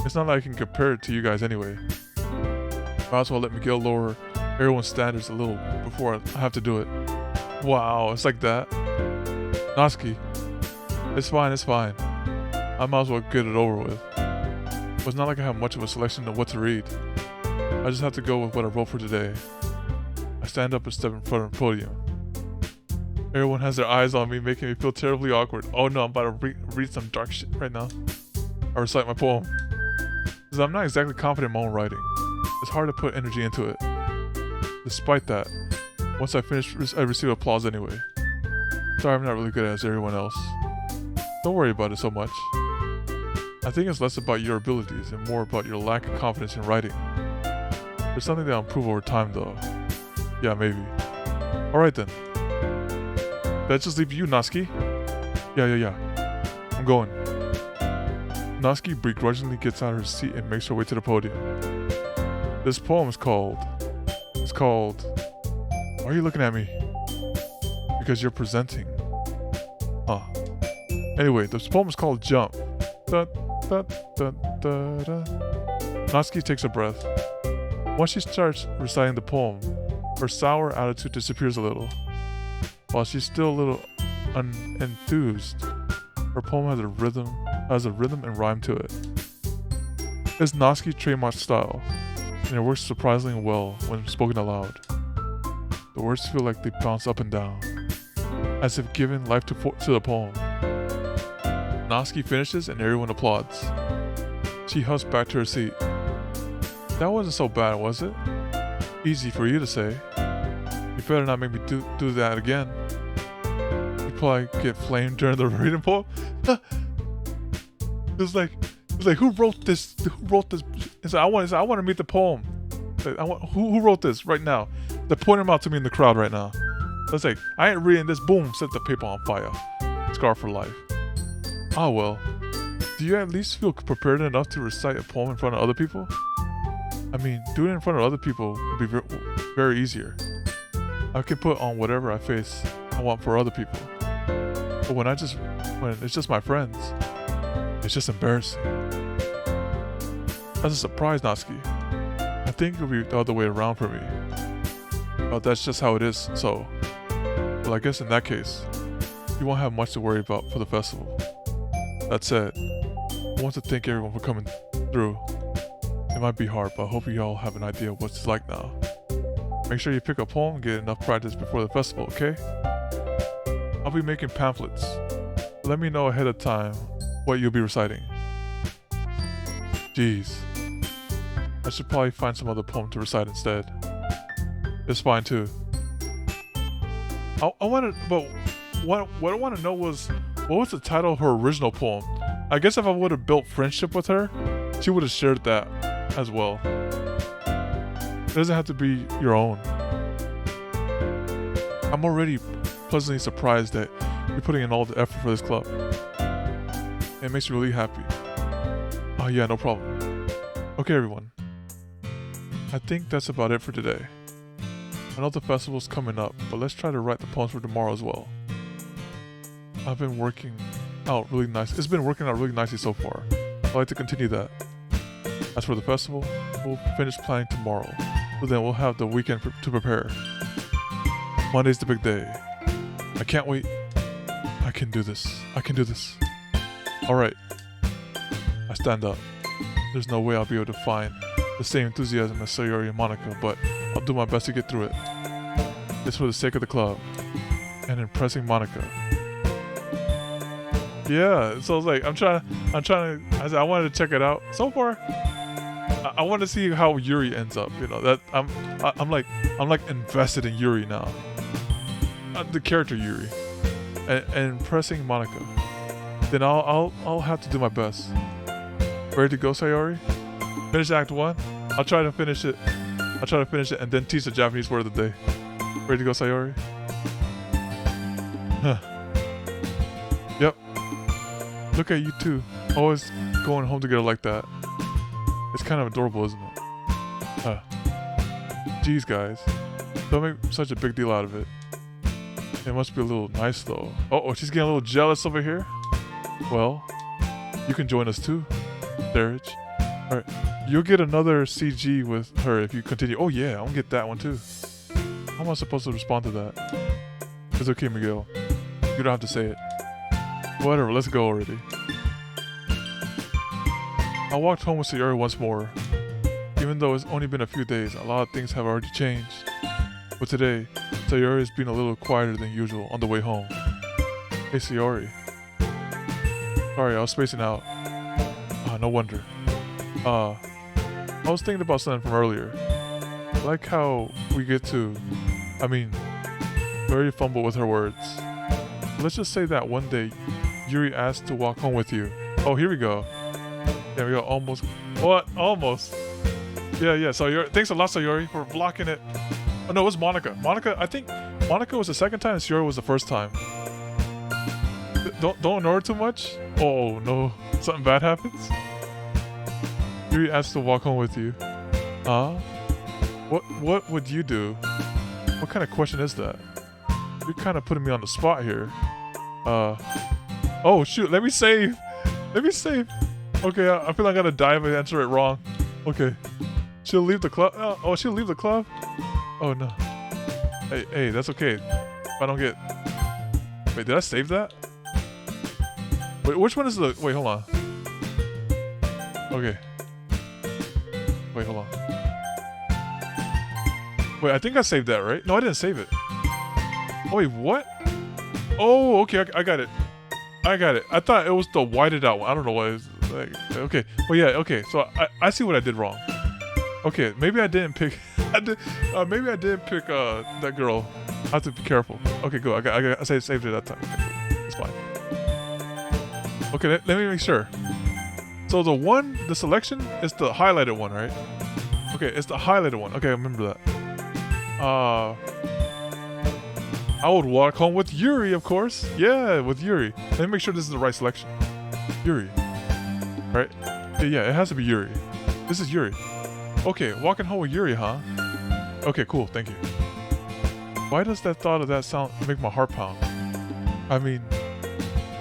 It's not like I can compare it to you guys anyway. Might as well let Miguel lower everyone's standards a little before I have to do it. Wow, it's like that. Natsuki. It's fine. I might as well get it over with. But it's not like I have much of a selection of what to read. I just have to go with what I wrote for today. I stand up and step in front of the podium. Everyone has their eyes on me, making me feel terribly awkward. Oh no, I'm about to read some dark shit right now. I recite my poem. Because I'm not exactly confident in my own writing. It's hard to put energy into it. Despite that, once I finish, I receive applause anyway. Sorry, I'm not really good as everyone else. Don't worry about it so much. I think it's less about your abilities and more about your lack of confidence in writing. There's something that'll improve over time though. Yeah, maybe. Alright then. Let's just leave you, Natsuki. Yeah. I'm going. Natsuki begrudgingly gets out of her seat and makes her way to the podium. This poem is called... Why are you looking at me? Because you're presenting. Anyway, this poem is called Jump. Natsuki takes a breath. Once she starts reciting the poem, her sour attitude disappears a little. While she's still a little unenthused, her poem has a rhythm and rhyme to it. It's Natsuki's trademark style, and it works surprisingly well when spoken aloud. The words feel like they bounce up and down, as if giving life to the poem. Natsuki finishes and everyone applauds. She huffs back to her seat. That wasn't so bad, was it? Easy for you to say. You better not make me do that again. You probably get flamed during the reading poem. It's like who wrote this? It's like, I want to meet the poem. Who wrote this right now? They're pointing them out to me in the crowd right now. It's like, I ain't reading this. Boom, set the paper on fire. Scar for life. Ah well. Do you at least feel prepared enough to recite a poem in front of other people? I mean, doing it in front of other people would be very easier. I can put on whatever I want for other people. But when it's just my friends, it's just embarrassing. That's a surprise, Natsuki. I think it'll be the other way around for me. But that's just how it is, so... Well, I guess in that case, you won't have much to worry about for the festival. That said, I want to thank everyone for coming through. It might be hard, but I hope you all have an idea of what it's like now. Make sure you pick a poem and get enough practice before the festival, okay? I'll be making pamphlets. Let me know ahead of time what you'll be reciting. Jeez. I should probably find some other poem to recite instead. It's fine too. What I want to know was, what was the title of her original poem? I guess if I would have built friendship with her, she would have shared that as well. It doesn't have to be your own. I'm already pleasantly surprised that you're putting in all the effort for this club. It makes me really happy. Oh yeah, no problem. Okay everyone. I think that's about it for today. I know the festival's coming up, but let's try to write the poems for tomorrow as well. I've been working out really nice. It's been working out really nicely so far. I'd like to continue that. As for the festival, we'll finish planning tomorrow. So then we'll have the weekend to prepare. Monday's the big day. I can't wait. I can do this. I can do this. Alright. I stand up. There's no way I'll be able to find the same enthusiasm as Sayori and Monica, but I'll do my best to get through it. It's for the sake of the club and impressing Monica. Yeah, so I was like, I wanted to check it out. So far, I want to see how Yuri ends up. You know, that I'm like invested in Yuri now. The character Yuri, and impressing Monica. Then I'll have to do my best. Ready to go, Sayori? Finish Act 1. I'll try to finish it. And then teach the Japanese word of the day. Ready to go, Sayori? Huh. Yep. Look at you two, always going home together like that. It's kind of adorable, isn't it? Geez, guys. Don't make such a big deal out of it. It must be a little nice, though. Oh, she's getting a little jealous over here. Well, you can join us too, Darage. Alright, you'll get another CG with her if you continue. Oh yeah, I'm gonna get that one too. How am I supposed to respond to that? It's okay, Miguel. You don't have to say it. Whatever, let's go already. I walked home with Sayori once more. Even though it's only been a few days, a lot of things have already changed. But today, Sayori has been a little quieter than usual on the way home. Hey Sayori. Sorry, I was spacing out. No wonder. I was thinking about something from earlier. I like how we get to... very fumble with her words. Let's just say that one day, Yuri asked to walk home with you. Oh, here we go. There we go, almost. What? Almost. Yeah, Sayori. Thanks a lot, Sayori, for blocking it. Oh, no, it was Monica. I think Monica was the second time and Sayori was the first time. Don't ignore her too much. Oh, no. Something bad happens? Yuri asked to walk home with you. Huh? What would you do? What kind of question is that? You're kind of putting me on the spot here. Oh shoot, let me save. Okay, I feel like I'm gonna die if I answer it wrong. Okay. She'll leave the club. Oh, she'll leave the club? Oh no. Hey, that's okay. If I don't get... Wait, did I save that? Wait, which one is the... Wait, hold on. Okay. Wait, hold on. Wait, I think I saved that, right? No, I didn't save it. Oh, wait, what? Oh, okay, I got it. I thought it was the whited out one. I don't know what it is. Like, okay. Well, yeah, okay. So I see what I did wrong. Okay, maybe I didn't pick... maybe I didn't pick that girl. I have to be careful. Okay, go. I saved it that time. Okay, it's fine. Okay, let me make sure. So the selection is the highlighted one, right? Okay, it's the highlighted one. Okay, I remember that. I would walk home with Yuri, of course. Yeah, with Yuri. Let me make sure this is the right selection. Yuri. Right? Yeah, it has to be Yuri. This is Yuri. Okay, walking home with Yuri, huh? Okay, cool. Thank you. Why does that thought of that sound make my heart pound?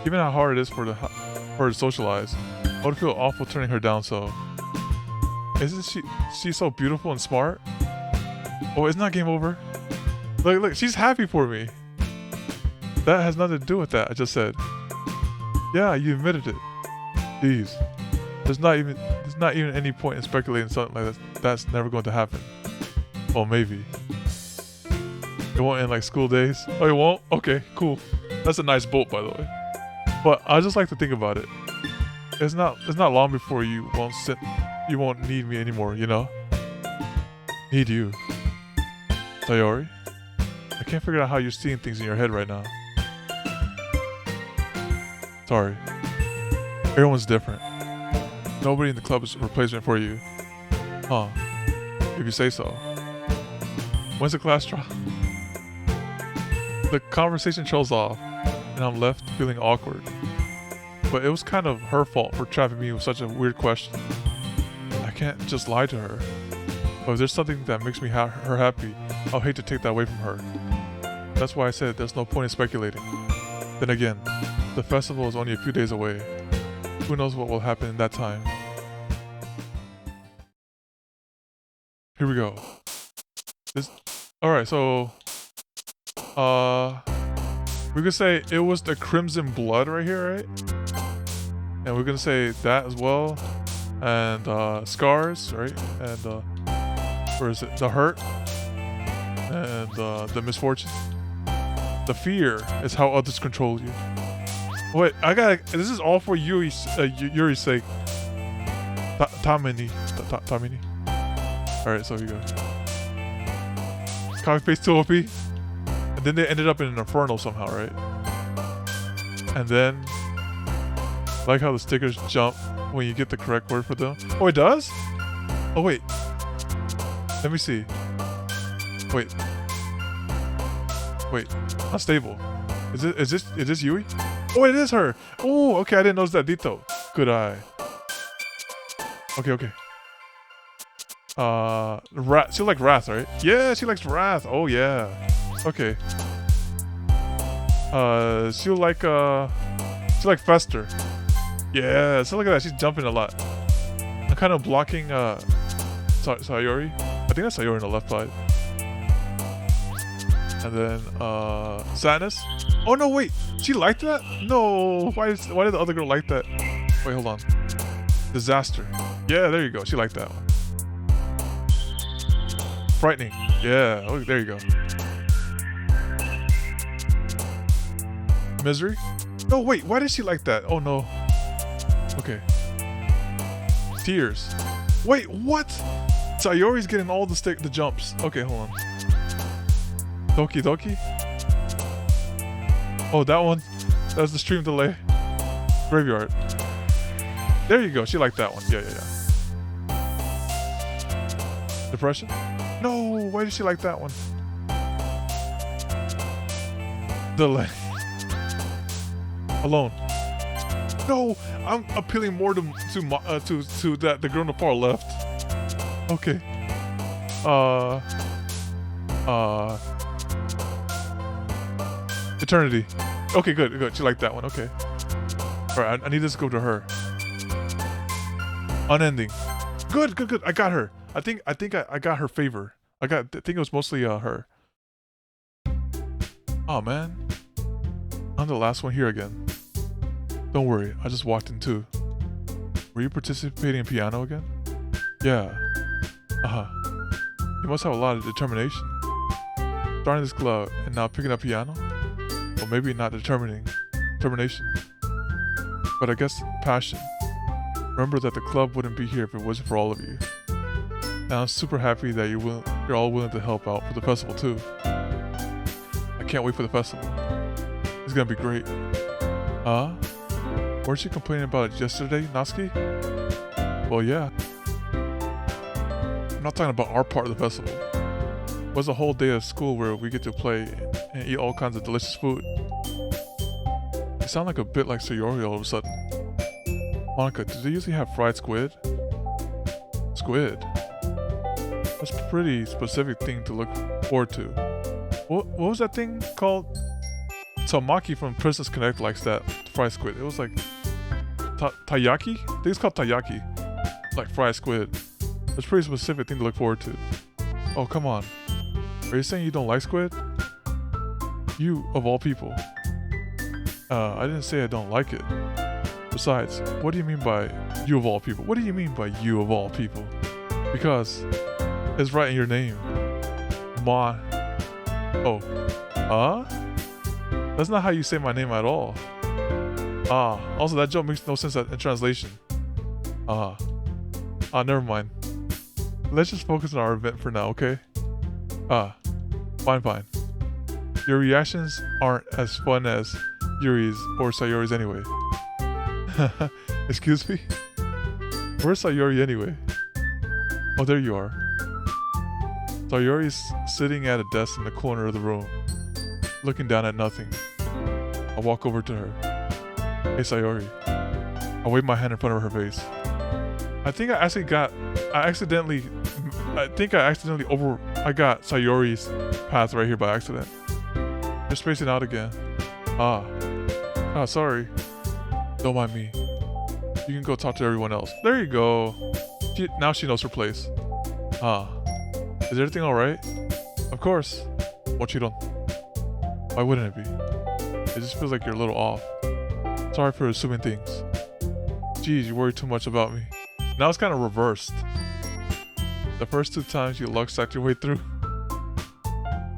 Given how hard it is for her to socialize, I would feel awful turning her down so. Isn't she so beautiful and smart? Oh, it's not game over. Look, she's happy for me. That has nothing to do with that I just said. Yeah, you admitted it. Jeez. There's not even any point in speculating something like that. That's never going to happen. Well, maybe. It won't end like school days. Oh, it won't? Okay, cool. That's a nice boat, by the way. But I just like to think about it. It's not long before you won't need me anymore, you know? Need you. Sayori? I can't figure out how you're seeing things in your head right now. Sorry. Everyone's different. Nobody in the club is a replacement for you. Huh. If you say so. When's the class trial? The conversation trails off, and I'm left feeling awkward. But it was kind of her fault for trapping me with such a weird question. I can't just lie to her. But if there's something that makes me her happy, I'll hate to take that away from her. That's why I said there's no point in speculating. Then again, the festival is only a few days away. Who knows what will happen in that time? Here we go. This. All right, so we could say it was the crimson blood right here, right? And we're gonna say that as well, and scars, right? And where is it? The hurt and the misfortune. The fear is how others control you. Wait, I gotta. This is all for Yuri's sake. Tamini. All right, so here we go. Copy paste 2 OP, and then they ended up in an inferno somehow, right? And then, like how the stickers jump when you get the correct word for them. Oh, it does? Oh wait, let me see. Wait, unstable. Is this Yuri? Oh, it is her. Oh, okay, I didn't notice that detail. Good eye. Okay. Wrath. She likes Wrath, right? Yeah, she likes Wrath. Oh yeah. Okay. She'll like Fester. Yeah, so look at that. She's jumping a lot. I'm kind of blocking Sayori. I think that's Sayori on the left side. And then Sadness. Oh no, wait. She liked that? No. Why did the other girl like that? Wait, hold on. Disaster. Yeah, there you go. She liked that one. Frightening. Yeah. Oh, there you go. Misery. No, wait. Why did she like that? Oh no. Okay. Tears. Wait, what? Sayori's getting all the jumps. Okay, hold on. Doki. Oh, that one. That's the stream delay. Graveyard. There you go. She liked that one. Yeah. Depression? No, why did she like that one? Delay. Alone. No, I'm appealing more to that the girl in the far left. Okay. Eternity. Okay, good. She liked that one. Okay. All right, I need this to go to her. Unending. Good. I got her. I think I got her favor. I think it was mostly her. Oh man, I'm the last one here again. Don't worry, I just walked in too. Were you participating in piano again? Yeah. You must have a lot of determination. Starting this club and now picking up piano? Or maybe not determination. But I guess passion. Remember that the club wouldn't be here if it wasn't for all of you. And I'm super happy that you're all willing to help out for the festival too. I can't wait for the festival. It's gonna be great. Weren't you complaining about it yesterday, Natsuki? Well, yeah. I'm not talking about our part of the festival. It was a whole day of school where we get to play and eat all kinds of delicious food. You sound like a bit like Sayori all of a sudden. Monica, do they usually have fried squid? Squid? That's a pretty specific thing to look forward to. What was that thing called? Tamaki from Princess Connect likes that fried squid. It was like taiyaki? I think it's called taiyaki. Like fried squid. It's a pretty specific thing to look forward to. Oh, come on. Are you saying you don't like squid? You, of all people. I didn't say I don't like it. Besides, what do you mean by you of all people? What do you mean by you of all people? Because it's right in your name. That's not how you say my name at all. Also that joke makes no sense in translation. Never mind. Let's just focus on our event for now, okay? Fine. Your reactions aren't as fun as Yuri's or Sayori's anyway. Excuse me? Where's Sayori anyway? Oh, there you are. Sayori's sitting at a desk in the corner of the room, looking down at nothing. I walk over to her. Hey Sayori. I wave my hand in front of her face. I got Sayori's path right here by accident. You're spacing out again. Sorry. Don't mind me. You can go talk to everyone else. There you go. Now she knows her place. Is everything alright? Of course. What you don't? Why wouldn't it be? It just feels like you're a little off. Sorry for assuming things. Geez, you worry too much about me. Now it's kind of reversed. The first 2 times you luck-sucked your way through.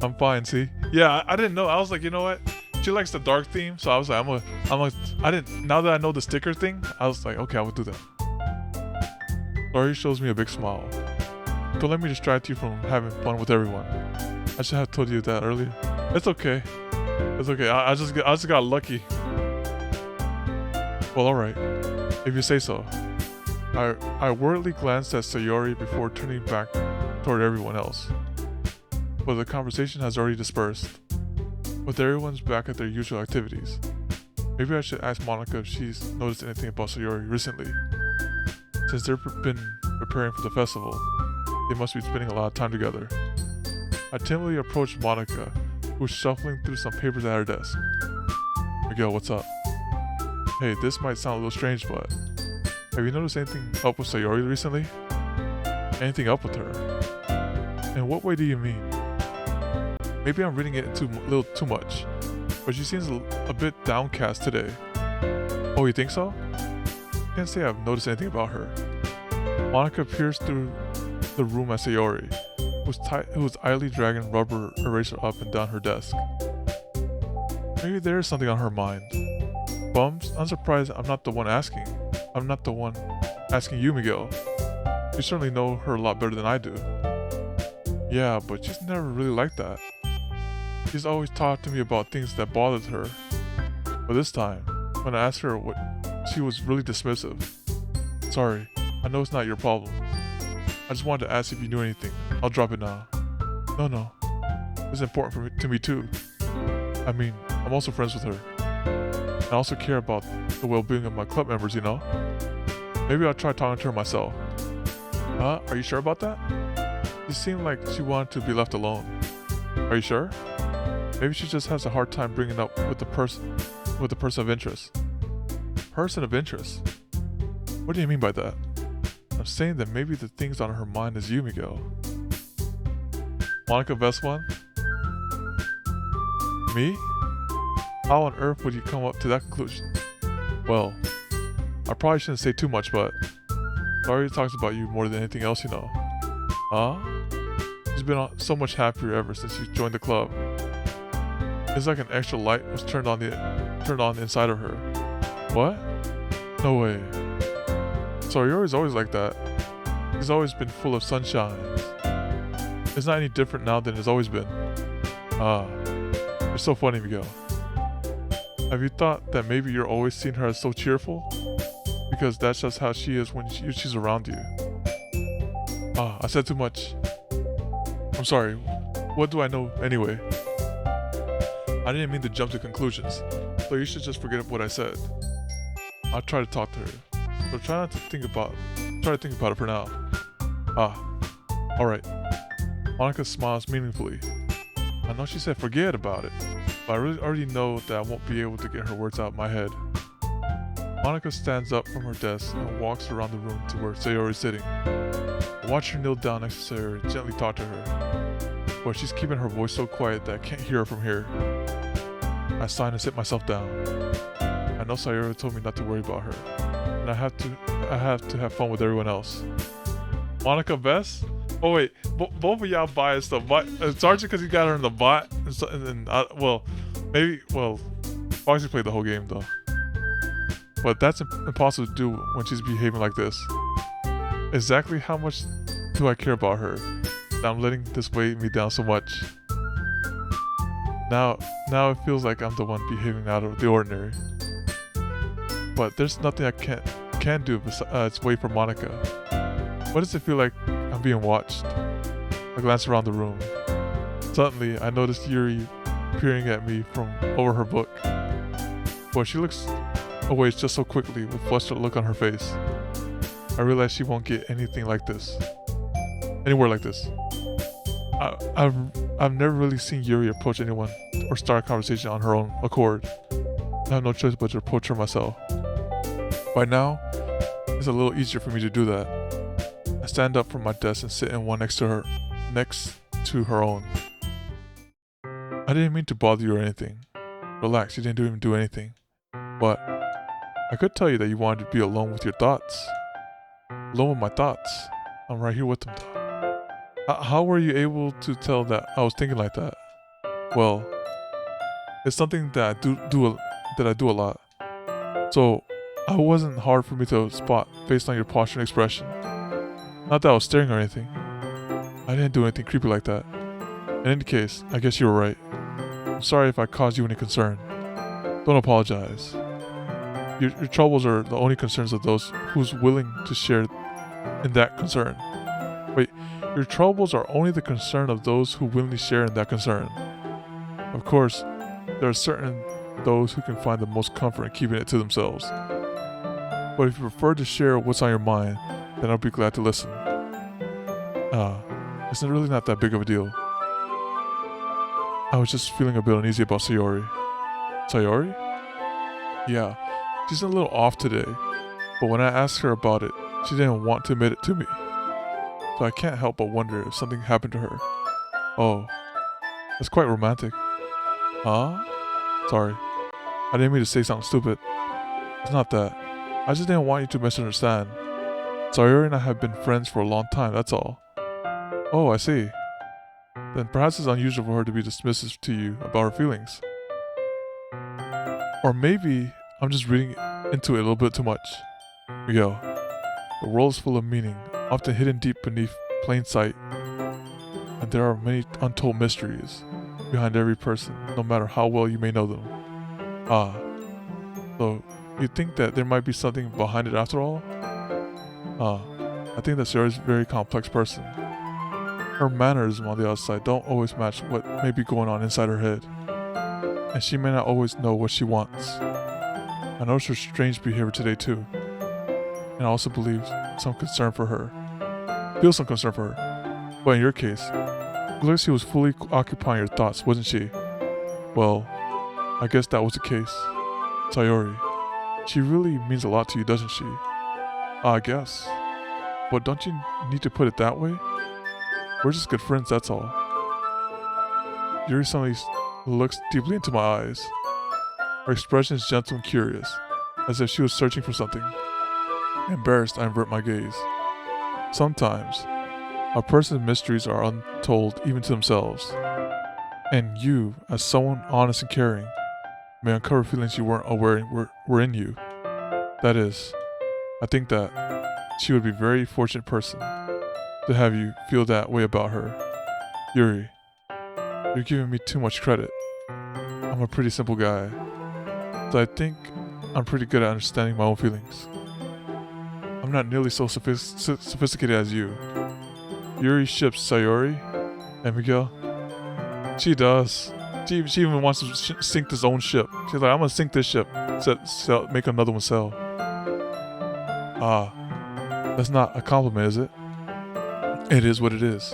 I'm fine, see? Yeah, I didn't know. I was like, you know what? She likes the dark theme, so I was like, now that I know the sticker thing, I was like, okay, I will do that. Laurie shows me a big smile. Don't let me distract you from having fun with everyone. I should have told you that earlier. It's okay. It's okay. I just got lucky. Well, alright. If you say so. I worriedly glanced at Sayori before turning back toward everyone else. But the conversation has already dispersed. With everyone's back at their usual activities. Maybe I should ask Monica if she's noticed anything about Sayori recently. Since they've been preparing for the festival, they must be spending a lot of time together. I timidly approached Monica, who was shuffling through some papers at her desk. Miguel, what's up? Hey, this might sound a little strange, but have you noticed anything up with Sayori recently? Anything up with her? In what way do you mean? Maybe I'm reading it a little too much, but she seems a bit downcast today. Oh, you think so? Can't say I've noticed anything about her. Monica peers through the room at Sayori, who was idly dragging rubber eraser up and down her desk. Maybe there is something on her mind. But I'm surprised I'm not the one asking. I'm not the one asking you, Miguel. You certainly know her a lot better than I do. Yeah, but she's never really like that. She's always talked to me about things that bothered her. But this time, when I asked her what, she was really dismissive. Sorry, I know it's not your problem. I just wanted to ask if you knew anything. I'll drop it now. No. It's important to me too. I mean, I'm also friends with her. I also care about the well-being of my club members, you know? Maybe I'll try talking to her myself. Are you sure about that? It seemed like she wanted to be left alone. Are you sure? Maybe she just has a hard time bringing up with the person of interest. Person of interest? What do you mean by that? I'm saying that maybe the things on her mind is you, Miguel. Monica Veswan? Me? How on earth would you come up to that conclusion? Well, I probably shouldn't say too much, but Laurie talks about you more than anything else, you know. She's been so much happier ever since you joined the club. It's like an extra light was turned on inside of her. What? No way. Sayori's always like that. She's always been full of sunshine. It's not any different now than it's always been. You're so funny, Miguel. Have you thought that maybe you're always seeing her as so cheerful? Because that's just how she is when she's around you. I said too much. I'm sorry. What do I know anyway? I didn't mean to jump to conclusions, so you should just forget what I said. I'll try to talk to her, but try to think about it for now. Alright. Monica smiles meaningfully. I know she said forget about it, but I really already know that I won't be able to get her words out of my head. Monica stands up from her desk and walks around the room to where Sayori is sitting. I watch her kneel down next to Sayori and gently talk to her, but she's keeping her voice so quiet that I can't hear her from here. I sign and sit myself down. I know Sayori told me not to worry about her, and I have to have fun with everyone else. Monica Vess? Oh wait, both of y'all biased though. Sergeant because he got her in the bot, Foxy played the whole game though. But that's impossible to do when she's behaving like this. Exactly how much do I care about her that I'm letting this weigh me down so much? Now it feels like I'm the one behaving out of the ordinary. But there's nothing I can do besides wait for Monica. What does it feel like I'm being watched? I glance around the room. Suddenly, I noticed Yuri peering at me from over her book. But she looks away just so quickly with flustered look on her face. I realize she won't get anything like this. Anywhere like this. I've never really seen Yuri approach anyone or start a conversation on her own accord. I have no choice but to approach her myself. By now, it's a little easier for me to do that. I stand up from my desk and sit in one next to her, next to her own. I didn't mean to bother you or anything. Relax, you didn't even do anything. But I could tell you that you wanted to be alone with your thoughts. Alone with my thoughts. I'm right here with them. How were you able to tell that I was thinking like that? Well, it's something that I do a lot. So it wasn't hard for me to spot based on your posture and expression. Not that I was staring or anything. I didn't do anything creepy like that. In any case, I guess you were right. I'm sorry if I caused you any concern. Don't apologize. Your troubles are the only concerns of those who's willing to share in that concern. Wait, your troubles are only the concern of those who willingly share in that concern. Of course, there are certain those who can find the most comfort in keeping it to themselves. But if you prefer to share what's on your mind, then I'll be glad to listen. It's really not that big of a deal. I was just feeling a bit uneasy about Sayori. Sayori? Yeah, she's a little off today, but when I asked her about it, she didn't want to admit it to me. So I can't help but wonder if something happened to her. Oh, that's quite romantic. Huh? Sorry, I didn't mean to say something stupid. It's not that. I just didn't want you to misunderstand. Sayori and I have been friends for a long time, that's all. Oh, I see. Then perhaps it's unusual for her to be dismissive to you about her feelings. Or maybe I'm just reading into it a little bit too much. Miguel, the world is full of meaning, often hidden deep beneath plain sight. And there are many untold mysteries behind every person, no matter how well you may know them. So you think that there might be something behind it after all? I think that Sarah's a very complex person. Her mannerism on the outside don't always match what may be going on inside her head. And she may not always know what she wants. I noticed her strange behavior today too. And I also believe some concern for her. Feel some concern for her. But in your case, clearly she was fully occupying your thoughts, wasn't she? Well, I guess that was the case. Sayori, she really means a lot to you, doesn't she? I guess. But don't you need to put it that way? We're just good friends, that's all. Yuri suddenly looks deeply into my eyes. Her expression is gentle and curious, as if she was searching for something. Embarrassed, I invert my gaze. Sometimes, a person's mysteries are untold even to themselves. And you, as someone honest and caring, may uncover feelings you weren't aware were in you. That is, I think that she would be a very fortunate person to have you feel that way about her. Yuri, you're giving me too much credit. I'm a pretty simple guy, so I think I'm pretty good at understanding my own feelings. I'm not nearly so sophisticated as you. Yuri ships Sayori and Miguel. She does. She even wants to sink this own ship. She's like, I'm gonna sink this ship, make another one sail. That's not a compliment, is it? It is what it is.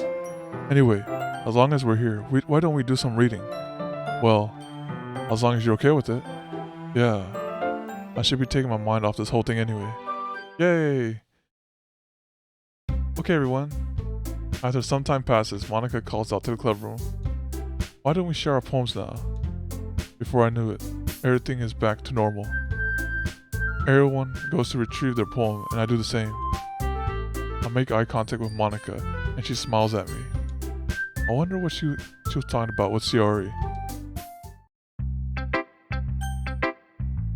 Anyway, as long as we're here, why don't we do some reading? Well, as long as you're okay with it. Yeah. I should be taking my mind off this whole thing anyway. Yay! Okay, everyone. After some time passes, Monica calls out to the club room. Why don't we share our poems now? Before I knew it, everything is back to normal. Everyone goes to retrieve their poem, and I do the same. I make eye contact with Monica, and she smiles at me. I wonder what she was talking about with Sayori.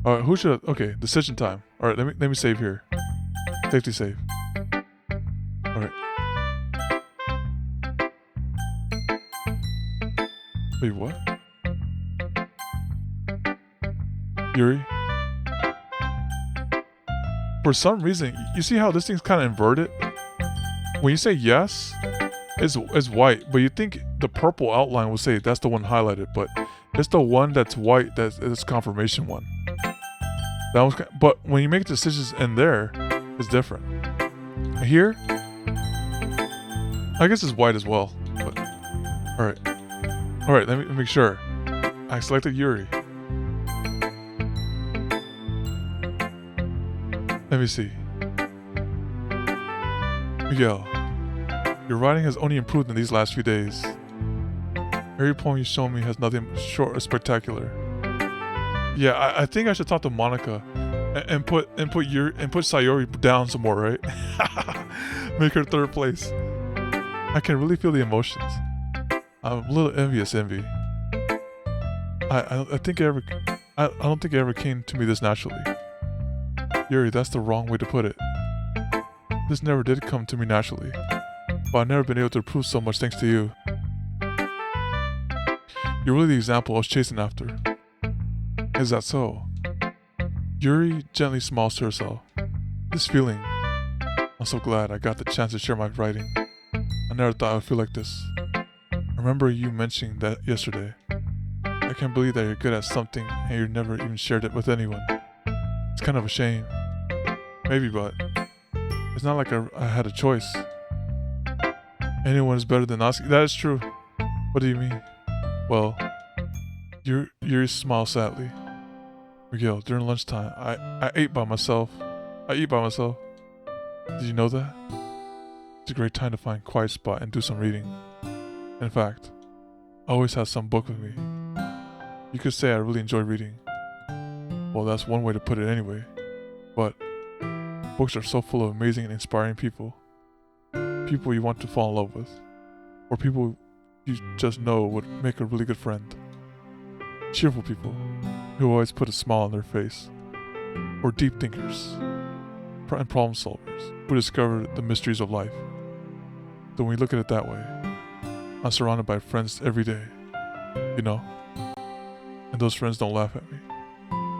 Alright, okay, decision time. Alright, let me save here. Safety save. Alright. Wait, what? Yuri? For some reason, you see how this thing's kind of inverted? When you say yes, it's white, but you think the purple outline will say that's the one highlighted, but it's the one that's white that's confirmation one. That was, but when you make decisions in there, it's different. Here, I guess it's white as well. But all right. Let me make sure. I selected Yuri. Let me see. Miguel. Your writing has only improved in these last few days. Every poem you show me has nothing short of spectacular. Yeah, I think I should talk to Monica and put Sayori down some more, right? Make her third place. I can really feel the emotions. I'm a little envious, Envy. I don't think it ever came to me this naturally. Yuri, that's the wrong way to put it. This never did come to me naturally, but I've never been able to prove so much thanks to you. You're really the example I was chasing after. Is that so? Yuri gently smiles to herself. This feeling, I'm so glad I got the chance to share my writing. I never thought I would feel like this. I remember you mentioning that yesterday. I can't believe that you're good at something and you never even shared it with anyone. It's kind of a shame. Maybe, but it's not like I had a choice. Anyone is better than Natsuki. That is true. What do you mean? Well, Yuri smiles sadly. Miguel, during lunchtime, I ate by myself. I eat by myself. Did you know that? It's a great time to find a quiet spot and do some reading. In fact, I always have some book with me. You could say I really enjoy reading. Well, that's one way to put it anyway. But books are so full of amazing and inspiring people. People you want to fall in love with. Or people you just know would make a really good friend. Cheerful people who always put a smile on their face. Or deep thinkers and problem solvers who discover the mysteries of life. So when you look at it that way, I'm surrounded by friends every day. You know? And those friends don't laugh at me.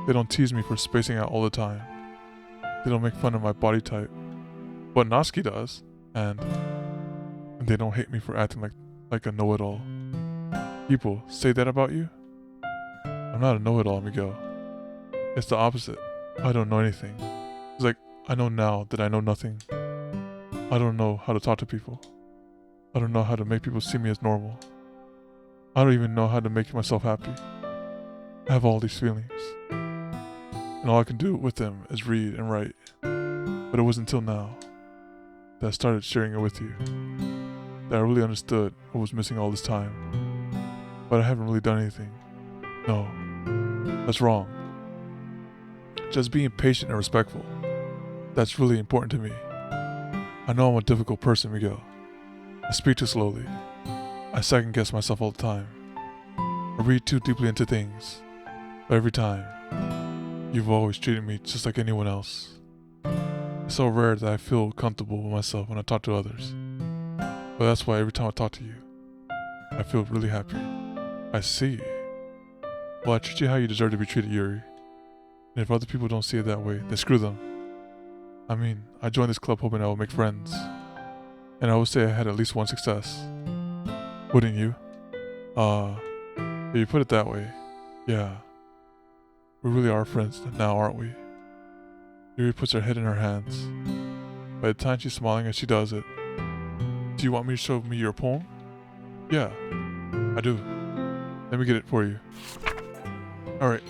They don't tease me for spacing out all the time. They don't make fun of my body type. But Natsuki does. And they don't hate me for acting like a know-it-all. People say that about you? I'm not a know-it-all, Miguel. It's the opposite. I don't know anything. It's like I know now that I know nothing. I don't know how to talk to people. I don't know how to make people see me as normal. I don't even know how to make myself happy. I have all these feelings. And all I can do with them is read and write. But it wasn't until now that I started sharing it with you that I really understood what was missing all this time. But I haven't really done anything. No, that's wrong. Just being patient and respectful. That's really important to me. I know I'm a difficult person, Miguel. I speak too slowly. I second guess myself all the time. I read too deeply into things. But every time, you've always treated me just like anyone else. It's so rare that I feel comfortable with myself when I talk to others. But that's why every time I talk to you, I feel really happy. I see. Well, I treat you how you deserve to be treated, Yuri. And if other people don't see it that way, then screw them. I mean, I joined this club hoping I would make friends. And I would say I had at least one success. Wouldn't you? If you put it that way, yeah. We really are friends now, aren't we? Yuri puts her head in her hands. By the time she's smiling as she does it, do you want me to show me your poem? Yeah, I do. Let me get it for you. Alright.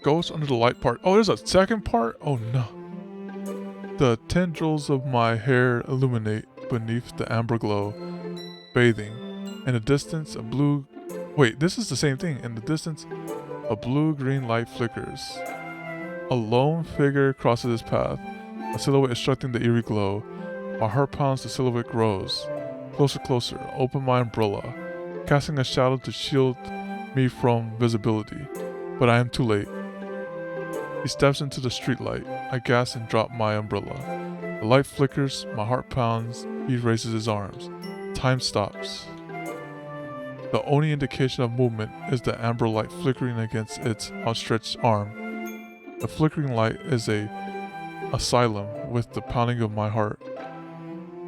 Ghost under the light part. Oh, there's a second part? Oh no. The tendrils of my hair illuminate beneath the amber glow, bathing. In the distance, a blue... Wait, this is the same thing. In the distance, a blue-green light flickers. A lone figure crosses his path, a silhouette obstructing the eerie glow. My heart pounds, the silhouette grows. Closer, closer, open my umbrella, casting a shadow to shield me from visibility. But I am too late. He steps into the streetlight. I gasp and drop my umbrella. The light flickers, my heart pounds, he raises his arms. Time stops. The only indication of movement is the amber light flickering against its outstretched arm. The flickering light is a asylum with the pounding of my heart,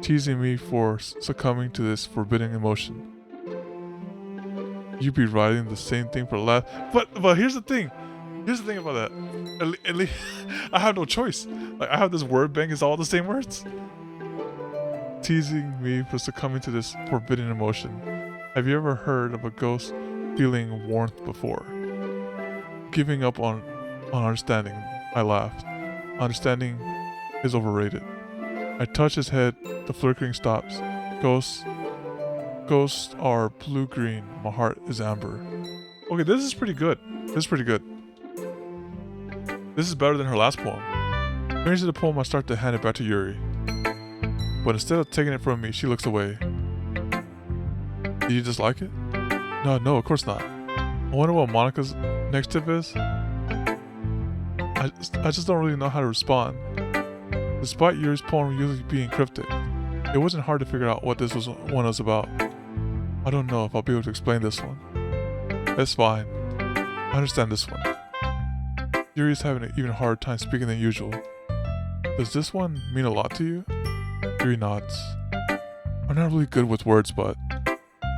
teasing me for succumbing to this forbidden emotion. You be writing the same thing for the last... But here's the thing. Here's the thing about that. At least I have no choice. Like, I have this word bank. It's all the same words. Teasing me for succumbing to this forbidden emotion. Have you ever heard of a ghost feeling warmth before? Giving up on understanding, I laughed. Understanding is overrated. I touch his head, the flickering stops. Ghosts are blue-green. My heart is amber. Okay, this is pretty good. This is better than her last poem. Finishing the poem, I start to hand it back to Yuri. But instead of taking it from me, she looks away. Do you just like it? No, of course not. I wonder what Monica's next tip is. I just don't really know how to respond. Despite Yuri's poem usually being cryptic, it wasn't hard to figure out what this one was about. I don't know if I'll be able to explain this one. It's fine. I understand this one. Yuri's having an even harder time speaking than usual. Does this one mean a lot to you? Yuri nods. I'm not really good with words, but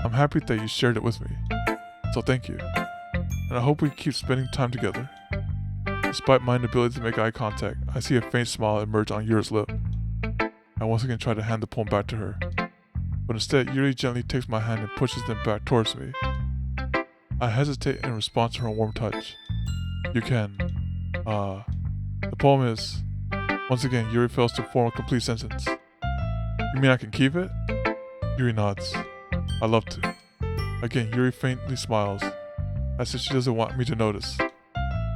I'm happy that you shared it with me. So thank you. And I hope we keep spending time together. Despite my inability to make eye contact, I see a faint smile emerge on Yuri's lip. I once again try to hand the poem back to her. But instead, Yuri gently takes my hand and pushes them back towards me. I hesitate in response to her warm touch. You can. The poem is... Once again, Yuri fails to form a complete sentence. You mean I can keep it? Yuri nods. I'd love to. Again, Yuri faintly smiles, as if she doesn't want me to notice.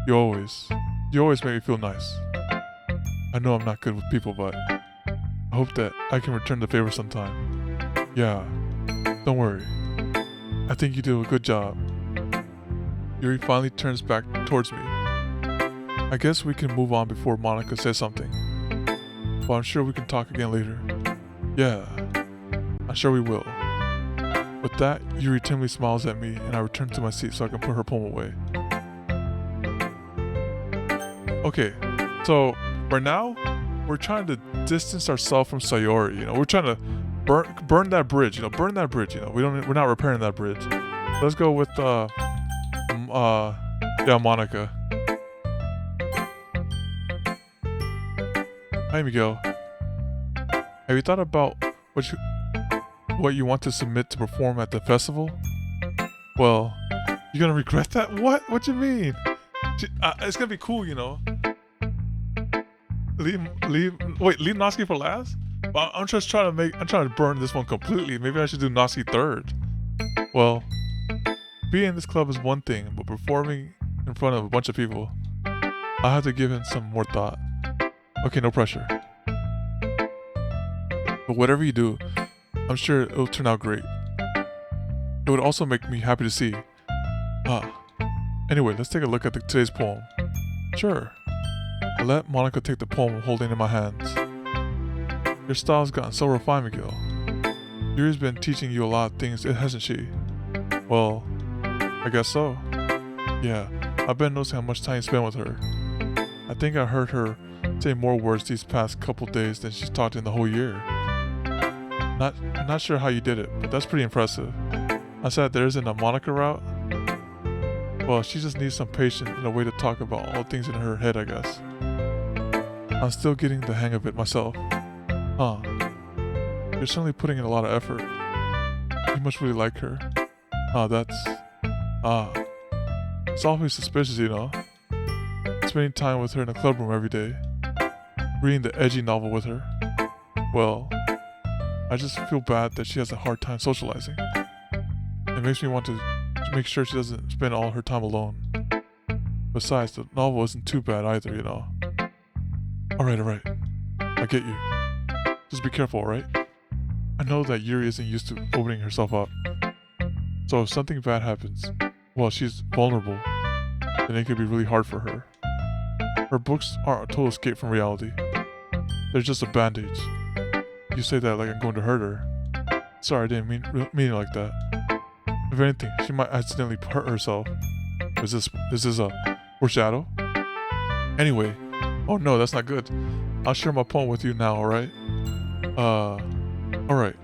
You always make me feel nice. I know I'm not good with people, but I hope that I can return the favor sometime. Yeah, don't worry. I think you did a good job. Yuri finally turns back towards me. I guess we can move on before Monica says something. But I'm sure we can talk again later. Yeah, I'm sure we will. With that, Yuri timidly smiles at me and I return to my seat so I can put her poem away. Okay, so right now, we're trying to distance ourselves from Sayori, you know. We're trying to burn that bridge, you know. Burn that bridge, you know. We're not repairing that bridge. Let's go with Monica. Hi, Miguel. Have you thought about what you want to submit to perform at the festival? Well, you're gonna regret that? What you mean? It's gonna be cool, you know. Leave Noski for last? Well, I'm trying to burn this one completely. Maybe I should do Noski third. Well, being in this club is one thing, but performing in front of a bunch of people, I have to give it some more thought. Okay, no pressure. But whatever you do, I'm sure it'll turn out great. It would also make me happy to see. Anyway, let's take a look at today's poem. Sure. I let Monica take the poem holding in my hands. Your style's gotten so refined, Miguel. Yuri's been teaching you a lot of things, hasn't she? Well, I guess so. Yeah, I've been noticing how much time you spend with her. I think I heard her say more words these past couple days than she's talked in the whole year. Not sure how you did it, but that's pretty impressive. I said there isn't a Monica route. Well, she just needs some patience and a way to talk about all things in her head, I guess. I'm still getting the hang of it myself. Huh. You're certainly putting in a lot of effort. You must really like her. It's awfully suspicious, you know. Spending time with her in the club room every day. Reading the edgy novel with her. Well, I just feel bad that she has a hard time socializing. It makes me want to make sure she doesn't spend all her time alone. Besides, the novel isn't too bad either, you know. Alright. I get you. Just be careful, alright? I know that Yuri isn't used to opening herself up. So if something bad happens, well, she's vulnerable, then it could be really hard for her. Her books aren't a total escape from reality. They're just a bandage. You say that like I'm going to hurt her. Sorry, I didn't mean it like that. If anything, she might accidentally hurt herself. Is this a foreshadow? Anyway, oh no, that's not good. I'll share my poem with you now, alright? Alright.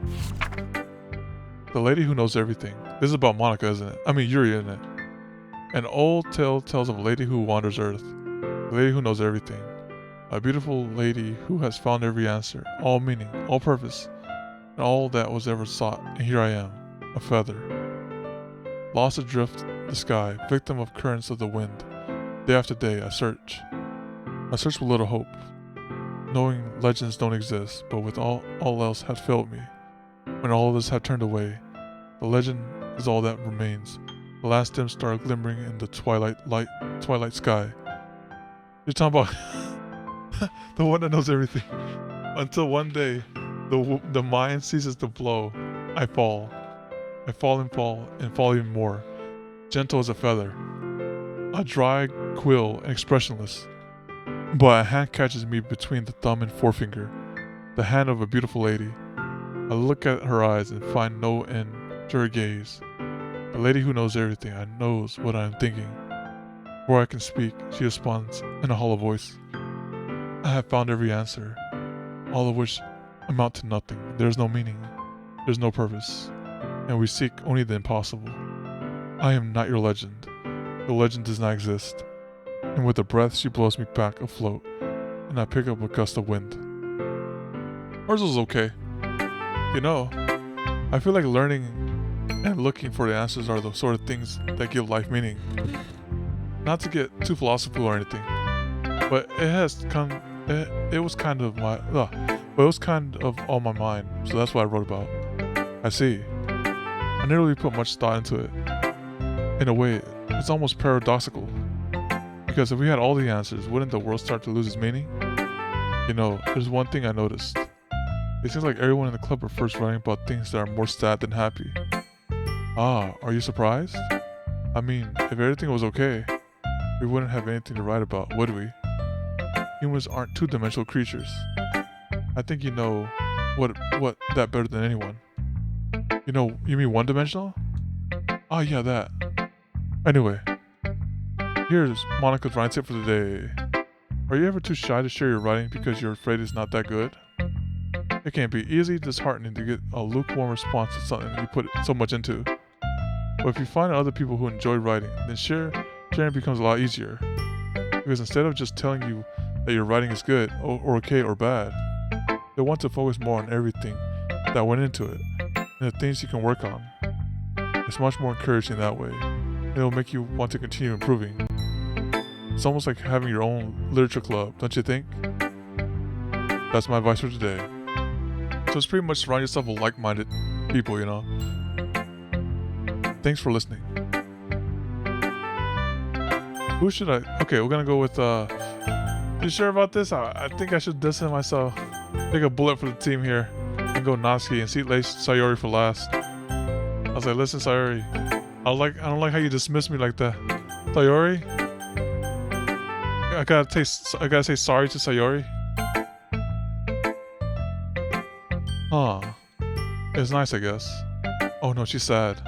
The Lady Who Knows Everything. This is about Monica, isn't it? I mean, Yuri, isn't it? An old tale tells of a lady who wanders Earth. A lady who knows everything. A beautiful lady who has found every answer, all meaning, all purpose, and all that was ever sought. And here I am, a feather. Lost adrift the sky, victim of currents of the wind. Day after day, I search. I search with little hope, knowing legends don't exist, but with all else had failed me. when all others have turned away. The legend is all that remains. The last dim star glimmering in the twilight sky. You're talking about the one that knows everything. Until one day, the mind ceases to blow. I fall. I fall and fall and fall even more. Gentle as a feather. A dry quill and expressionless. But a hand catches me between the thumb and forefinger. The hand of a beautiful lady. I look at her eyes and find no end to her gaze. The lady who knows everything, and knows what I am thinking. Before I can speak, she responds in a hollow voice. I have found every answer, all of which amount to nothing. There is no meaning, there is no purpose, and we seek only the impossible. I am not your legend. The legend does not exist. And with a breath, she blows me back afloat, and I pick up a gust of wind. Hers was okay. You know, I feel like learning and looking for the answers are the sort of things that give life meaning. Not to get too philosophical or anything, but it was kind of on my mind, so that's what I wrote about. I see. I never really put much thought into it. In a way, it's almost paradoxical. Because if we had all the answers, wouldn't the world start to lose its meaning? You know, there's one thing I noticed. It seems like everyone in the club prefers writing about things that are more sad than happy. Ah, are you surprised? I mean, if everything was okay, we wouldn't have anything to write about, would we? Humans aren't two-dimensional creatures. I think you know what that better than anyone. You mean one-dimensional? Ah, yeah, that. Anyway, here's Monica's writing tip for the day. Are you ever too shy to share your writing because you're afraid it's not that good? It can be easily disheartening to get a lukewarm response to something you put so much into. But if you find other people who enjoy writing, then sharing becomes a lot easier. Because instead of just telling you that your writing is good, or okay, or bad, they want to focus more on everything that went into it, and the things you can work on. It's much more encouraging that way. It'll make you want to continue improving. It's almost like having your own literature club, don't you think? That's my advice for today. So it's pretty much surround yourself with like-minded people, you know. Thanks for listening. Who should I? Okay, we're gonna go with, you sure about this? I think I should distance myself. Take a bullet for the team here and go Natsuki and see Sayori for last. I was like, listen, Sayori, I don't like how you dismiss me like that. Sayori? I gotta say sorry to Sayori. Huh. It's nice, I guess. Oh no, she's sad.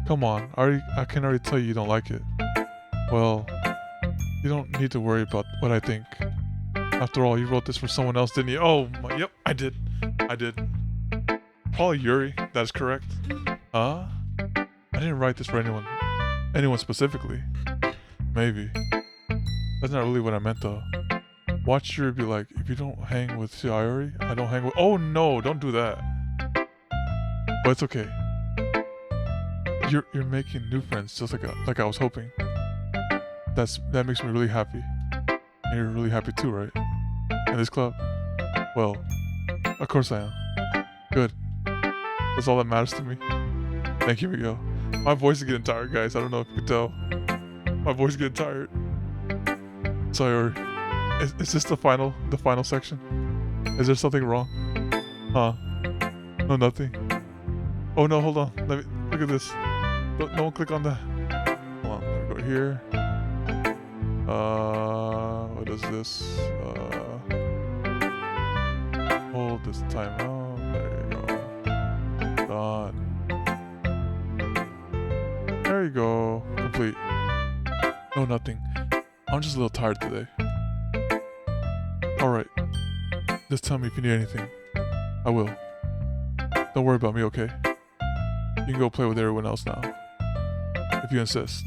Come on, I can already tell you don't like it. Well, you don't need to worry about what I think. After all, you wrote this for someone else, didn't you? Oh, yep, I did. Probably Yuri, that is correct. I didn't write this for anyone specifically. Maybe. That's not really what I meant though. Watch Yuri be like, if you don't hang with Sayori, I don't hang with... Oh no, don't do that. But it's okay. You're making new friends just like I was hoping. That makes me really happy. And you're really happy too, right? In this club? Well, of course I am. Good. That's all that matters to me. Thank you, Miguel. My voice is getting tired, guys. I don't know if you can tell. My voice is getting tired. Sorry. Is this the final section? Is there something wrong? Huh? No, nothing. Oh no, hold on. Look at this. No one click on that. Hold on, let me go here. What is this? Hold this time out. There you go. Done. There you go. Complete. No, nothing. I'm just a little tired today. Alright. Just tell me if you need anything. I will. Don't worry about me, okay? You can go play with everyone else now. If you insist.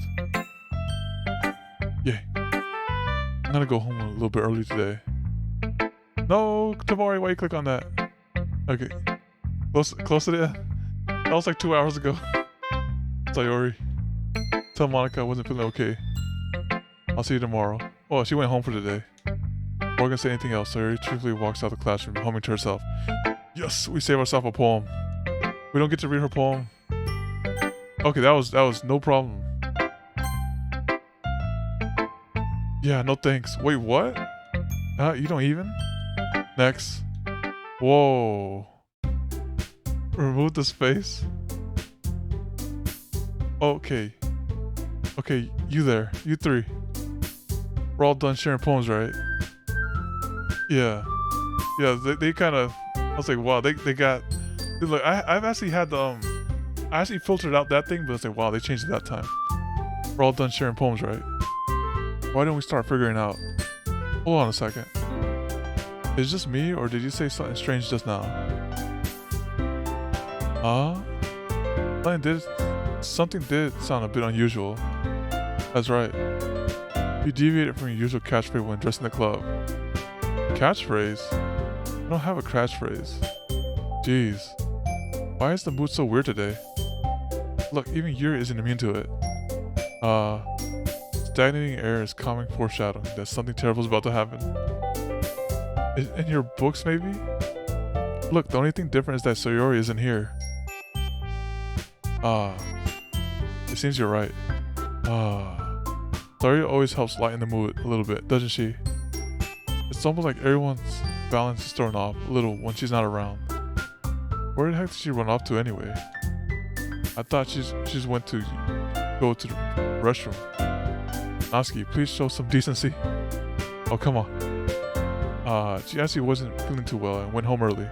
Yay. I'm gonna go home a little bit early today. No, Tamari, why you click on that? Okay. Close to the end. That was like 2 hours ago. Sayori. Tell Monica I wasn't feeling okay. I'll see you tomorrow. Oh, she went home for the day. Before I can say anything else, Sayori truthfully walks out of the classroom, humming to herself. Yes, we saved ourselves a poem. We don't get to read her poem. Okay, that was no problem. Yeah, no thanks. Wait, what? You don't even? Next. Whoa. Remove the space. Okay. Okay, you there. You three. We're all done sharing poems, right? Yeah. Yeah, they kind of... I was like, wow, they got... Dude, look, I've actually had the... I actually filtered out that thing, but I was like, wow, they changed it that time. We're all done sharing poems, right? Why don't we start figuring out? Hold on a second. Is it just me, or did you say something strange just now? Something did sound a bit unusual. That's right. You deviated from your usual catchphrase when dressing the club. Catchphrase? I don't have a catchphrase. Jeez. Why is the mood so weird today? Look, even Yuri isn't immune to it. Stagnating air is calming foreshadowing that something terrible is about to happen. In your books, maybe? Look, the only thing different is that Sayori isn't here. It seems you're right. Sayori always helps lighten the mood a little bit, doesn't she? It's almost like everyone's balance is thrown off a little when she's not around. Where the heck did she run off to anyway? I thought she just went to go to the restroom. Natsuki, please show some decency. Oh, come on. She actually wasn't feeling too well and went home early.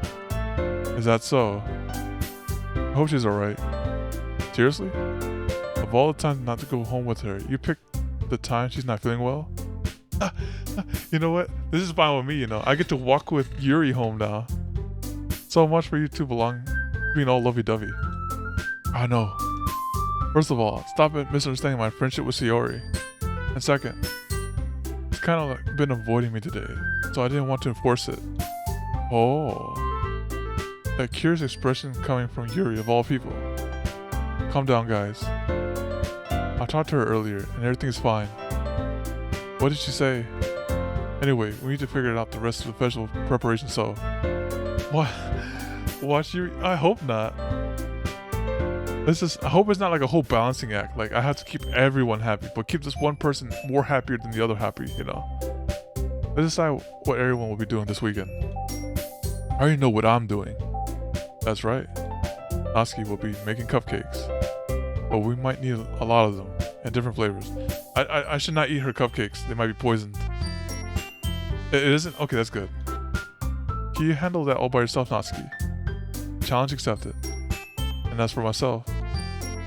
Is that so? I hope she's alright. Seriously? Of all the times not to go home with her, you picked the time she's not feeling well? You know what? This is fine with me, you know. I get to walk with Yuri home now. So much for you two being all lovey-dovey. I know. First of all, stop misunderstanding my friendship with Sayori. And second, it's kind of like been avoiding me today, so I didn't want to enforce it. Oh. That curious expression coming from Yuri of all people. Calm down, guys. I talked to her earlier, and everything's fine. What did she say? Anyway, we need to figure out the rest of the festival preparation, so... What? Watch Yuri? I hope not. I hope it's not like a whole balancing act. Like, I have to keep everyone happy, but keep this one person more happier than the other happy, you know? Let's decide what everyone will be doing this weekend. I already know what I'm doing. That's right. Natsuki will be making cupcakes. But we might need a lot of them, and different flavors. I should not eat her cupcakes. They might be poisoned. It isn't? Okay, that's good. Can you handle that all by yourself, Natsuki? Challenge accepted. And as for myself,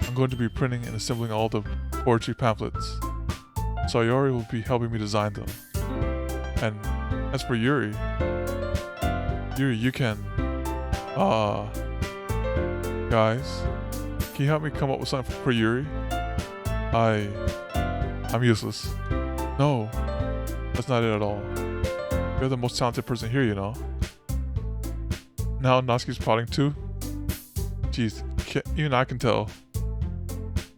I'm going to be printing and assembling all the poetry pamphlets. Sayori will be helping me design them. And as for Yuri, you can... Guys, can you help me come up with something for Yuri? I'm useless. No, that's not it at all. You're the most talented person here, you know. Now Natsuki's plotting too? Jeez, even I can tell.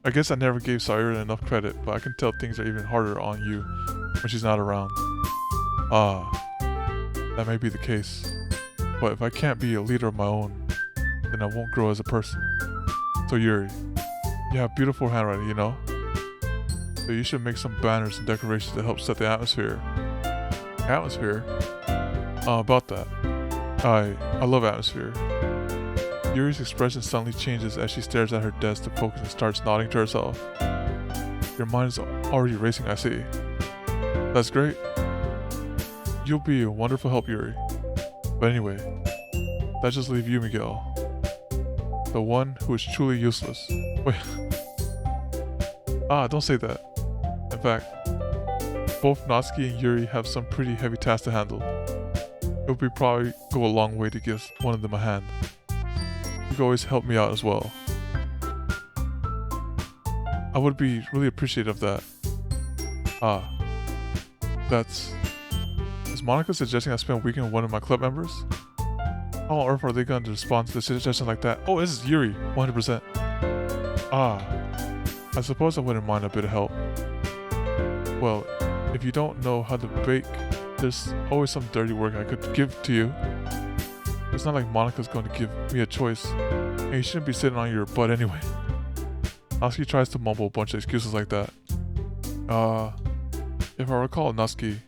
I guess I never gave Sayori enough credit, but I can tell things are even harder on you when she's not around. That may be the case. But if I can't be a leader of my own, then I won't grow as a person. So Yuri, you have beautiful handwriting, you know? So you should make some banners and decorations to help set the atmosphere. Atmosphere? About that. I love atmosphere. Yuri's expression suddenly changes as she stares at her desk to focus and starts nodding to herself. Your mind is already racing, I see. That's great. You'll be a wonderful help, Yuri. But anyway, let's just leave you, Miguel. The one who is truly useless. Wait. Don't say that. In fact, both Natsuki and Yuri have some pretty heavy tasks to handle. It would probably go a long way to give one of them a hand. You can always help me out as well. I would be really appreciative of that. That's... Is Monica suggesting I spend a weekend with one of my club members? How on earth are they going to respond to a suggestion like that? Oh, this is Yuri, 100%. I suppose I wouldn't mind a bit of help. Well, if you don't know how to bake, there's always some dirty work I could give to you. It's not like Monica's going to give me a choice. And you shouldn't be sitting on your butt anyway. Natsuki tries to mumble a bunch of excuses like that. If I recall, Natsuki,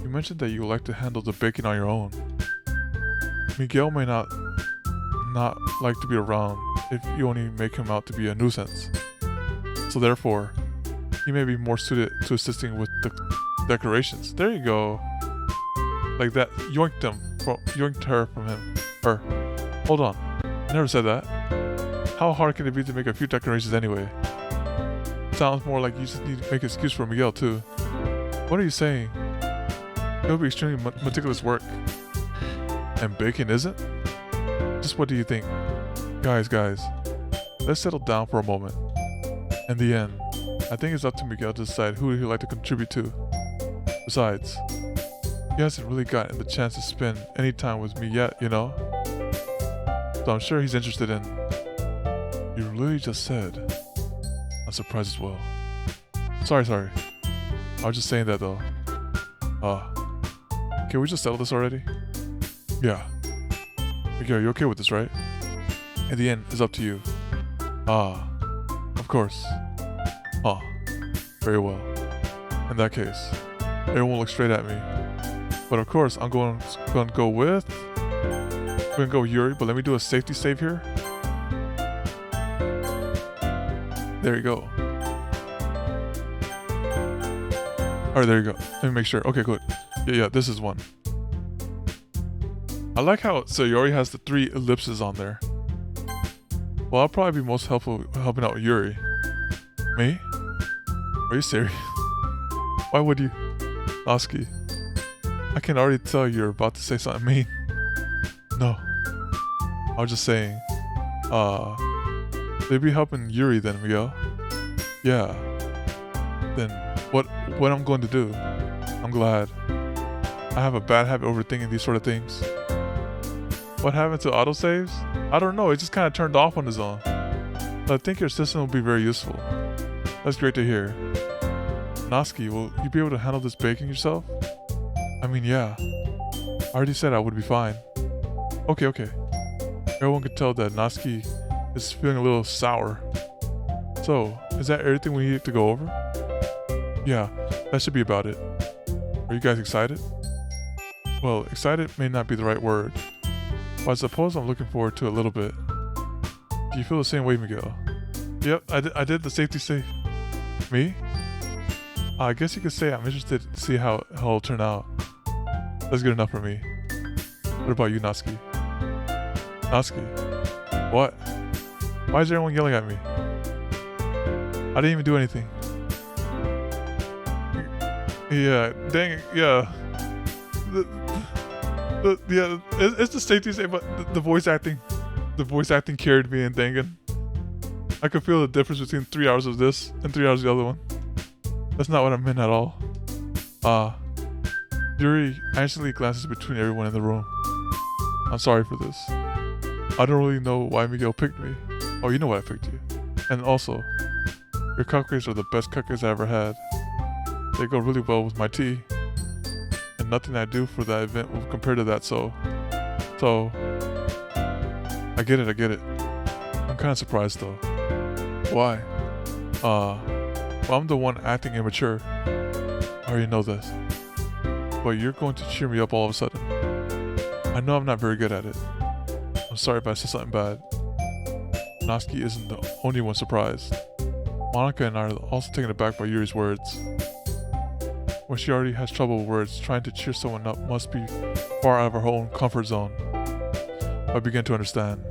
you mentioned that you like to handle the baking on your own. Miguel may not like to be around if you only make him out to be a nuisance. So therefore, he may be more suited to assisting with the decorations. There you go. Like that, yoinked her from him. Her. Hold on. I never said that. How hard can it be to make a few decorations anyway? Sounds more like you just need to make an excuse for Miguel too. What are you saying? It'll be extremely meticulous work. And baking isn't? Just what do you think? Guys, let's settle down for a moment. In the end, I think it's up to Miguel to decide who he'd like to contribute to. Besides, he hasn't really gotten the chance to spend any time with me yet, you know? So I'm sure he's interested in... You really just said... I'm surprised as well. Sorry. I was just saying that though. Can we just settle this already? Yeah. Miguel, are you okay with this, right? In the end, it's up to you. Of course. Very well. In that case, everyone will look straight at me. But of course, I'm going to go with... We're going to go with Yuri, but let me do a safety save here. There you go. Alright, there you go. Let me make sure. Okay, good. Yeah, this is one. I like how Sayori has the 3 ellipses on there. Well, I'll probably be most helpful helping out with Yuri. Me? Are you serious? Why would you? Natsuki, I can already tell you're about to say something mean. No. I was just saying, they'd be helping Yuri then, Miguel. Yeah. Then what I'm going to do? I'm glad. I have a bad habit overthinking these sort of things. What happened to autosaves? I don't know, it just kind of turned off on its own. But I think your system will be very useful. That's great to hear. Natsuki, will you be able to handle this baking yourself? I mean, yeah. I already said I would be fine. Okay. Everyone can tell that Natsuki is feeling a little sour. So, is that everything we need to go over? Yeah, that should be about it. Are you guys excited? Well, excited may not be the right word. But I suppose I'm looking forward to it a little bit. Do you feel the same way, Miguel? Yep, I did the safety save. Me? I guess you could say I'm interested to see how it'll turn out. That's good enough for me. What about you, Natsuki? Natsuki? What? Why is everyone yelling at me? I didn't even do anything. Yeah, dang it, yeah. It's the safety save, but the voice acting carried me, and dang it. I could feel the difference between 3 hours of this and 3 hours of the other one. That's not what I meant at all. Yuri instantly glances between everyone in the room. I'm sorry for this. I don't really know why Miguel picked me. Oh, you know why I picked you. And also, your cupcakes are the best cupcakes I ever had. They go really well with my tea. And nothing I do for that event will compare to that, so... I get it. I'm kind of surprised though. Why? Well, I'm the one acting immature. I already know this. But you're going to cheer me up all of a sudden. I know I'm not very good at it. I'm sorry if I said something bad. Natsuki isn't the only one surprised. Monica and I are also taken aback by Yuri's words. When she already has trouble with words, trying to cheer someone up must be far out of her own comfort zone. I begin to understand.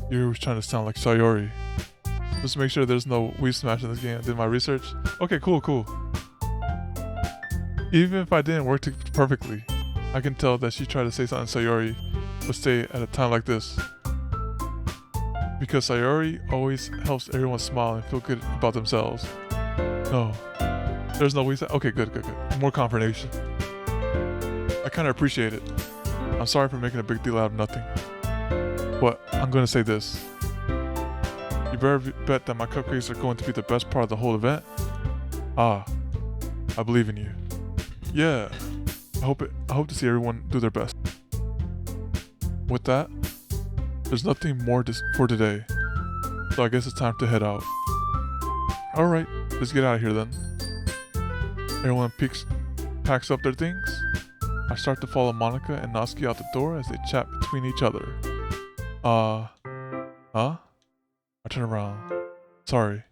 Yuri was trying to sound like Sayori. Just to make sure there's no weave smash in this game. I did my research. Okay, cool. Even if I didn't work perfectly, I can tell that she tried to say something Sayori would say at a time like this. Because Sayori always helps everyone smile and feel good about themselves. No. There's no weave. Okay, good. More confirmation. I kind of appreciate it. I'm sorry for making a big deal out of nothing. But I'm going to say this. You better bet that my cupcakes are going to be the best part of the whole event. I believe in you. Yeah. I hope to see everyone do their best. With that, There's nothing more for today, so I guess it's time to head out. Alright, let's get out of here then. Everyone packs up their things. I start to follow Monica and Natsuki out the door as they chat between each other. Huh? I turn around. Sorry.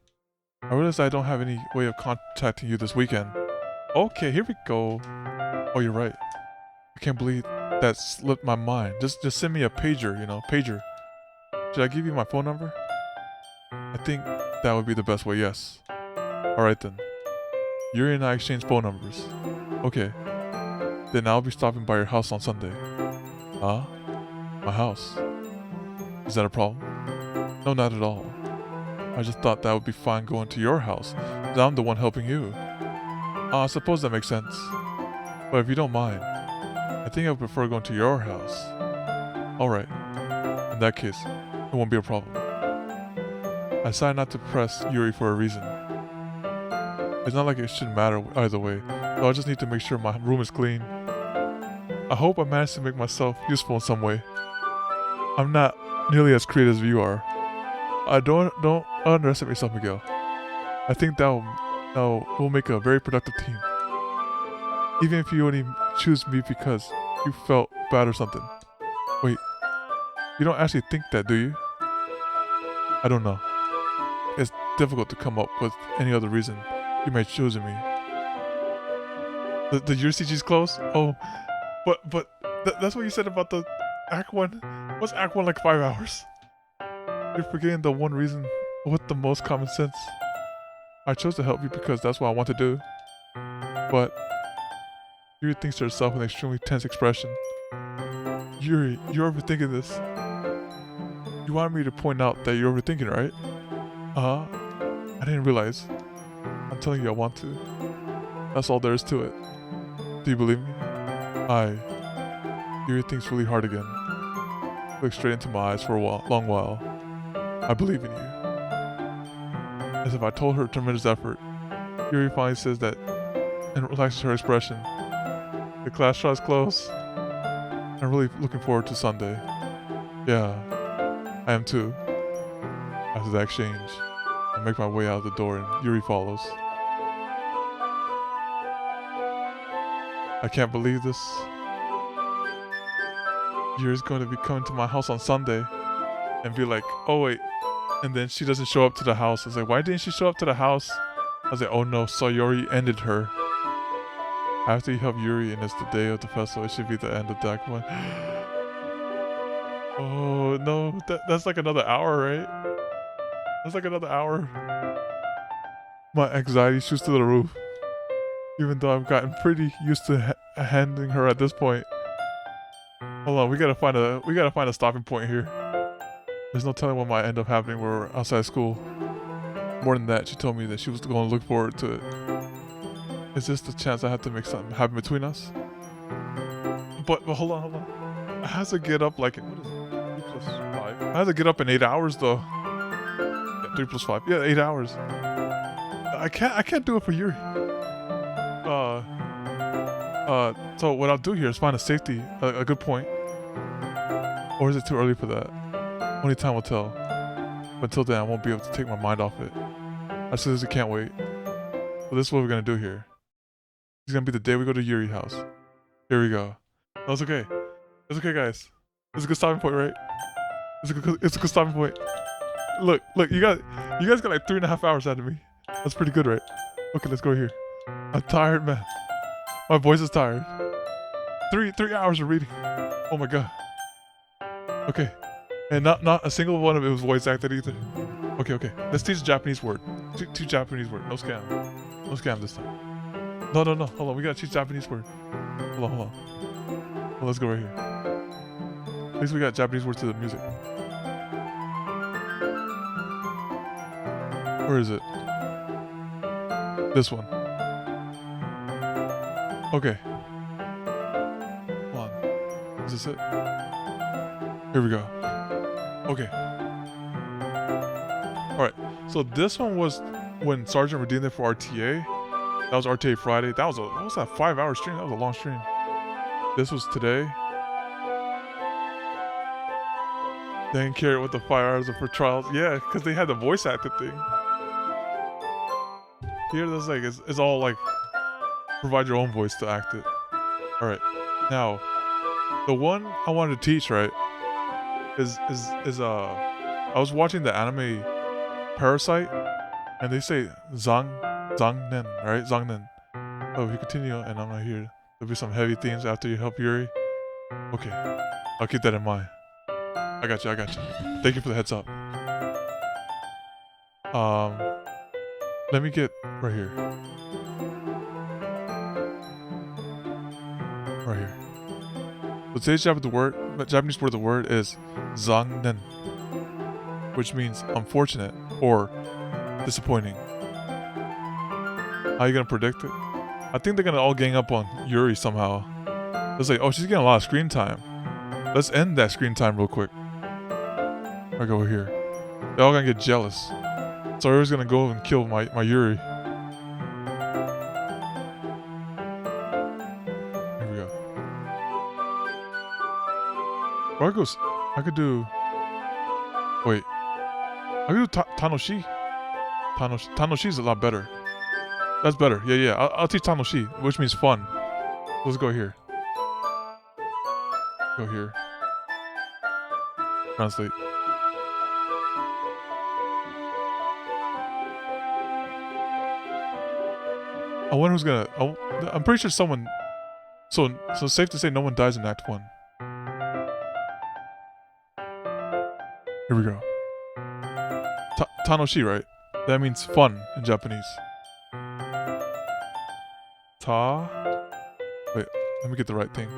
I realize I don't have any way of contacting you this weekend. Okay, here we go. Oh, you're right. I can't believe that slipped my mind. Just send me a pager, pager. Should I give you my phone number? I think that would be the best way, yes. Alright then. Yuri and I exchange phone numbers. Okay. Then I'll be stopping by your house on Sunday. Huh? My house? Is that a problem? No, not at all. I just thought that would be fine going to your house, as I'm the one helping you. I suppose that makes sense. But if you don't mind, I think I would prefer going to your house. Alright. In that case, it won't be a problem. I decided not to press Yuri for a reason. It's not like it shouldn't matter either way, so I just need to make sure my room is clean. I hope I managed to make myself useful in some way. I'm not nearly as creative as you are. Don't underestimate yourself, Miguel. I think we'll make a very productive team. Even if you only choose me because you felt bad or something. Wait, you don't actually think that, do you? I don't know. It's difficult to come up with any other reason you may have chosen me. The UCG's close? Oh, but that's what you said about the Act 1. What's Act 1 like 5 hours? You're forgetting the one reason with the most common sense. I chose to help you because that's what I want to do. But Yuri thinks to herself with an extremely tense expression. Yuri, you're overthinking this. You wanted me to point out that you're overthinking, right? I didn't realize. I'm telling you I want to. That's all there is to it. Do you believe me? Yuri thinks really hard again. Looks straight into my eyes for a long while. I believe in you. As if I told her tremendous effort, Yuri finally says that and relaxes her expression. The class draws close. I'm really looking forward to Sunday. Yeah, I am too. After that exchange, I make my way out of the door and Yuri follows. I can't believe this. Yuri's going to be coming to my house on Sunday and be like, oh wait, and then she doesn't show up to the house. I was like, why didn't she show up to the house? I was like, oh no, so Yuri ended her. After you help Yuri and it's the day of the festival, it should be the end of that one. Oh no, that's like another hour, right? That's like another hour. My anxiety shoots to the roof. Even though I've gotten pretty used to handling her at this point. Hold on, we gotta find a stopping point here. There's no telling what might end up happening when we're outside school. More than that, she told me that she was going to look forward to it. Is this the chance I have to make something happen between us? But hold on. I have to get up like, what is it? 3 plus 5? I have to get up in 8 hours though. Yeah, 3 plus 5. Yeah, 8 hours. I can't do it for Yuri. So what I'll do here is find a good point. Or is it too early for that? Only time will tell. But until then, I won't be able to take my mind off it. I seriously can't wait. So this is what we're gonna do here. It's gonna be the day we go to Yuri's house. Here we go. No, it's okay. It's okay, guys. It's a good stopping point, right? It's a good stopping point. Look, you guys got like 3.5 hours out of me. That's pretty good, right? Okay, let's go here. I'm tired, man. My voice is tired. 3 hours of reading. Oh my god. Okay. And not a single one of it was voice acted either. Okay. Let's teach a Japanese word. Two Japanese word. No scam. No scam this time. No. Hold on. We gotta teach Japanese word. Hold on. Well, let's go right here. At least we got Japanese words to the music. Where is it? This one. Okay. Hold on. Is this it? Here we go. Okay. Alright. So this one was when Sergeant redeemed it for RTA. That was RTA Friday. What was that 5-hour stream? That was a long stream. This was today. They didn't care what the 5 hours are for trials. Yeah, because they had the voice acted thing. Here, there's like it's all like provide your own voice to act it. All right, now the one I wanted to teach right is I was watching the anime Parasite, and they say Zangnen, right? Zangnen. Oh, if you continue and I'm not here, there'll be some heavy themes after you help Yuri. Okay, I'll keep that in mind. I got you. Thank you for the heads up. Let me get right here. Right here. So today's Japanese word of the word is zangnen, which means unfortunate or disappointing. How are you gonna predict it? I think they're gonna all gang up on Yuri somehow. It's like, oh, she's getting a lot of screen time. Let's end that screen time real quick. I go over here. They're all gonna get jealous. So Yuri's gonna go and kill my Yuri. Here we go. Or I could do. Wait. I could do Tanoshi. Tanoshi is a lot better. That's better. Yeah. I'll teach Tanoshi, which means fun. Let's go here. Go here. Translate. I wonder who's gonna. I'm pretty sure someone. So safe to say no one dies in Act 1. Here we go. Tanoshi, right? That means fun in Japanese. Wait, let me get the right thing.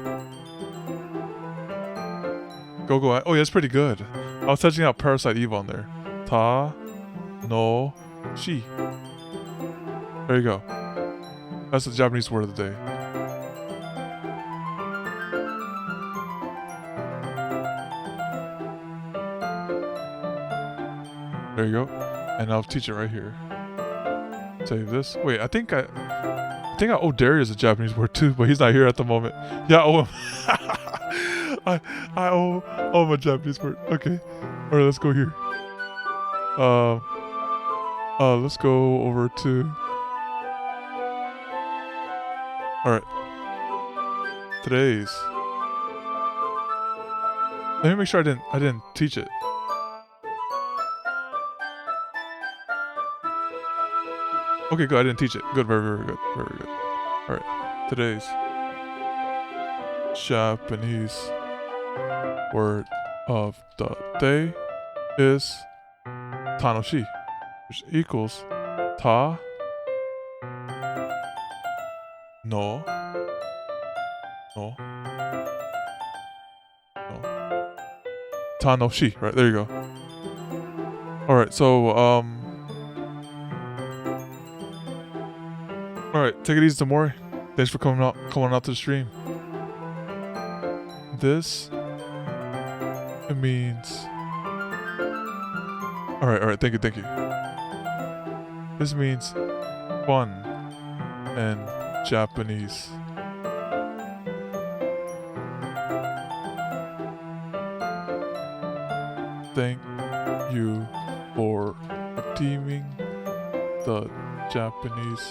Go. Oh yeah, that's pretty good. I was touching out Parasite Eve on there. Shi. There you go. That's the Japanese word of the day. There you go. And I'll teach it right here. Save this. Wait, I think I owe Darius a Japanese word too, but he's not here at the moment. Yeah, I owe him. I owe him a Japanese word. Okay. Alright, let's go here. Let's go over to. Alright. Today's. Let me make sure I didn't teach it. Okay, good. I didn't teach it. Good. Very good. Very good. Alright. Today's Japanese word of the day is Tanoshi, which equals ta no Tanoshi. Right, there you go. Alright, so alright, take it easy, Tamori. Thanks for coming out to the stream. This it means alright, thank you. This means fun in Japanese. Thank you for redeeming the Japanese.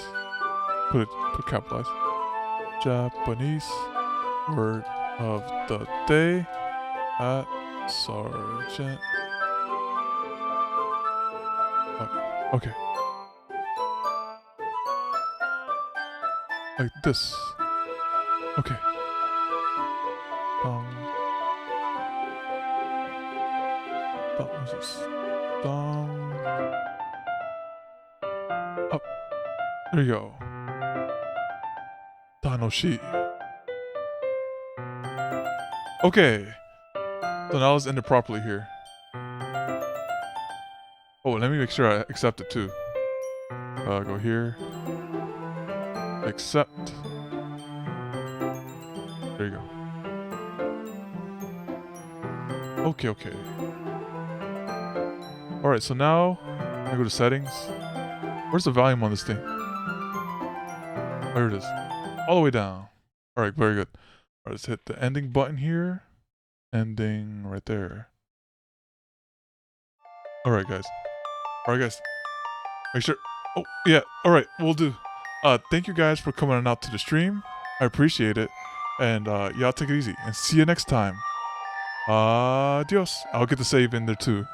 Put capitalized. Japanese word of the day at Sergeant. Okay. Like this. Okay. What's this? Up. There you go. Tanoshi. Okay. So now let's end it properly here. Oh, let me make sure I accept it too. Go here. Accept. There you go. Okay. Alright, so now I go to settings. Where's the volume on this thing? Oh, here it is. All the way down. Alright, very good. Alright, let's hit the ending button here. Ending right there. Alright, guys. Alright, guys. Make sure. Oh, yeah. Alright, we'll do. Thank you guys for coming on out to the stream. I appreciate it. And y'all take it easy. And see you next time. Adios. I'll get the save in there too.